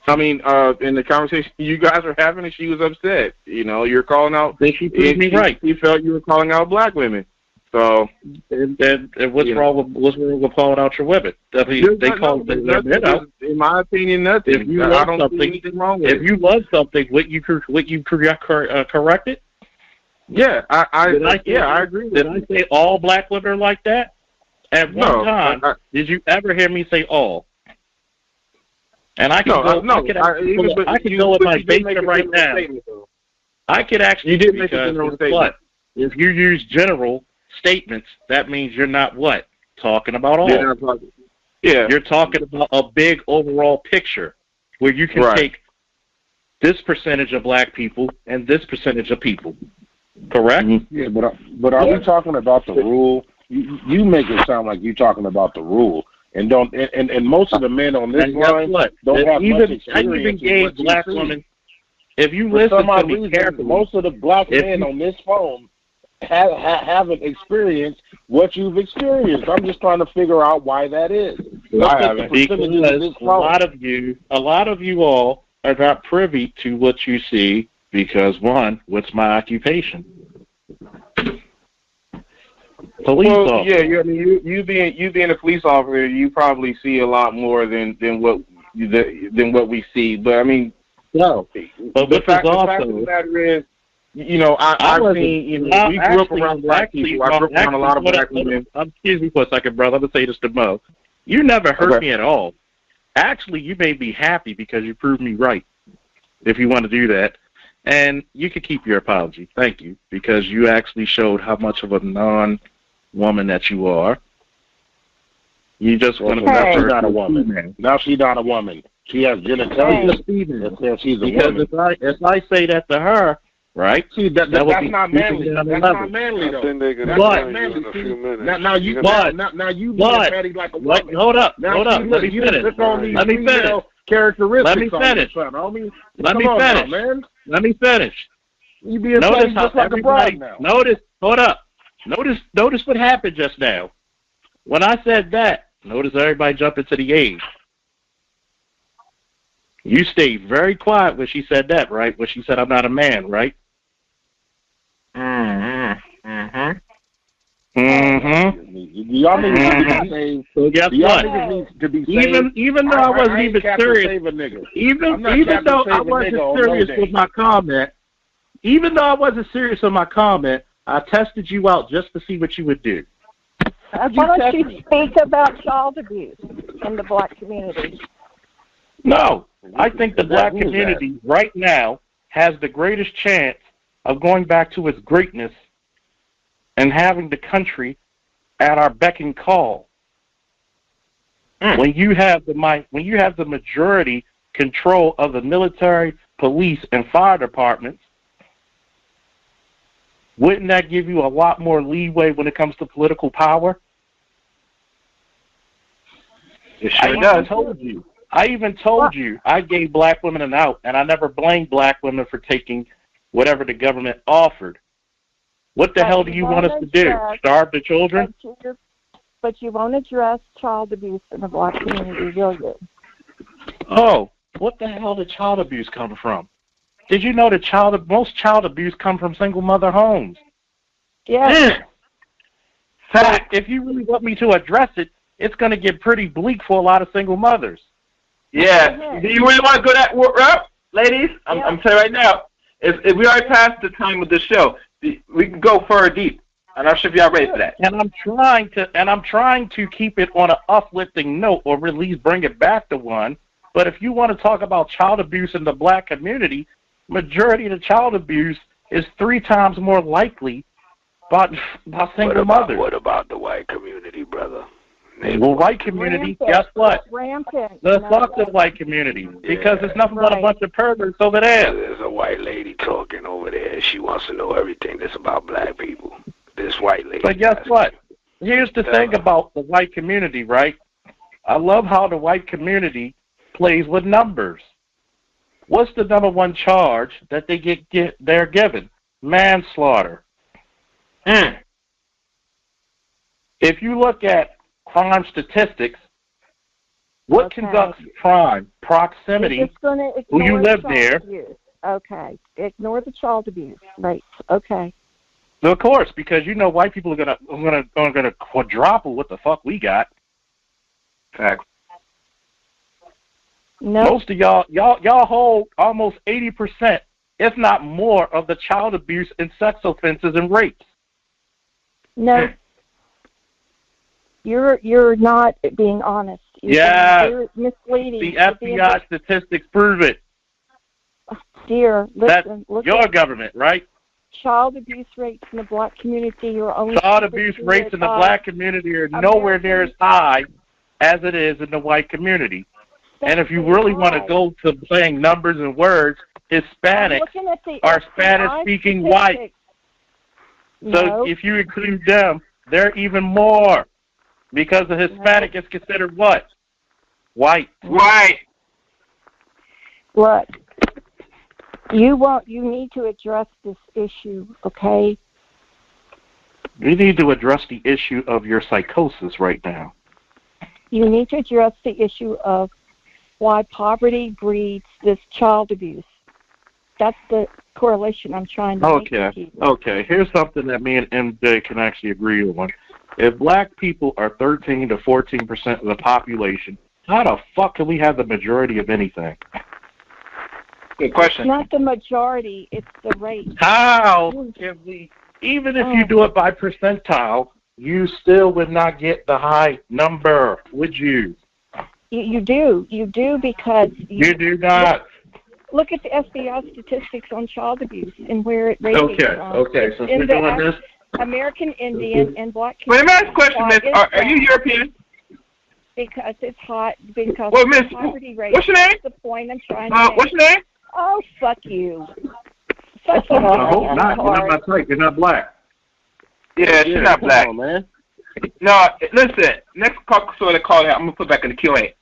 I mean, in the conversation you guys are having, she was upset. You're calling out. She proved me right. She felt you were calling out black women. So, and what's wrong with calling out your women? They call it out. In my opinion, nothing. If you love something, if you love something, would you correct it? Yeah, I agree. Did I say all black women are like that? At one time, did you ever hear me say all? And I can go with my basement right now. I could actually, because if you use general statements, that means you're not what? Talking about all. You're talking about a big overall picture where you can take this percentage of black people and this percentage of people. Correct? Yeah, but are we talking about the rule? You make it sound like you're talking about the rule. and most of the men on this line don't have much experience. I even gave black women. If you For listen some to me reason, carefully, most of the black men on this phone haven't experienced what you've experienced. I'm just trying to figure out why that is. Because a lot of you all are not privy to what you see because, one, what's my occupation? Police officer. Yeah, I mean, you being a police officer, you probably see a lot more than what we see. But I mean, no. But the fact of the matter is, you know, I've seen, you know, we grew up around black people. I grew up around a lot of black women. Excuse me for a second, brother. I'm going to say this to Mo. You never hurt me at all. Actually, you made me happy because you proved me right, if you want to do that. And you can keep your apology. Thank you, because you actually showed how much of a non-woman that you are. You just want to now she's not a woman. Now she's not a woman. She has genitalia. She's a because woman. if I say that to her, right? See, that's not manly. That's not manly, though. That's not manly. Now you being petty like a woman. Hold up. Let me finish. Let me finish. Characteristics. Let me finish. You being petty just like a bride now. Hold up. Notice what happened just now. When I said that, notice everybody jump into the age. You stayed very quiet when she said that, right? When she said, I'm not a man, right? Y'all niggas to be saved. Even though I wasn't even serious, even though I wasn't serious with my comment, I tested you out just to see what you would do. Why don't you speak about child abuse in the black community? No, I think the black community right now has the greatest chance of going back to its greatness and having the country at our beck and call. When you have the majority control of the military, police, and fire departments, wouldn't that give you a lot more leeway when it comes to political power? It sure does. I even told you I gave black women an out, and I never blamed black women for taking whatever the government offered. What the hell do you want us to do? Starve the children? But you won't address child abuse in the black community, will you? Oh, what the hell did child abuse come from? Did you know that most child abuse come from single mother homes? Yes. So if you really want me to address it, it's going to get pretty bleak for a lot of single mothers. Yeah. Do you really want to go that route, ladies? I'm telling you right now. If we already passed the time of the show, we can go further deep. I'm not sure if y'all ready for that. And I'm trying to keep it on an uplifting note, or at least bring it back to one. But if you want to talk about child abuse in the black community, majority of the child abuse is 3 times more likely by single mothers. What about the white community, brother? Well, white community, guess what? Let's talk to the white community, because it's nothing but a bunch of perverts over there. There's a white lady talking over there. She wants to know everything that's about black people. This white lady. But guess what? Here's the thing about the white community, right? I love how the white community plays with numbers. What's the number one charge that they're given? Manslaughter. If you look at crime statistics, what conducts crime? Proximity. Who you live near. Abuse. Okay. Ignore the child abuse rates. Okay. Of course, because you know white people are gonna quadruple what the fuck we got. Fact. No. Most of y'all hold almost 80%, if not more, of the child abuse and sex offenses and rapes. No. You're not being honest. You're misleading. The FBI statistics prove it. Dear, listen. That's your government, right? Child abuse rates in the black community are only... Child abuse rates in the black community are nowhere near as high as it is in the white community. And if you really want to go to playing numbers and words, Hispanics are Spanish-speaking white. So if you include them, they're even more. Because a Hispanic is considered what? White. Right. Look, you need to address this issue, okay? We need to address the issue of your psychosis right now. You need to address the issue of why poverty breeds this child abuse. That's the correlation I'm trying to make. Okay. Here's something that me and MJ can actually agree on. If black people are 13 to 14% of the population, how the fuck can we have the majority of anything? Good question. It's not the majority, it's the rate. How can we, even if you do it by percentile, you still would not get the high number, would you? You do because... You do not. Look at the FBI statistics on child abuse and where it radiates from. Okay, so we're doing this. American Indian and Black Wait, my last question, Miss, are you European? Because it's hot, because well, Miss, poverty rate. What's your name? That's the point I'm trying to make. What's your name? Oh, fuck you. Fuck you. I hope not. You're not right. You're not black. Yeah, she's not black. On, man. No, listen. Next sort of call, I'm gonna put back in the Q&A.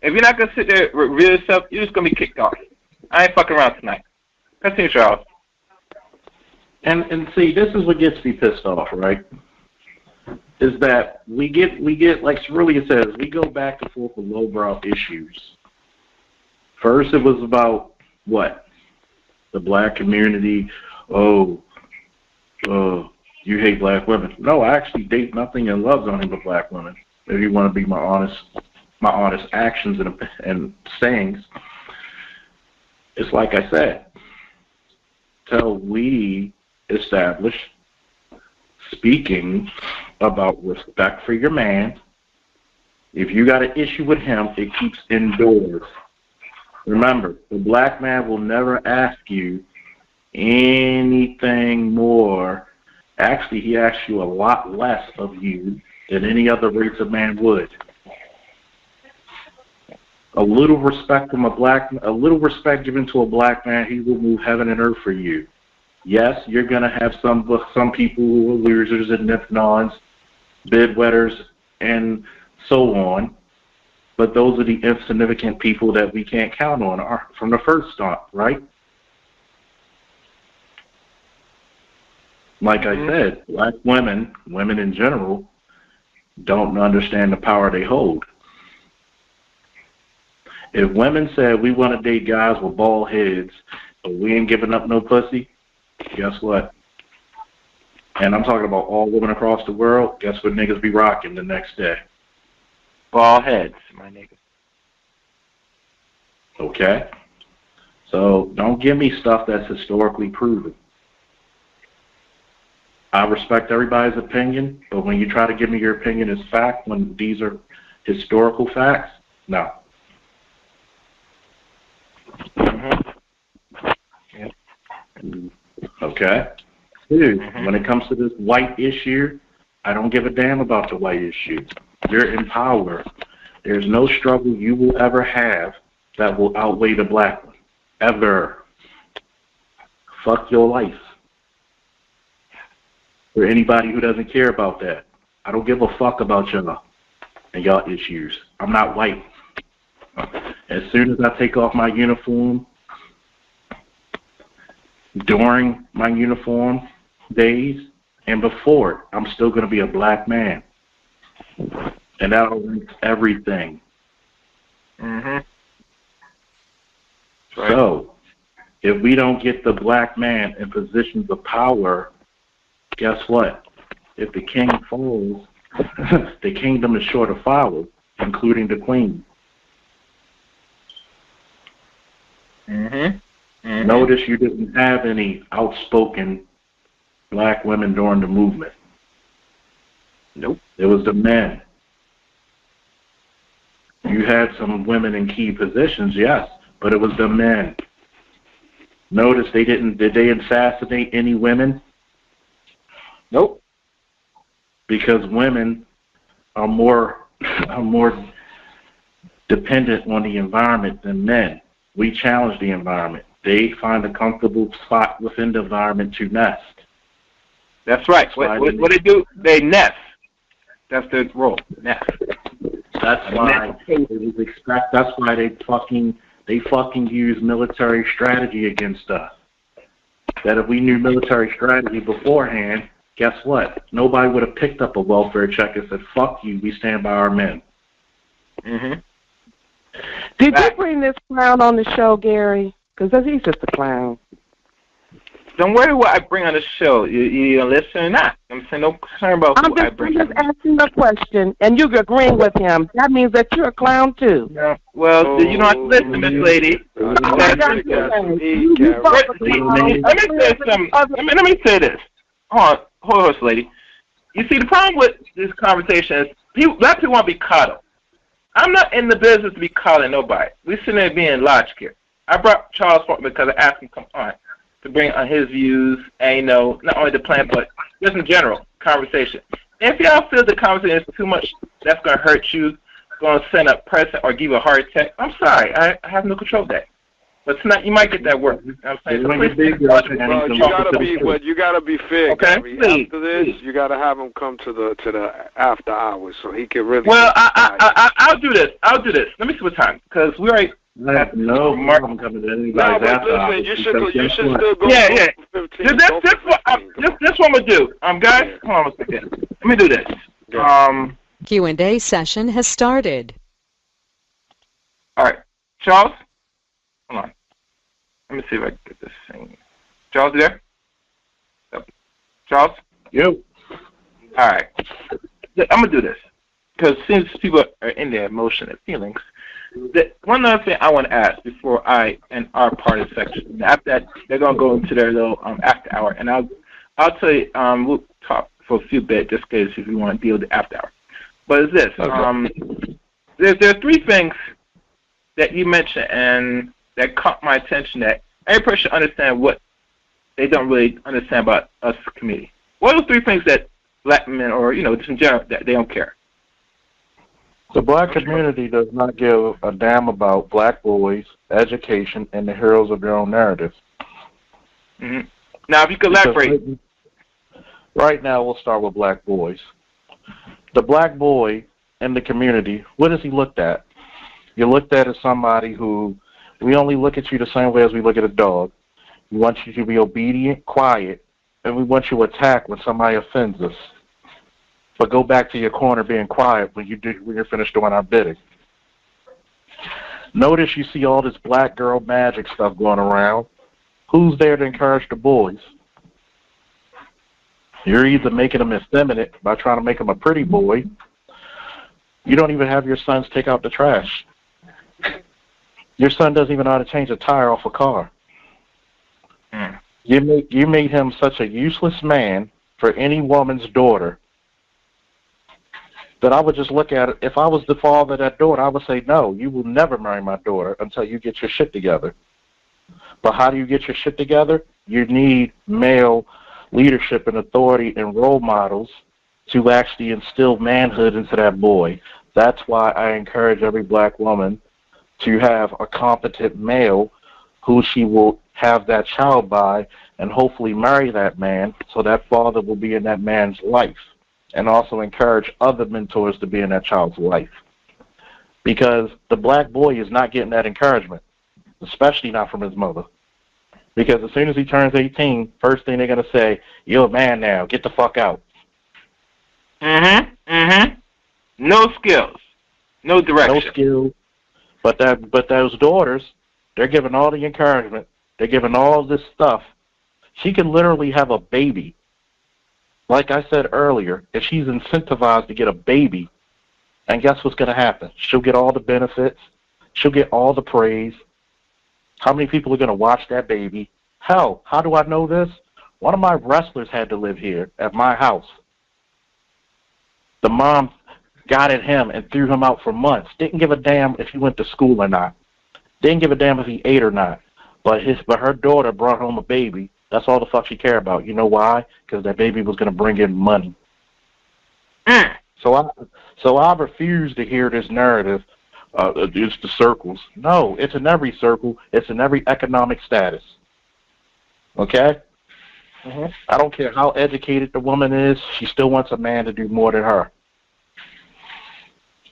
If you're not gonna sit there with real yourself, you're just gonna be kicked off. I ain't fucking around tonight. Continue, Charles. And see, this is what gets me pissed off, right? Is that we get like Cerulean says, we go back and forth with lowbrow issues. First, it was about what? The black community. Oh, you hate black women. No, I actually date nothing and love nothing but black women. If you want to be my honest actions and sayings. It's like I said, till we establish speaking about respect for your man. If you got an issue with him, it keeps indoors. Remember, the black man will never ask you anything more. Actually, he asks you a lot less of you than any other race of man would. A little respect given to a black man, he will move heaven and earth for you. Yes, you're gonna have some people who are losers and nip-nons, bidwetters, and so on. But those are the insignificant people that we can't count on from the first start, right? Like I said, black women in general, don't understand the power they hold. If women said we want to date guys with bald heads, but we ain't giving up no pussy, guess what? And I'm talking about all women across the world. Guess what niggas be rocking the next day? Bald heads, my niggas. Okay? So don't give me stuff that's historically proven. I respect everybody's opinion, but when you try to give me your opinion as fact, when these are historical facts, no. Okay? Two, when it comes to this white issue, I don't give a damn about the white issue. You're in power. There's no struggle you will ever have that will outweigh the black one. Ever. Fuck your life. For anybody who doesn't care about that. I don't give a fuck about y'all and y'all issues. I'm not white. As soon as I take off my uniform, during my uniform days and before it, I'm still going to be a black man. And that'll link everything. Right. So, if we don't get the black man in positions of power, guess what? If the king falls, the kingdom is sure to follow, including the queen. Notice you didn't have any outspoken black women during the movement. Nope. It was the men. You had some women in key positions, yes, but it was the men. Notice did they assassinate any women? Nope. Because women are more dependent on the environment than men. We challenge the environment. They find a comfortable spot within the environment to nest. That's right. What they do, they nest. That's their role. Next. That's why That's why they fucking use military strategy against us. That if we knew military strategy beforehand, guess what? Nobody would have picked up a welfare check and said, "Fuck you, we stand by our men." Mhm. Did you bring this clown on the show, Gary? Because he's just a clown. Don't worry what I bring on the show. You listen or not. I'm saying no concern about who I bring. I'm just asking a question, and you're agreeing with him. That means that you're a clown too. Yeah. Well, you don't have to listen, Miss Lady. Let me say this. Hold on, lady. You see, the problem with this conversation is black people want to be coddled. I'm not in the business to be coddling nobody. We're sitting there being logical here. I brought Charles Faulkner because I asked him to come on to bring on his views and, not only the plan, but just in general, conversation. If y'all feel the conversation is too much, that's going to hurt you, going to send a person or give you a heart attack, I'm sorry. I have no control of that. But tonight you might get that work. I'm saying, so you gotta be fair. Okay, Gary. After this, you gotta have him come to the after hours so he can really. Well, I'll do this. Let me see what time, because we already. No, Mark, I'm coming to anybody's after hours. You should still go. Yeah. 15, this what I'm gonna do. Guys, hold on a second. Let me do this. Q&A session has started. All right, Charles. Hold on. Let me see if I can get this thing. Charles, you there? Yep. Charles? Yep. All right. I'm going to do this. Because since people are in their emotion and feelings, one other thing I want to ask before I end our part of the section. After that, they're going to go into their little after hour. And I'll tell you, we'll talk for a few bits just in case if you want to deal with the after hour. But it's this. Okay. There are three things that you mentioned and that caught my attention that every person should understand what they don't really understand about us community. What are the three things that black men or, just in general, that they don't care? The black community does not give a damn about black boys, education, and the heroes of their own narrative. Mm-hmm. Now, if you could elaborate. Right now, we'll start with black boys. The black boy in the community, what is he looked at? You're looked at as somebody who, we only look at you the same way as we look at a dog. We want you to be obedient, quiet, and we want you to attack when somebody offends us. But go back to your corner being quiet when you're finished doing our bidding. Notice you see all this black girl magic stuff going around. Who's there to encourage the boys? You're either making them effeminate by trying to make them a pretty boy. You don't even have your sons take out the trash. Your son doesn't even know how to change a tire off a car. Mm. You made him such a useless man for any woman's daughter that I would just look at it. If I was the father of that daughter, I would say, no, you will never marry my daughter until you get your shit together. But how do you get your shit together? You need male leadership and authority and role models to actually instill manhood into that boy. That's why I encourage every black woman to have a competent male who she will have that child by and hopefully marry that man so that father will be in that man's life, and also encourage other mentors to be in that child's life. Because the black boy is not getting that encouragement, especially not from his mother. Because as soon as he turns 18, first thing they're going to say, you're a man now, get the fuck out. No skills, no direction. No skills. But those daughters, they're giving all the encouragement. They're giving all this stuff. She can literally have a baby. Like I said earlier, if she's incentivized to get a baby, and guess what's going to happen? She'll get all the benefits. She'll get all the praise. How many people are going to watch that baby? Hell, how do I know this? One of my wrestlers had to live here at my house. The mom got at him and threw him out for months. Didn't give a damn if he went to school or not. Didn't give a damn if he ate or not. But her daughter brought home a baby. That's all the fuck she cared about. You know why? Because that baby was going to bring in money. So I refuse to hear this narrative. It's the circles. No, it's in every circle. It's in every economic status. Okay? I don't care how educated the woman is. She still wants a man to do more than her.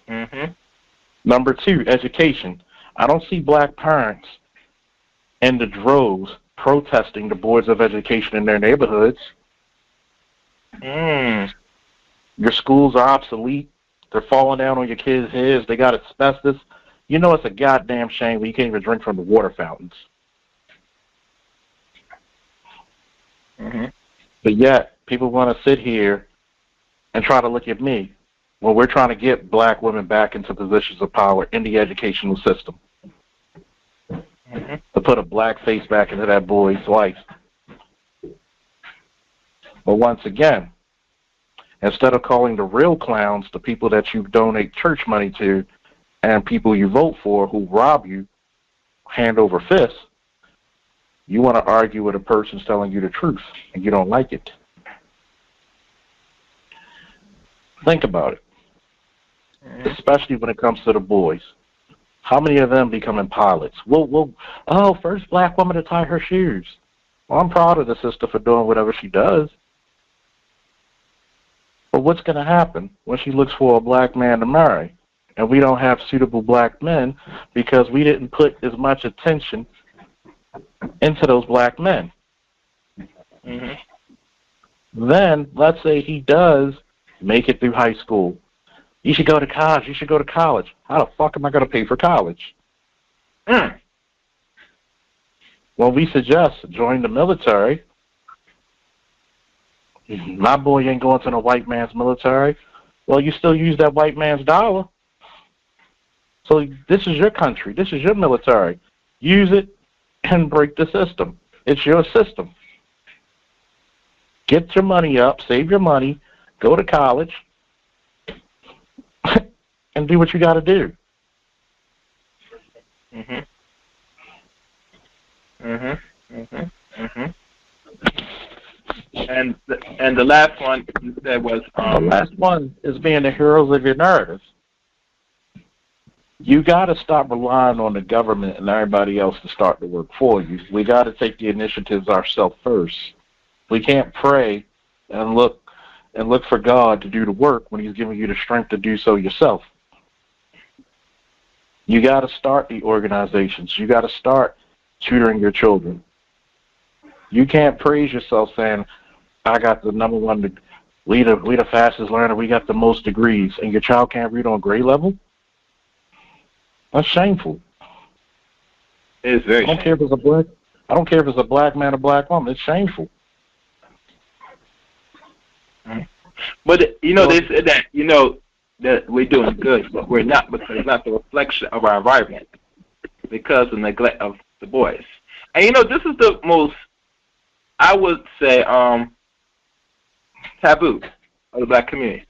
Mm-hmm. Number 2, education. I don't see black parents in the droves protesting the boards of education in their neighborhoods. Your schools are obsolete. They're falling down on your kids' heads. They got asbestos. You know it's a goddamn shame when you can't even drink from the water fountains. Mm-hmm. But yet, people want to sit here and try to look at me when we're trying to get black women back into positions of power in the educational system. Mm-hmm. To put a black face back into that boy's life. But once again, instead of calling the real clowns the people that you donate church money to and people you vote for who rob you hand over fist, you want to argue with a person telling you the truth and you don't like it. Think about it. Especially when it comes to the boys. How many of them becoming pilots? First black woman to tie her shoes. Well, I'm proud of the sister for doing whatever she does. But what's going to happen when she looks for a black man to marry and we don't have suitable black men because we didn't put as much attention into those black men? Mm-hmm. Then, let's say he does make it through high school. You should go to college. You should go to college. How the fuck am I going to pay for college? When we suggest join the military, my boy ain't going to no white man's military. Well, you still use that white man's dollar. So this is your country. This is your military. Use it and break the system. It's your system. Get your money up. Save your money. Go to college. And do what you got to do. Mhm. Mhm. Mhm. Mhm. And the last one you said was the last one is being the heroes of your narrative. You got to stop relying on the government and everybody else to start the work for you. We got to take the initiatives ourselves first. We can't pray and look for God to do the work when He's giving you the strength to do so yourself. You got to start the organizations. You got to start tutoring your children. You can't praise yourself saying, I got the number one, we the fastest learner, we got the most degrees, and your child can't read on grade level? That's shameful. It is very shameful. I don't care if it's a black man or black woman. It's shameful. But, they said that, that we're doing good, but we're not, because it's not the reflection of our environment because of neglect of the boys. And, this is the most, I would say, taboo of the black community,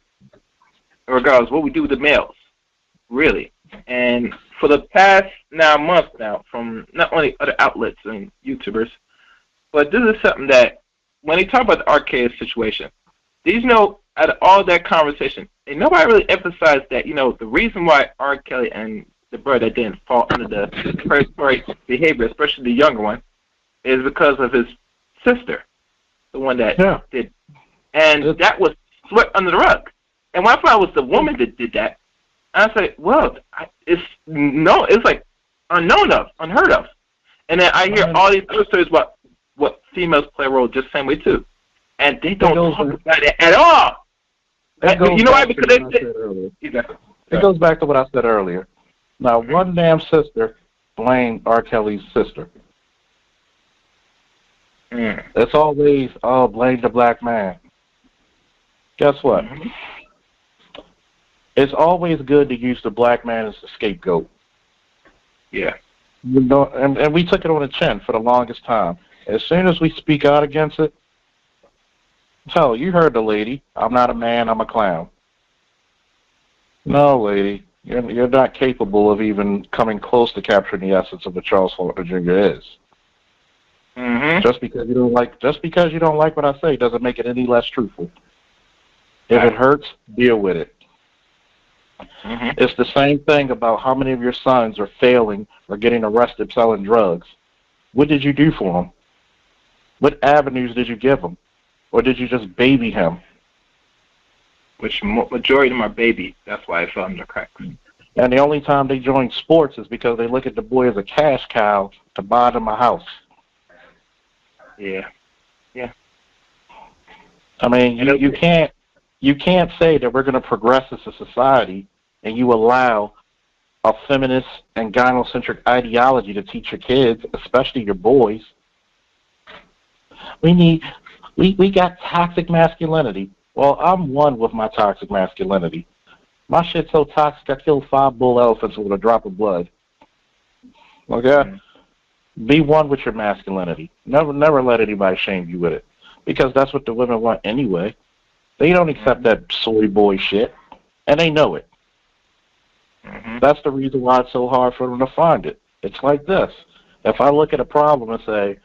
regardless of what we do with the males, really. And for the past months now, from not only other outlets and YouTubers, but this is something that, when they talk about the archaic situation, these out of all that conversation, and nobody really emphasized that, the reason why R. Kelly and the brother that didn't fall under the predatory behavior, especially the younger one, is because of his sister, the one that did. And that was swept under the rug. And when I found it was the woman that did that, I said, well, it's like unheard of. And then I hear all these other stories about what females play a role just the same way too. And they don't talk about it at all. You know why? Because it goes back to what I said earlier. Now, one damn sister blamed R. Kelly's sister. It's always, blame the black man. Guess what? It's always good to use the black man as the scapegoat. Yeah. And we took it on the chin for the longest time. As soon as we speak out against it, so you heard the lady, I'm not a man, I'm a clown. No, lady, you're not capable of even coming close to capturing the essence of what Charles Faulkner Jr. is. Just because you don't like what I say doesn't make it any less truthful. If it hurts, deal with it. It's the same thing about how many of your sons are failing or getting arrested selling drugs. What did you do for them? What avenues did you give them? Or did you just baby him? which majority of them are babies. That's why I fell into the cracks. And the only time they join sports is because they look at the boy as a cash cow to buy them a house. Yeah. Yeah. I mean, you can't say that we're going to progress as a society and you allow a feminist and gynocentric ideology to teach your kids, especially your boys. We got toxic masculinity. Well, I'm one with my toxic masculinity. My shit's so toxic, I killed 5 bull elephants with a drop of blood. Okay? Mm-hmm. Be one with your masculinity. Never let anybody shame you with it. Because that's what the women want anyway. They don't accept that soy boy shit. And they know it. Mm-hmm. That's the reason why it's so hard for them to find it. It's like this. If I look at a problem and say,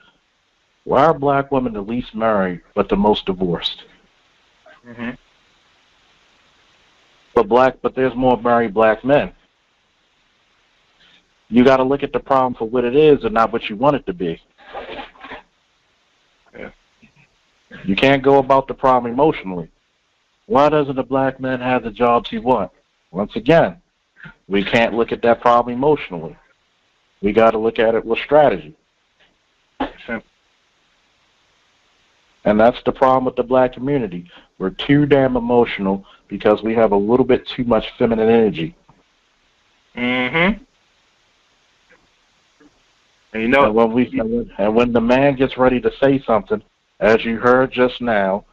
why are black women the least married but the most divorced? Mm-hmm. But there's more married black men. You got to look at the problem for what it is and not what you want it to be. Yeah. You can't go about the problem emotionally. Why doesn't a black man have the jobs he wants? Once again, we can't look at that problem emotionally. We got to look at it with strategy. And that's the problem with the black community. We're too damn emotional because we have a little bit too much feminine energy. Mm-hmm. And you know, and when the man gets ready to say something, as you heard just now,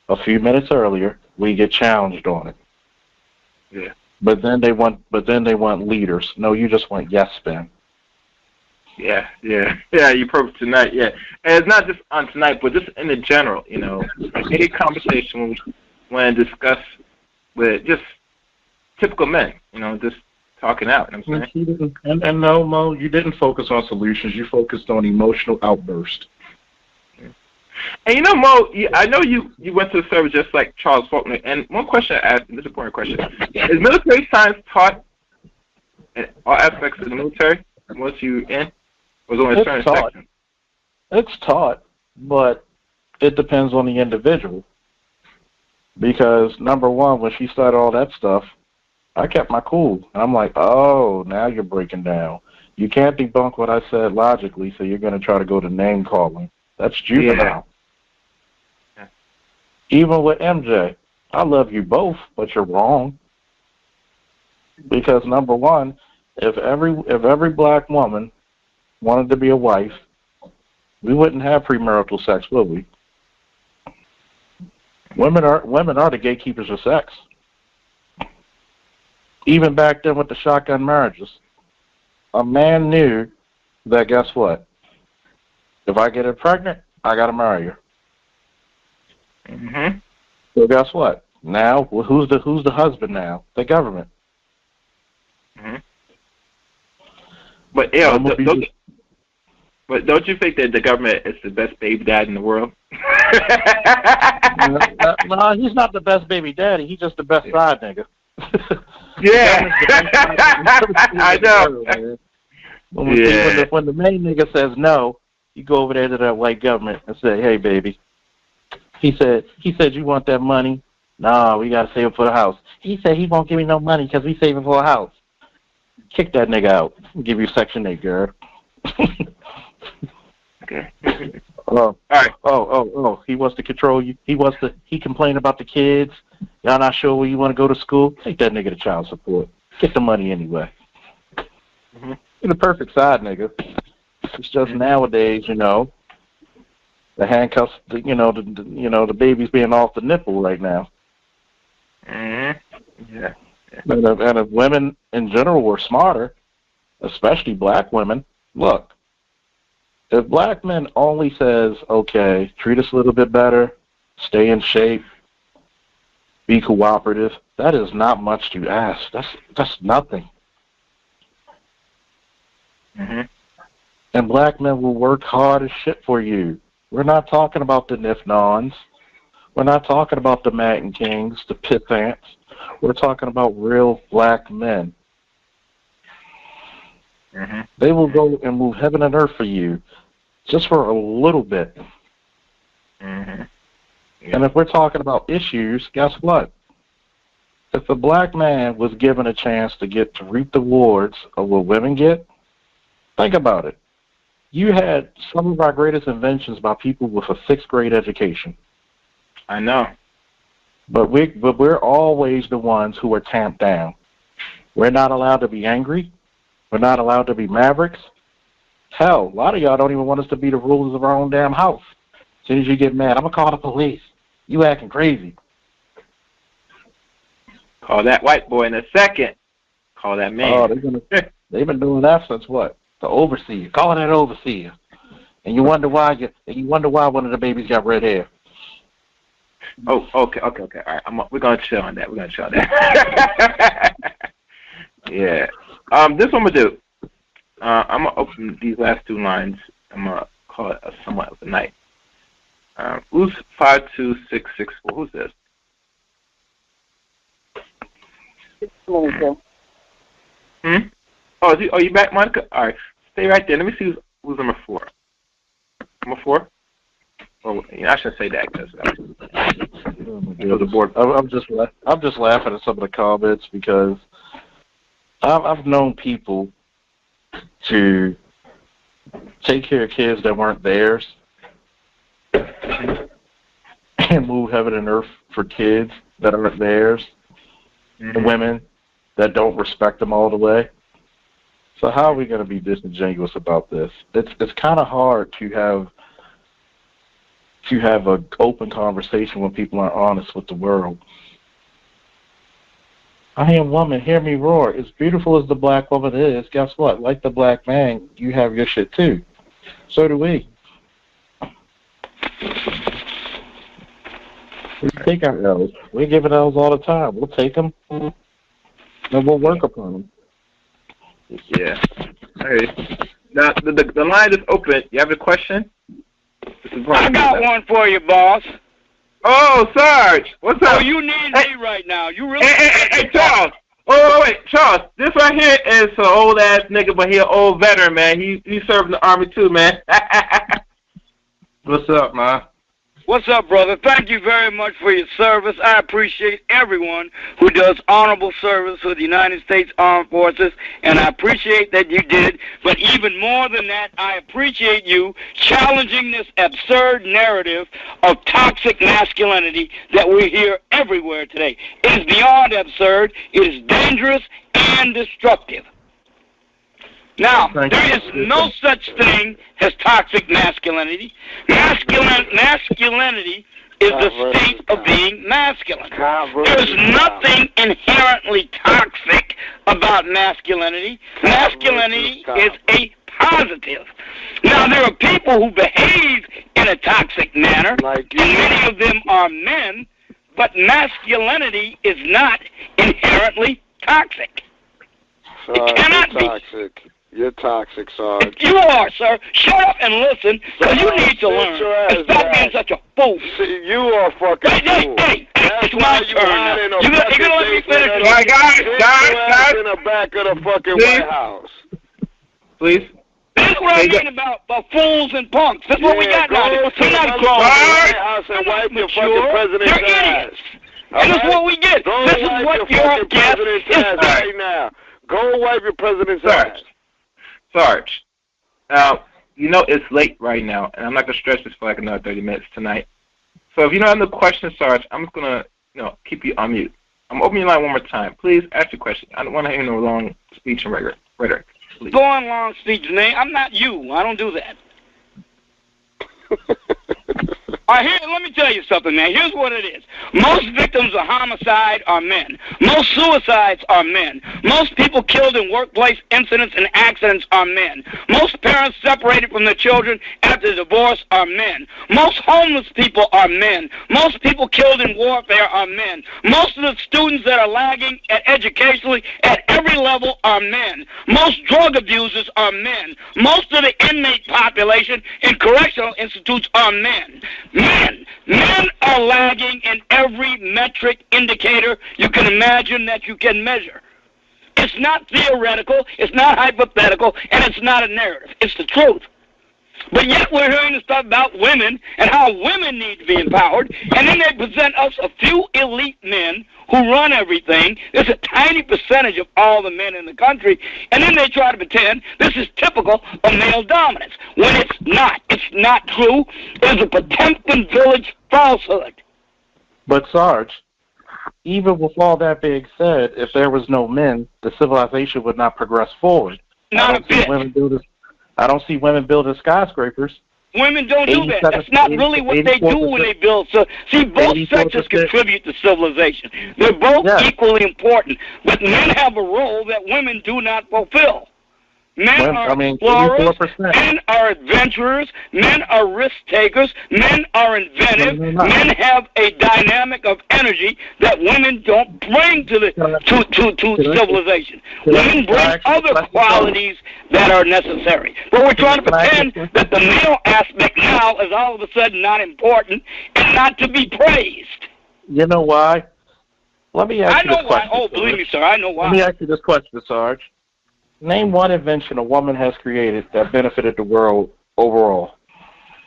a few minutes earlier, we get challenged on it. Yeah. But then they want leaders. No, you just want yes men. Yeah. You proved tonight. Yeah, and it's not just on tonight, but just in the general. You know, any conversation when discussed with just typical men. You know, just talking out. You know what I'm saying? And no, Mo, you didn't focus on solutions. You focused on emotional outburst. And you know, Mo, I know you went to the service just like Charles Faulkner. And one question I asked, and this is an important question: is military science taught in all aspects of the military once you in? Or was it only a certain section? It's taught, but it depends on the individual. Because number one, when she started all that stuff, I kept my cool. I'm like, oh, now you're breaking down. You can't debunk what I said logically, so you're going to try to go to name calling. That's juvenile. Yeah. Even with MJ, I love you both, but you're wrong. Because number one, if every black woman wanted to be a wife, we wouldn't have premarital sex, would we? Women are the gatekeepers of sex. Even back then with the shotgun marriages, a man knew that, guess what? If I get her pregnant, I got to marry her. Mm-hmm. So guess what? Now, who's the husband now? The government. Mm-hmm. But but don't you think that the government is the best baby dad in the world? No, he's not the best baby daddy. He's just the best side nigga. Yeah, I know. When the main nigga says no, you go over there to that white government and say, "Hey, baby." He said, "You want that money? No, we gotta save it for the house." He said he won't give me no money because we saving for a house. Kick that nigga out. Give you Section 8, girl. Okay. All right. Oh. He wants to control you. He complained about the kids. Y'all not sure where you want to go to school? Take that nigga to child support. Get the money anyway. Mm-hmm. You're the perfect side nigga. It's just nowadays, the handcuffs, the baby's being off the nipple right now. Mm-hmm. Yeah. And if women in general were smarter, especially black women, look, if black men only says, okay, treat us a little bit better, stay in shape, be cooperative, that is not much to ask. That's nothing. Mm-hmm. And black men will work hard as shit for you. We're not talking about the Nifnons. We're not talking about the Madden Kings, the Pissants. We're talking about real black men. Mm-hmm. They will go and move heaven and earth for you just for a little bit. Mm-hmm. Yeah. And if we're talking about issues, guess what? if a black man was given a chance to reap the rewards of what women get, think about it. You had some of our greatest inventions by people with a 6th grade education. I know. But we're always the ones who are tamped down. We're not allowed to be angry. We're not allowed to be mavericks. Hell, a lot of y'all don't even want us to be the rulers of our own damn house. As soon as you get mad, I'm going to call the police. You acting crazy. Call that white boy in a second. Call that man. Oh, they've been doing that since what? The overseer. Calling that overseer. And you wonder why one of the babies got red hair. Oh, okay. All right, we're gonna chill on that. Yeah. This one I'm gonna do. I'm gonna open these last 2 lines. I'm gonna call it somewhat of the night. Who's 52664? Who's this? It's Monica. Oh, are you back, Monica? All right, stay right there. Let me see who's number 4. Number 4. Well, I shouldn't say that because the board. I'm just laughing at some of the comments because I've known people to take care of kids that weren't theirs and move heaven and earth for kids that aren't theirs, and women that don't respect them all the way. So how are we going to be disingenuous about this? It's kind of hard to have an open conversation when people aren't honest with the world. I am woman, hear me roar. As beautiful as the black woman is, guess what? Like the black man, you have your shit too. So do we. We take our L's. We give it L's all the time. We'll take them, and we'll work upon them. Yeah. Hey. Now, the line is open. You have a question? I got one for you, boss. Oh, Sarge. What's up? Oh, you need me right now. You really... Hey, Charles. Oh, wait, Charles. This right here is an old-ass nigga, but he an old veteran, man. He served in the Army, too, man. What's up, man? What's up, brother? Thank you very much for your service. I appreciate everyone who does honorable service for the United States Armed Forces, and I appreciate that you did. But even more than that, I appreciate you challenging this absurd narrative of toxic masculinity that we hear everywhere today. It is beyond absurd. It is dangerous and destructive. Now, there is no such thing as toxic masculinity. Masculinity is the state of being masculine. There is nothing inherently toxic about masculinity. Masculinity is a positive. Now, there are people who behave in a toxic manner, and many of them are men, but masculinity is not inherently toxic. It cannot be toxic. You're toxic, Sarge. You are, sir. Shut up and listen, because you need to learn. Stop being such a fool. You are fucking fool. Hey, it's my turn now. You're going to let me finish? All right, guys. In the back of the fucking White House. Please. This is what I mean about fools and punks. That's what we got now. We're not grown. White House and wipe your fucking president's ass. And this is what we get. This is what your guest is right now. Go wipe your president's ass. Sarge, now, you know it's late right now, and I'm not going to stretch this for like another 30 minutes tonight. So if you don't have no questions, Sarge, I'm just going to keep you on mute. I'm opening your line one more time. Please ask your question. I don't want to hear no long speech and rhetoric. Please. Go on long speech, man. I'm not you. I don't do that. All right, let me tell you something, man. Here's what it is. Most victims of homicide are men. Most suicides are men. Most people killed in workplace incidents and accidents are men. Most parents separated from their children after divorce are men. Most homeless people are men. Most people killed in warfare are men. Most of the students that are lagging educationally at every level are men. Most drug abusers are men. Most of the inmate population in correctional institutes are men. Men are lagging in every metric indicator you can imagine that you can measure. It's not theoretical, it's not hypothetical, and it's not a narrative. It's the truth. But yet we're hearing this stuff about women and how women need to be empowered, and then they present us a few elite men who run everything. It's a tiny percentage of all the men in the country, and then they try to pretend this is typical of male dominance, when it's not. It's not true. It's a Potemkin village falsehood. But Sarge, even with all that being said, if there was no men, the civilization would not progress forward. Not a bit. I don't see women building skyscrapers. Women don't do that. That's not really what they do when they build. So, see, both sexes contribute to civilization. They're both equally important, but men have a role that women do not fulfill. Men are explorers, men are adventurers, men are risk takers, men are inventive, men have a dynamic of energy that women don't bring to civilization. Women bring other qualities that are necessary. But we're trying to pretend that the male aspect now is all of a sudden not important and not to be praised. You know why? Let me ask you this question. I know why. Oh, believe me, sir, I know why. Let me ask you this question, Sarge. Name one invention a woman has created that benefited the world overall.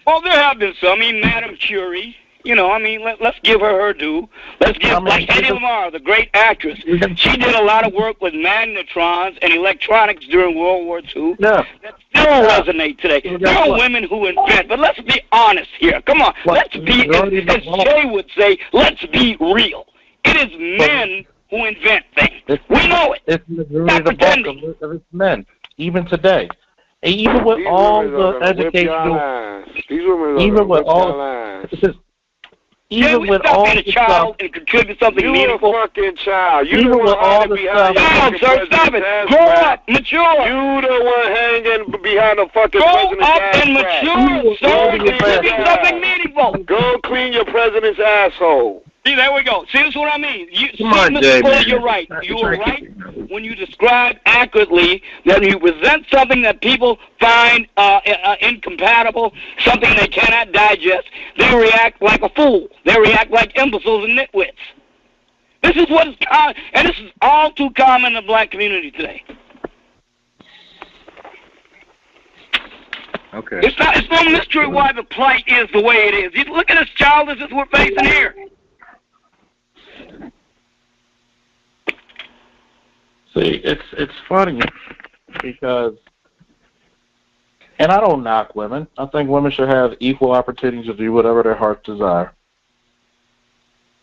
Well, there have been some. I mean, Madame Curie. You know, I mean, let's give her due. Let's give, like IBMOR, the great actress. She did a lot of work with magnetrons and electronics during World War II. Yeah. That still resonate today. There are women who invent, but let's be honest here. Come on. Let's be, as Jay would say, let's be real. It is men who invent things. We know it. It's the majority of the bulk of its men, even today. And even with all the educational, even with all, even with all the stuff, and contribute something meaningful. You a fucking child. You even the one with all the behind stuff. the Stop, stop it. Grow up, mature. You the one hanging behind the fucking Grow president's up ass and crack. mature, sir. Contribute something meaningful. Go clean your president's asshole. See, there we go. See, this is what I mean. Come on, Mr. Fuller, Jay, you're right. You were right when you described accurately that you present something that people find incompatible, something they cannot digest. They react like a fool. They react like imbeciles and nitwits. This is what is common, and this is all too common in the black community today. Okay. It's no mystery why the plight is the way it is. You look at this childishness we're facing here. See, it's funny because, and I don't knock women. I think women should have equal opportunities to do whatever their hearts desire.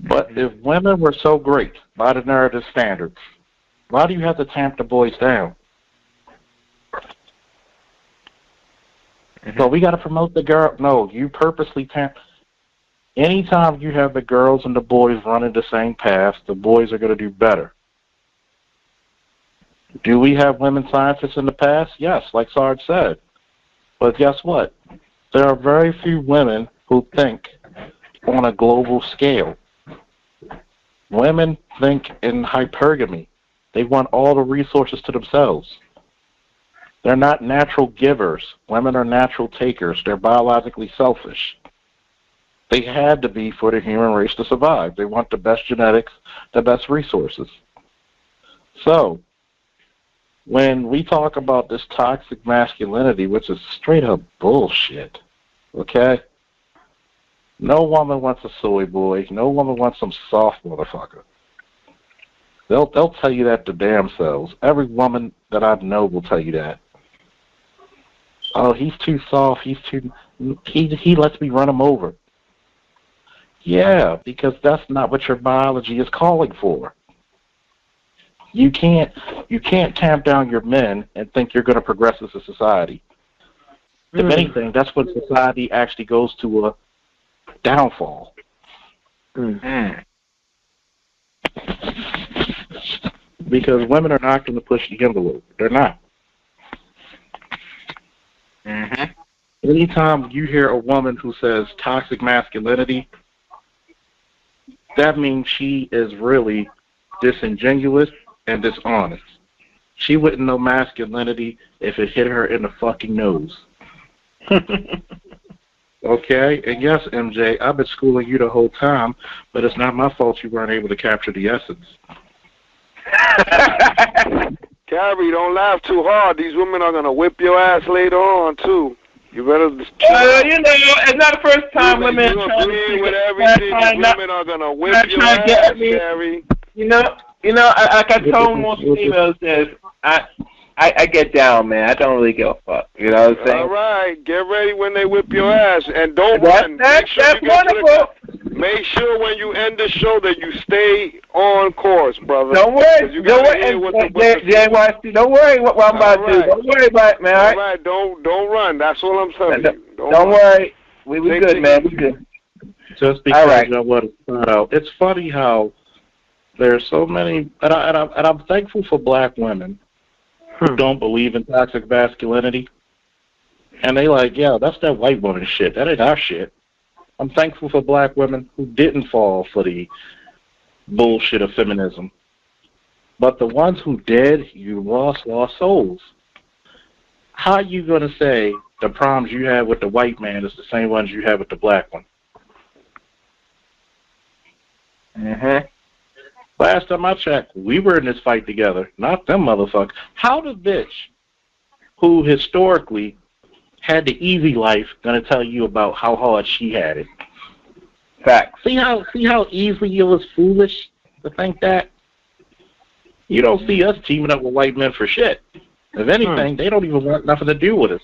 But if women were so great by the narrative standards, why do you have to tamp the boys down? So we got to promote the girl. No, you purposely tamp. Anytime you have the girls and the boys running the same path, the boys are going to do better. Do we have women scientists in the past? Yes, like Sarge said. But guess what? There are very few women who think on a global scale. Women think in hypergamy. They want all the resources to themselves. They're not natural givers. Women are natural takers. They're biologically selfish. They had to be for the human race to survive. They want the best genetics, the best resources. So, when we talk about this toxic masculinity, which is straight up bullshit, okay? No woman wants a soy boy. No woman wants some soft motherfucker. They'll tell you that to damn selves. Every woman that I know will tell you that. Oh, he's too soft. He lets me run him over. Yeah, because that's not what your biology is calling for. You can't tamp down your men and think you're going to progress as a society. If anything, that's when society actually goes to a downfall. Because women are not going to push the envelope. They're not. Anytime you hear a woman who says toxic masculinity, that means she is really disingenuous and dishonest. She wouldn't know masculinity if it hit her in the fucking nose. Okay? And yes, MJ, I've been schooling you the whole time, but it's not my fault you weren't able to capture the essence. Carrie, don't laugh too hard. These women are going to whip your ass later on, too. You better. It's not the first time women are trying to with everything. Women are gonna whip your ass, Gary. Like I told most females this, I get down, man. I don't really give a fuck. You know what I'm saying? All right, get ready when they whip your ass, and don't run. That's wonderful. Make sure when you end the show that you stay on course, brother. Don't worry. Don't worry what I'm about to do. Don't worry about it, man. All right, don't run. That's all I'm telling you. Don't worry. We good, man. We good. Just because I want to start out. It's funny how there's so many, and I'm thankful for black women who don't believe in toxic masculinity. And they like, yeah, that's that white woman shit. That ain't our shit. I'm thankful for black women who didn't fall for the bullshit of feminism. But the ones who did, you lost souls. How are you going to say the problems you had with the white man is the same ones you had with the black one? Last time I checked, we were in this fight together, not them motherfuckers. How the bitch who historically had the easy life gonna tell you about how hard she had it? Fact. See how easily it was foolish to think that? You don't see us teaming up with white men for shit. If anything, they don't even want nothing to do with us.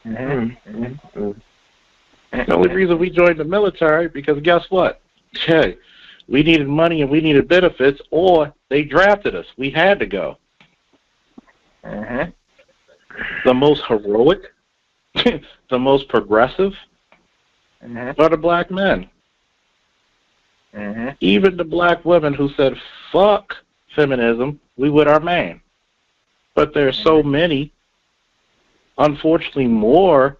The only reason we joined the military, because guess what? Hey, we needed money and we needed benefits, or they drafted us. We had to go. The most heroic, the most progressive are the black men. Even the black women who said, fuck feminism, we with our man. But there's so many, unfortunately more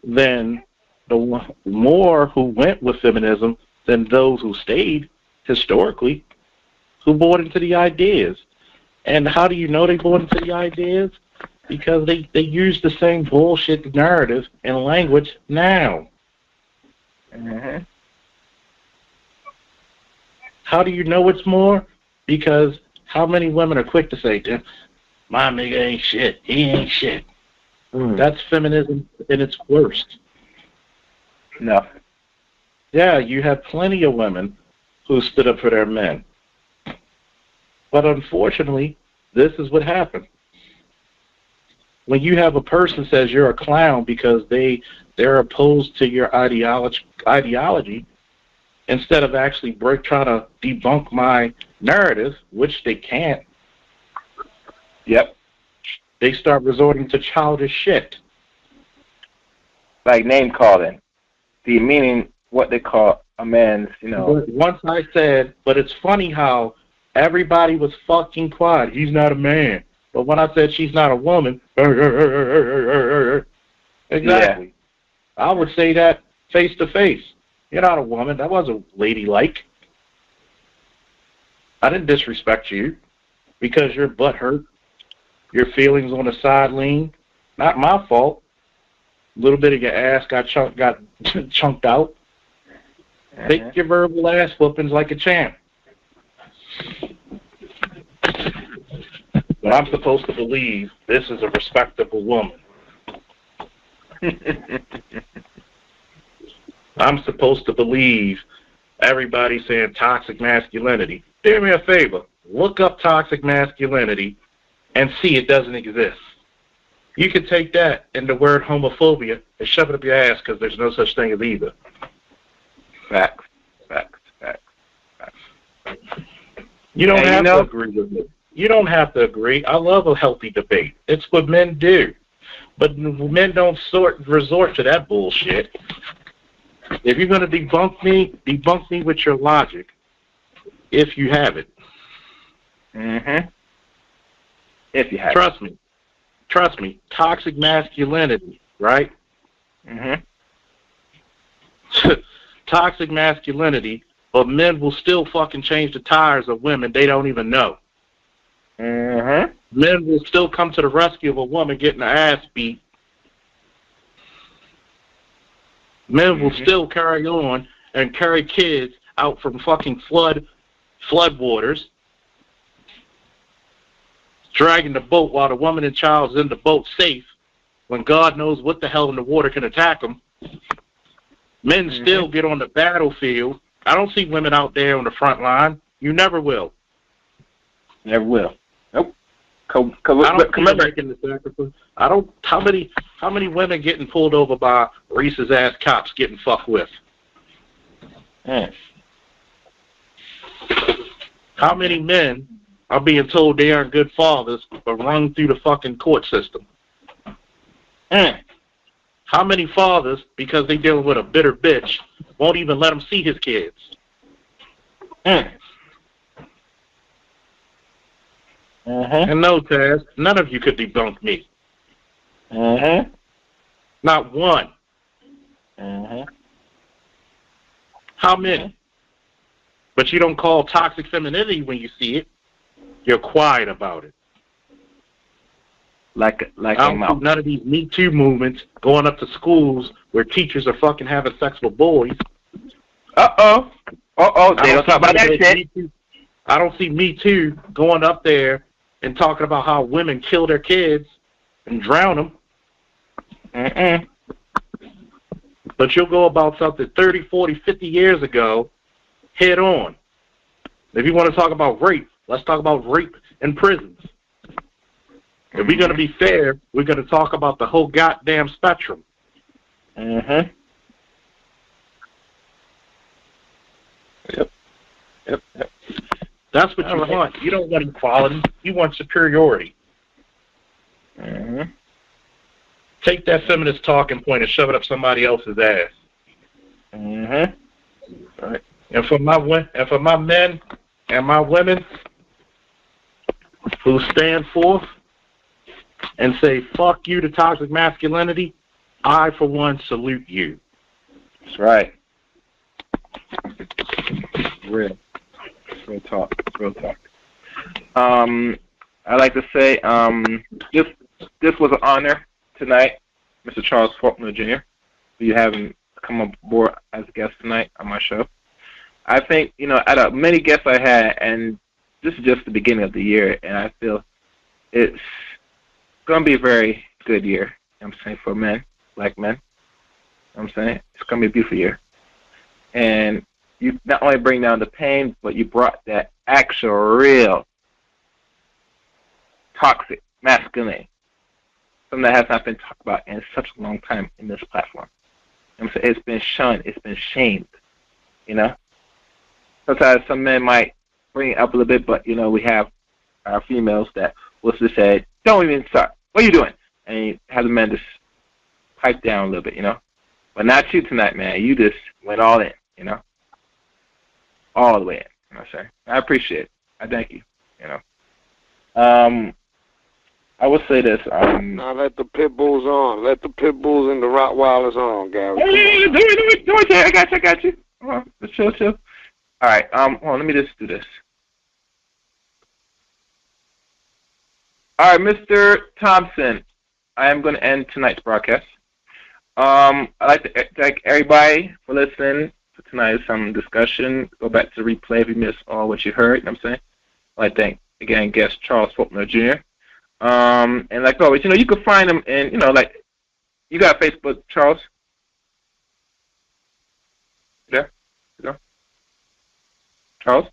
than the more who went with feminism than those who stayed historically, who bought into the ideas. And how do you know they bought into the ideas? Because they use the same bullshit narrative and language now. How do you know it's more? Because how many women are quick to say, my nigga ain't shit, he ain't shit. That's feminism in its worst. No. Yeah, you have plenty of women who stood up for their men. But unfortunately, this is what happened. When you have a person says you're a clown because they're opposed to your ideology, instead of actually trying to debunk my narrative, which they can't. Yep. They start resorting to childish shit. Like name calling. Meaning what they call a man's, But once I said, but it's funny how everybody was fucking quiet. He's not a man. But when I said she's not a woman, exactly. Yeah. I would say that face to face. You're not a woman. That wasn't ladylike. I didn't disrespect you because your butt hurt. Your feelings on the side lean. Not my fault. A little bit of your ass got chunked out. Take your verbal ass whoopings like a champ. But I'm supposed to believe this is a respectable woman. I'm supposed to believe everybody saying toxic masculinity. Do me a favor. Look up toxic masculinity and see it doesn't exist. You can take that and the word homophobia and shove it up your ass because there's no such thing as either. Facts. You don't have to agree with me. You don't have to agree. I love a healthy debate. It's what men do. But men don't resort to that bullshit. If you're going to debunk me with your logic, if you have it. If you have it. Trust me. Toxic masculinity, right? Toxic masculinity, but men will still fucking change the tires of women they don't even know. Men will still come to the rescue of a woman getting her ass beat. Men will still carry on and carry kids out from fucking flood waters, dragging the boat while the woman and child is in the boat safe, when God knows what the hell in the water can attack them. Men still get on the battlefield. I don't see women out there on the front line. You never will. Never will. Nope. I don't see them making the sacrifice. I don't. How many women getting pulled over by racist ass cops getting fucked with? How many men are being told they aren't good fathers but run through the fucking court system? How many fathers, because they dealing with a bitter bitch, won't even let him see his kids? And no, Taz, none of you could debunk me. Not one. How many? But you don't call toxic femininity when you see it. You're quiet about it. I don't see none of these Me Too movements going up to schools where teachers are fucking having sex with boys. They don't talk about that shit. I don't see Me Too going up there and talking about how women kill their kids and drown them. But you'll go about something 30, 40, 50 years ago head on. If you want to talk about rape, let's talk about rape in prisons. If we're going to be fair, we're going to talk about the whole goddamn spectrum. Yep. That's what you want. You don't want equality. You want superiority. Take that feminist talking point and shove it up somebody else's ass. Right. And for my men and my women who stand forth and say, fuck you to toxic masculinity, I, for one, salute you. That's right. Real talk. I'd like to say this was an honor tonight, Mr. Charles Faulkner, Jr., for you having come aboard as a guest tonight on my show. I think, out of many guests I had, and this is just the beginning of the year, and I feel it's going to be a very good year, I'm saying, for men, black men. I'm saying it's going to be a beautiful year. And you not only bring down the pain, but you brought that actual, real, toxic masculinity, something that has not been talked about in such a long time in this platform. I'm saying it's been shunned, it's been shamed, Sometimes some men might bring it up a little bit, but, we have our females that will just say, don't even start. What are you doing? And you have the men just pipe down a little bit, But not you tonight, man. You just went all in, All the way in, I appreciate it. I thank you, I will say this. Now let the pit bulls on. Let the pit bulls and the Rottweilers on, Gary. Hey, do it. I got you. Let's chill. All right. Hold on, let me just do this. All right, Mr. Thompson, I am going to end tonight's broadcast. I'd like to thank everybody for listening to tonight's discussion. Go back to the replay if you missed all what you heard. I'd like to thank, again, guest Charles Faulkner, Jr. And like always, you can find him in, you got Facebook, Charles? There? Charles?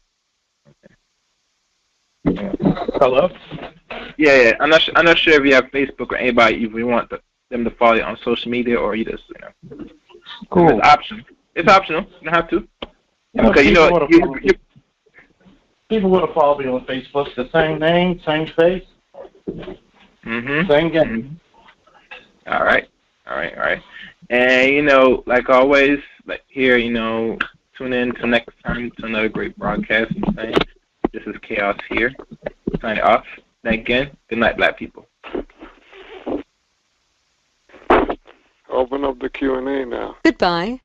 Okay. Hello? Yeah. I'm not sure if you have Facebook or anybody if you want them to follow you on social media or you just, Cool. It's optional. You don't have to. Okay, people would have followed me on Facebook. The same name, same face. Same game. All right. And, like always, here, tune in till next time to another great broadcast. This is Chaos here. Signing off. Thank again. Good night, black people. Open up the Q&A now. Goodbye.